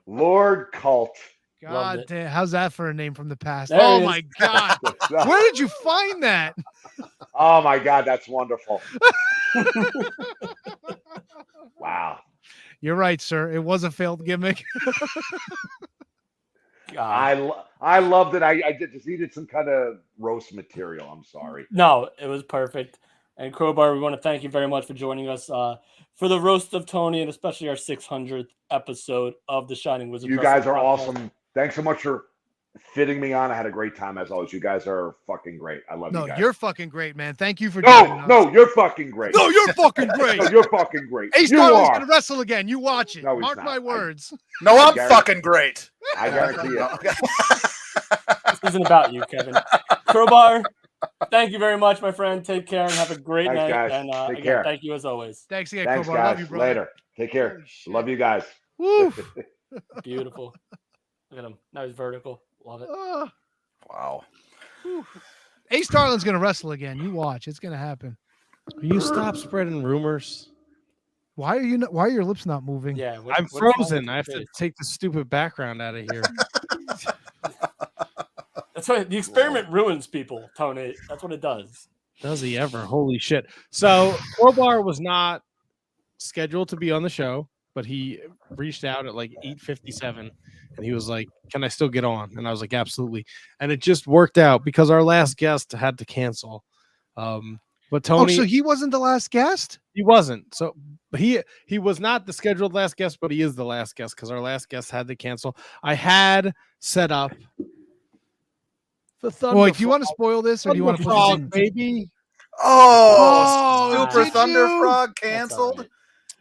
Lord Cult. God damn, how's that for a name from the past? There Oh it is. my God, where did you find that? Oh my God, that's wonderful. Wow. You're right, sir. It was a failed gimmick. I loved it. I just needed some kind of roast material. I'm sorry. No, it was perfect. And Crowbar, we want to thank you very much for joining us for the roast of Tony, and especially our 600th episode of the Shining Wizard. You guys are awesome. Thanks so much for fitting me on. I had a great time as always. You guys are fucking great. I love you No, guys. you're fucking great, man. Thank you for joining us. No, you're fucking great. No, you're fucking great. No, you're fucking great. Ace You Darling's are. gonna wrestle again. You watch it. No, he's Mark not. my words. No, I'm guarantee- fucking great. I guarantee it. This isn't about you, Kevin. Crowbar, thank you very much, my friend. Take care and have a great Thanks, night. guys. And Take again, care. thank you as always. Thanks again, Thanks, Crowbar. guys. Love you, brother. Later. Take care. Love you guys. Woo. Beautiful. Look at him. Now he's vertical. Love it. Wow. Ace Darling's gonna wrestle again. You watch. It's gonna happen. Will you stop spreading rumors? Why are your lips not moving? Yeah, I'm frozen. I have to take the stupid background out of here. That's why the experiment ruins people, Tony. That's what it does. Does he ever? Holy shit. So Crowbar was not scheduled to be on the show, but he reached out at like 8:57 and he was like, "Can I still get on?" And I was like, "Absolutely." And it just worked out because our last guest had to cancel. But Tony, so he wasn't the last guest? He wasn't. So but he was not the scheduled last guest, but he is the last guest because our last guest had to cancel. I had set up the Thunder. Wait, do you want to spoil this or do you want to put this in? Baby? Oh, Super did Thunder you? Frog canceled.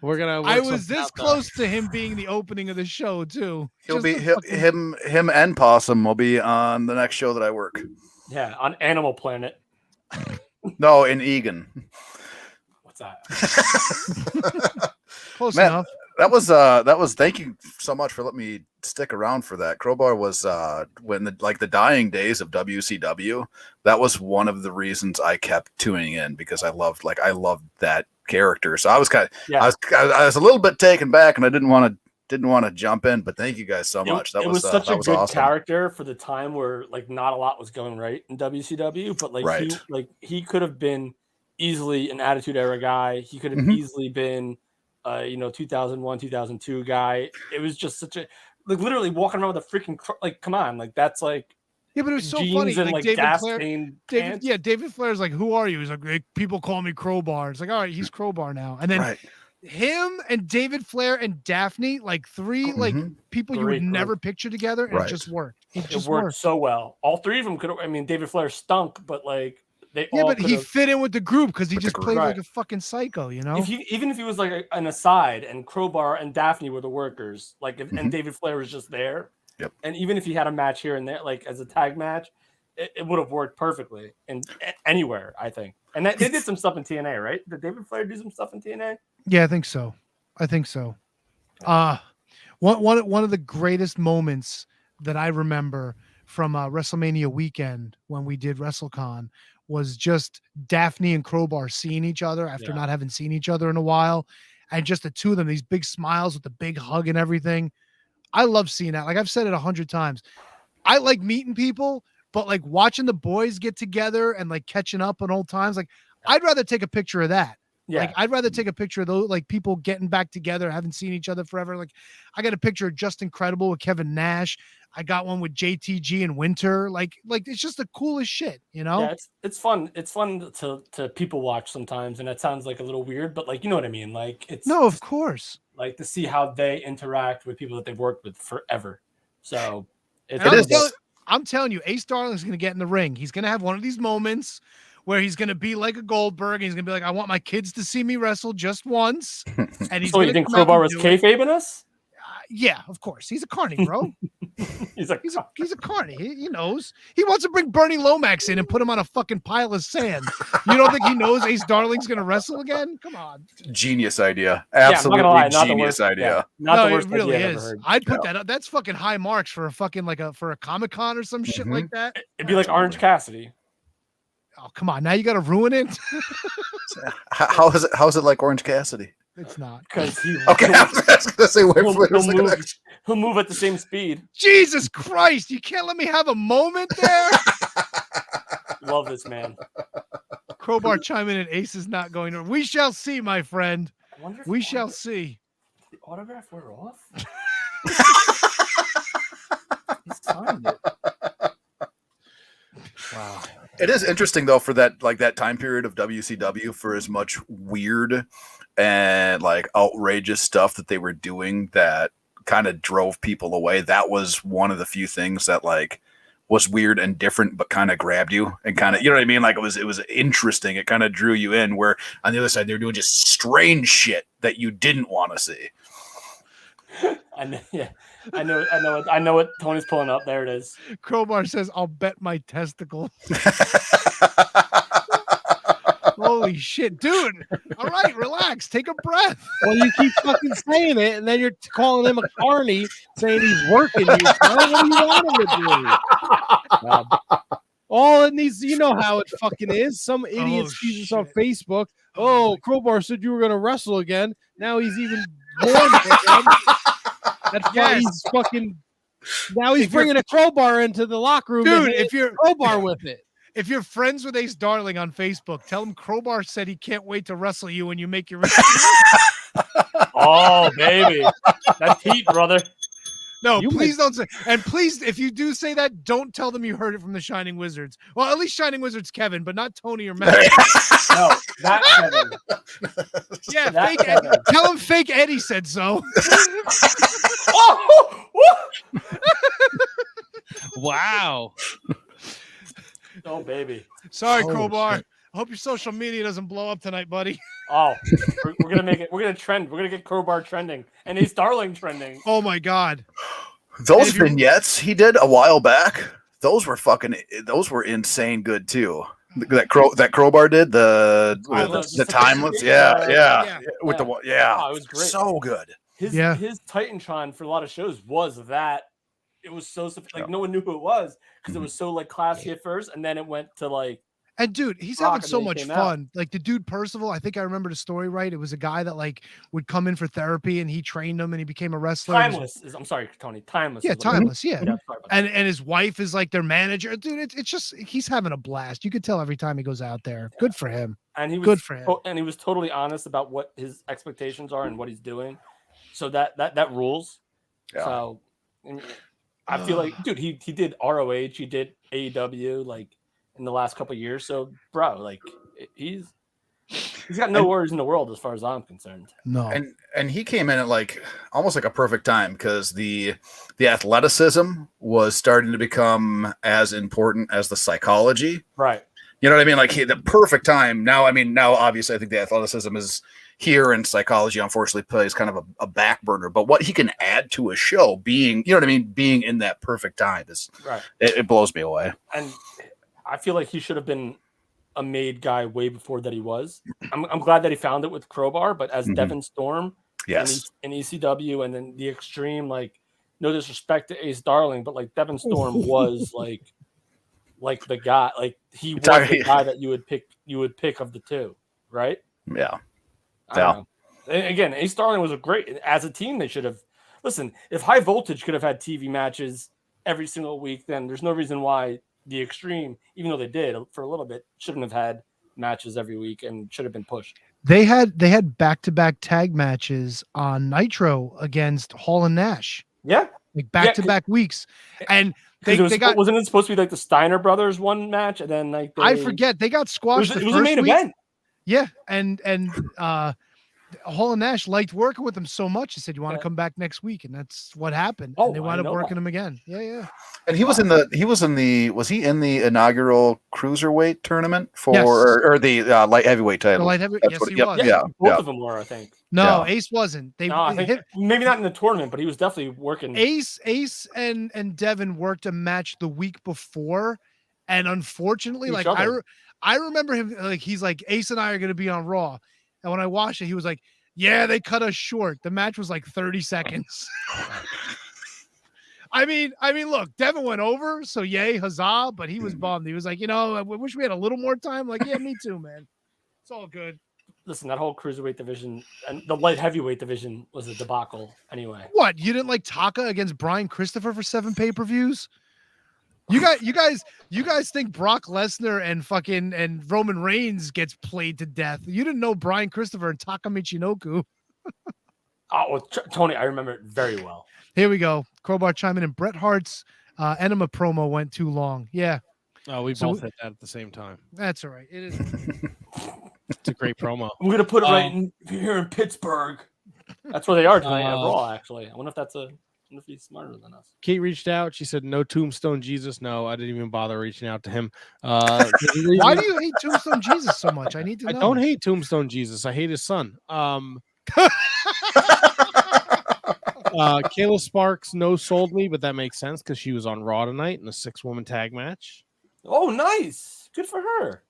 We're gonna. I was this close to him being the opening of the show too. He'll Just be the fucking- him and Possum will be on the next show that I work. Yeah, on Animal Planet. No, in Egan. What's that? Close Man, enough. That was thank you so much for letting me stick around for that. Crowbar was when the dying days of WCW. That was one of the reasons I kept tuning in because I loved that character. So I was I was a little bit taken back and I didn't want to jump in, but thank you guys so much. It was such a good awesome. character for the time where like not a lot was going right in WCW, but he could have been easily an Attitude Era guy. He could have easily been 2001, 2002 guy. It was just such a literally walking around with a freaking come on, that's like yeah, but it was so jeans funny. and, Like David Flair's like, "Who are you?" He's like, "People call me Crowbar." It's like, all right, he's Crowbar now. And then him and David Flair and Daphne, like three people you would never picture together, and it just worked. It just worked so well. All three of them could. I mean, David Flair stunk, but they yeah, all but he fit in with the group because he just played like a fucking psycho, you know. Even if he was like an aside, and Crowbar and Daphne were the workers, and David Flair was just there. Yep. And even if he had a match here and there, like as a tag match, it would have worked perfectly in anywhere, I think. And they did some stuff in TNA, right? Did David Flair do some stuff in TNA? Yeah, I think so. One of the greatest moments that I remember from WrestleMania weekend when we did WrestleCon was just Daphne and Crowbar seeing each other after not having seen each other in a while, and just the two of them, these big smiles with the big hug and everything. I love seeing that. Like I've said it 100 times. I like meeting people, but like watching the boys get together and like catching up on old times, like I'd rather take a picture of that. Yeah. Like I'd rather take a picture of those like people getting back together, haven't seen each other forever. Like I got a picture of Just Incredible with Kevin Nash. I got one with JTG and Winter. Like it's just the coolest shit, you know? Yeah, it's fun. It's fun to people watch sometimes, and that sounds like a little weird, but like you know what I mean. Like it's no, of course. Like to see how they interact with people that they've worked with forever. So I'm telling you, Ace Darling's going to get in the ring. He's going to have one of these moments where he's going to be like a Goldberg. And he's going to be like, I want my kids to see me wrestle just once. And he's so you think Crowbar was kayfabing us? Yeah, of course. He's a carny, bro. he's a carny. He knows. He wants to bring Bernie Lomax in and put him on a fucking pile of sand. You don't think he knows Ace Darling's going to wrestle again? Come on. Genius idea. Absolutely genius idea. No, it really is. I'd put that up. That's fucking high marks for a fucking for a Comic-Con or some shit like that. It'd be like Orange Cassidy. Oh, come on. Now you got to ruin it. How is it like Orange Cassidy? It's not because he. Okay, I was gonna say he'll move at the same speed. Jesus Christ! You can't let me have a moment there. Love this man. Crowbar chiming in. Ace is not going to. We shall see, my friend. We shall see. The autograph wear off. He signed it. Wow. It is interesting though for that time period of WCW, for as much weird and like outrageous stuff that they were doing that kind of drove people away. That was one of the few things that like was weird and different, but kind of grabbed you and kind of, you know what I mean? Like it was interesting. It kind of drew you in, where on the other side, they were doing just strange shit that you didn't want to see. I know what Tony's pulling up. There it is. Crowbar says, I'll bet my testicle. Holy shit, dude. All right, relax. Take a breath. Well, you keep fucking saying it, and then you're calling him a carny, saying he's working you. What do you want him to do? All it needs, you know how it fucking is. Some idiot sees this on Facebook. Oh, Crowbar said you were going to wrestle again. Now he's even born again. That's why he's fucking. Now he's bringing a crowbar into the locker room. Dude, if you're crowbar with it. If you're friends with Ace Darling on Facebook, tell him Crowbar said he can't wait to wrestle you when you make your. Oh, baby. That's heat, brother. No, please don't say. And please, if you do say that, don't tell them you heard it from the Shining Wizards. Well, at least Shining Wizards Kevin, but not Tony or Matt. No, that Kevin. Yeah, fake Eddie. Tell him fake Eddie said so. Wow. Oh, baby. Sorry, Crowbar. I hope your social media doesn't blow up tonight, buddy. Oh, we're gonna make it. We're gonna trend. We're gonna get Crowbar trending and Ace Darling trending. Oh my God. Those vignettes he did a while back, those were insane good too. That Crowbar did the timeless, yeah. With the Oh, it was great. So good. His Titantron for a lot of shows was that. It was so like no one knew who it was because it was so like classy at first, and then it went to like. And dude, he's having so much fun. Like the dude Percival, I think I remember the story right. It was a guy that like would come in for therapy, and he trained him, and he became a wrestler. I'm sorry, Tony. Timeless. Yeah, Timeless. Yeah. And his wife is like their manager. Dude, it's just he's having a blast. You could tell every time he goes out there. Good for him. And he was good for him. And he was totally honest about what his expectations are and what he's doing. So that rules. Yeah. So I feel like, dude, he did ROH, he did AEW like in the last couple of years. So, bro, like he's got no worries in the world as far as I'm concerned. No, and he came in at like almost like a perfect time because the athleticism was starting to become as important as the psychology. Right. You know what I mean? Like the perfect time. Now, I mean, now obviously I think the athleticism is here in psychology, unfortunately, plays kind of a back burner. But what he can add to a show, being, you know what I mean, being in that perfect time is Right. It blows me away. And I feel like he should have been a made guy way before that he was. I'm glad that he found it with Crowbar, but as Devin Storm Yes. in ECW and then the Extreme, like, no disrespect to Ace Darling, but like Devin Storm was like the guy, like he was the guy that you would pick of the two, right? Yeah. I don't know. And again, Ace Darling was a great, as a team, they should have listen, if High Voltage could have had TV matches every single week, then there's no reason why the Extreme, even though they did for a little bit, shouldn't have had matches every week and should have been pushed. They had back-to-back tag matches on Nitro against Hall and Nash. Yeah. Like back-to-back weeks. And they got, wasn't it supposed to be like the Steiner brothers one match and then like I forget, they got squashed. It was a main event. Yeah, and Hall and Nash liked working with him so much. He said, "You want to come back next week?" And that's what happened. Oh, and they wound up working him again. Yeah. And was he in the inaugural cruiserweight tournament for Yes. or the light heavyweight title? The light heavyweight, That's yes, what- he yep, was. Yeah, Both of them were, I think. No, Ace wasn't. No, I think maybe not in the tournament, but he was definitely working. Ace and Devin worked a match the week before, and unfortunately, Each like other. I remember him, like, he's like, Ace and I are going to be on Raw, and when I watched it, he was like, "Yeah, they cut us short. The match was like 30 seconds." I mean, look, Devin went over, so yay, huzzah! But he was bummed. He was like, I wish we had a little more time. Like, yeah, me too, man. It's all good. Listen, that whole cruiserweight division and the light heavyweight division was a debacle anyway. What, you didn't like Taka against Brian Christopher for 7 pay-per-views? You guys think Brock Lesnar and Roman Reigns gets played to death? You didn't know Brian Christopher and Taka Michinoku. Tony, I remember it very well. Here we go. Crowbar chiming in. Bret Hart's Enema promo went too long. Yeah. Oh, we both hit that at the same time. That's all right. It is. It's a great promo. We're gonna put it right here in Pittsburgh. That's where they are tonight at Raw. Actually, I wonder if he's smarter than us. Kate reached out. She said, "No Tombstone Jesus." No, I didn't even bother reaching out to him. Why do you hate Tombstone Jesus so much? I need to know. I don't hate Tombstone Jesus. I hate his son. Kayla Sparks sold me, but that makes sense because she was on Raw tonight in a 6-woman tag match. Oh, nice. Good for her.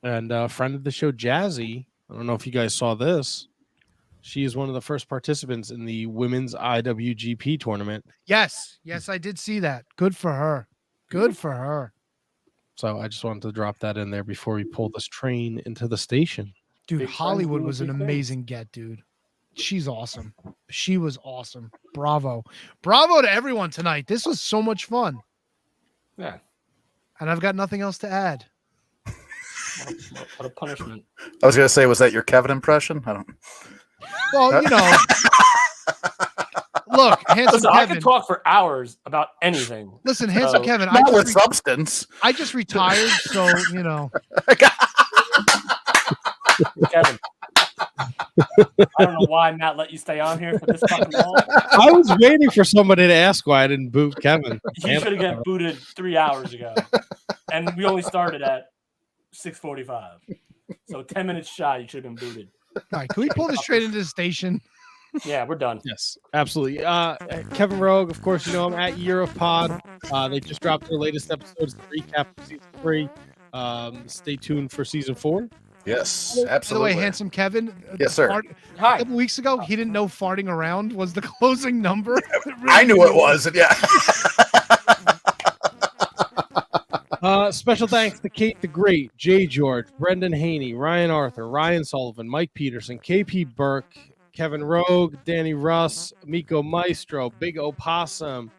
And a friend of the show, Jazzy. I don't know if you guys saw this. She is one of the first participants in the women's IWGP tournament. Yes, I did see that. Good for her. Good for her. So I just wanted to drop that in there before we pull this train into the station. Dude, Big Hollywood friends was an doing big amazing get, dude. She's awesome. She was awesome. Bravo. Bravo to everyone tonight. This was so much fun. Yeah. And I've got nothing else to add. What a punishment. I was gonna say, was that your Kevin impression? I don't. Well, look, handsome Listen, Kevin. I could talk for hours about anything. Listen, handsome Kevin. Not with substance. I just retired, so Kevin. I don't know why Matt let you stay on here for this fucking long. I was waiting for somebody to ask why I didn't boot Kevin. You should have got booted 3 hours ago, and we only started at 6:45. So 10 minutes shy, you should have been booted. All right, can we pull this straight into the station? Yeah, we're done. Yes, absolutely. Kevin Rogue, of course, I'm at Year of Pod. They just dropped their latest episodes to recap of season 3. Stay tuned for season 4. Yes, By the absolutely. way, handsome Kevin. Yes, sir. Hi. A couple weeks ago, he didn't know farting around was the closing number. I knew it was. Yeah. Special thanks to Kate the Great, Jay George, Brendan Haney, Ryan Arthur, Ryan Sullivan, Mike Peterson, KP Burke, Kevin Rogue, Danny Russ, Miko Maestro, Big Opossum,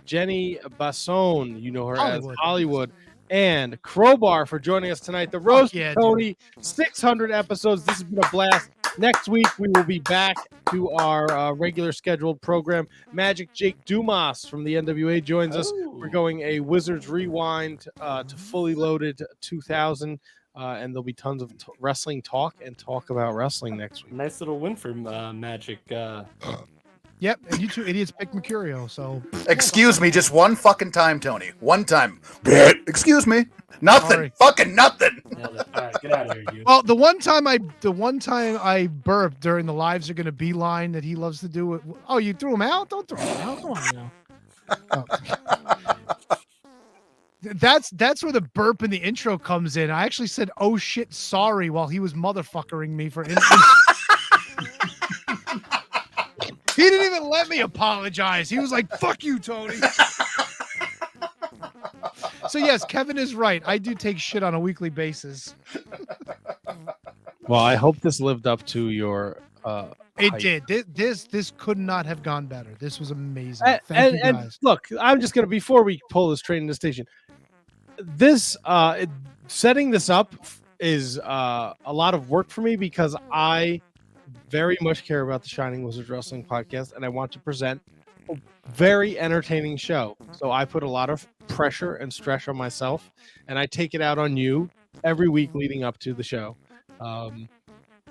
Jenny Bassone, you know her as Hollywood, and Crowbar for joining us tonight. The Roast yeah, Tony, 600 episodes. This has been a blast. Next week, we will be back to our regular scheduled program. Magic Jake Dumas from the NWA joins us. We're going a Wizards Rewind to Fully Loaded 2000, and there'll be tons of wrestling talk and talk about wrestling next week. Nice little win for Magic. Yep, and you two idiots picked Mercurio, so. Excuse me, just one fucking time, Tony. One time. Excuse me. Nothing. Sorry. Fucking nothing. All right, get out of here, you. Well, the one time I burped during the Lives Are Gonna Be line that he loves to do. Oh, you threw him out? Don't throw him out. Come on now. Oh. That's where the burp in the intro comes in. I actually said, "Oh shit, sorry," while he was motherfuckering me for. He didn't even let me apologize. He was like, "Fuck you, Tony." So yes, Kevin is right. I do take shit on a weekly basis. Well, I hope this lived up to your. It hype. did. This could not have gone better. This was amazing. Thank you And guys. look, I'm just gonna before we pull this train into station. This setting this up is a lot of work for me because I very much care about the Shining Wizards Wrestling podcast, and I want to present a very entertaining show. So I put a lot of pressure and stress on myself, and I take it out on you every week leading up to the show.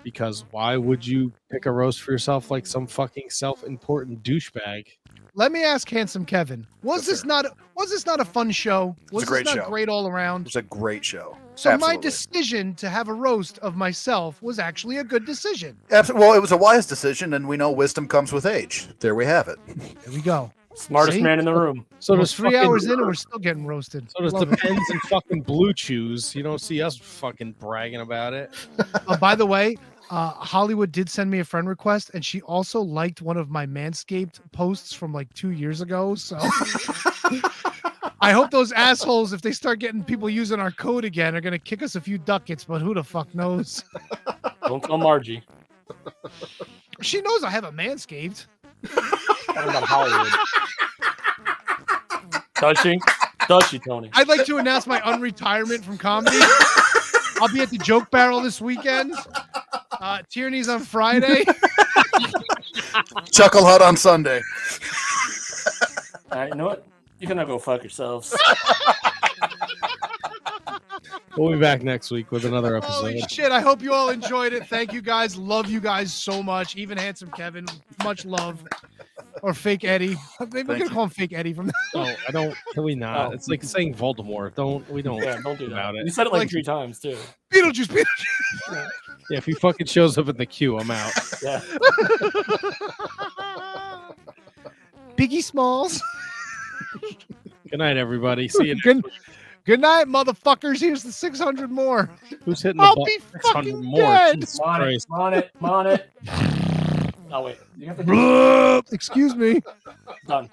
Because why would you pick a roast for yourself like some fucking self-important douchebag? Let me ask Handsome Kevin. Was this not a fun show? Was a great this not show. great all around? It was a great show. So Absolutely. my decision to have a roast of myself was actually a good decision. Well, it was a wise decision, and we know wisdom comes with age. There we have it. There we go. Smartest See? man in the room. So We're does 3 fucking- hours in and we're still getting roasted. So does Love the it. Pens and fucking Blue Chews. You don't see us fucking bragging about it. By the way, Hollywood did send me a friend request, and she also liked one of my Manscaped posts from like 2 years ago. So I hope those assholes, if they start getting people using our code again, are going to kick us a few ducats, but who the fuck knows? Don't tell Margie. She knows I have a Manscaped. Talking about Hollywood. Does she? Does she, Tony? I'd like to announce my unretirement from comedy. I'll be at the Joke Barrel this weekend. Tierney's on Friday. Chuckle Hut on Sunday. All right, you know what? You can now go fuck yourselves. We'll be back next week with another episode. Holy shit, I hope you all enjoyed it. Thank you guys. Love you guys so much. Even Handsome Kevin, much love. Or Fake Eddie. Maybe we're going to call him Fake Eddie from now. No, I don't. Can we not? Oh. It's like saying Voldemort. We don't. Yeah, don't do that. about it. You said it like 3 times too. Beetlejuice. Yeah, if he fucking shows up in the queue, I'm out. Yeah. Biggie Smalls. Good night, everybody. See you next Good, week. good night, motherfuckers. Here's the 600 more. Who's hitting the I'll button? be 600 fucking more. dead. Jesus On it, Christ. on it, on it. Oh wait, you have to Excuse me. done.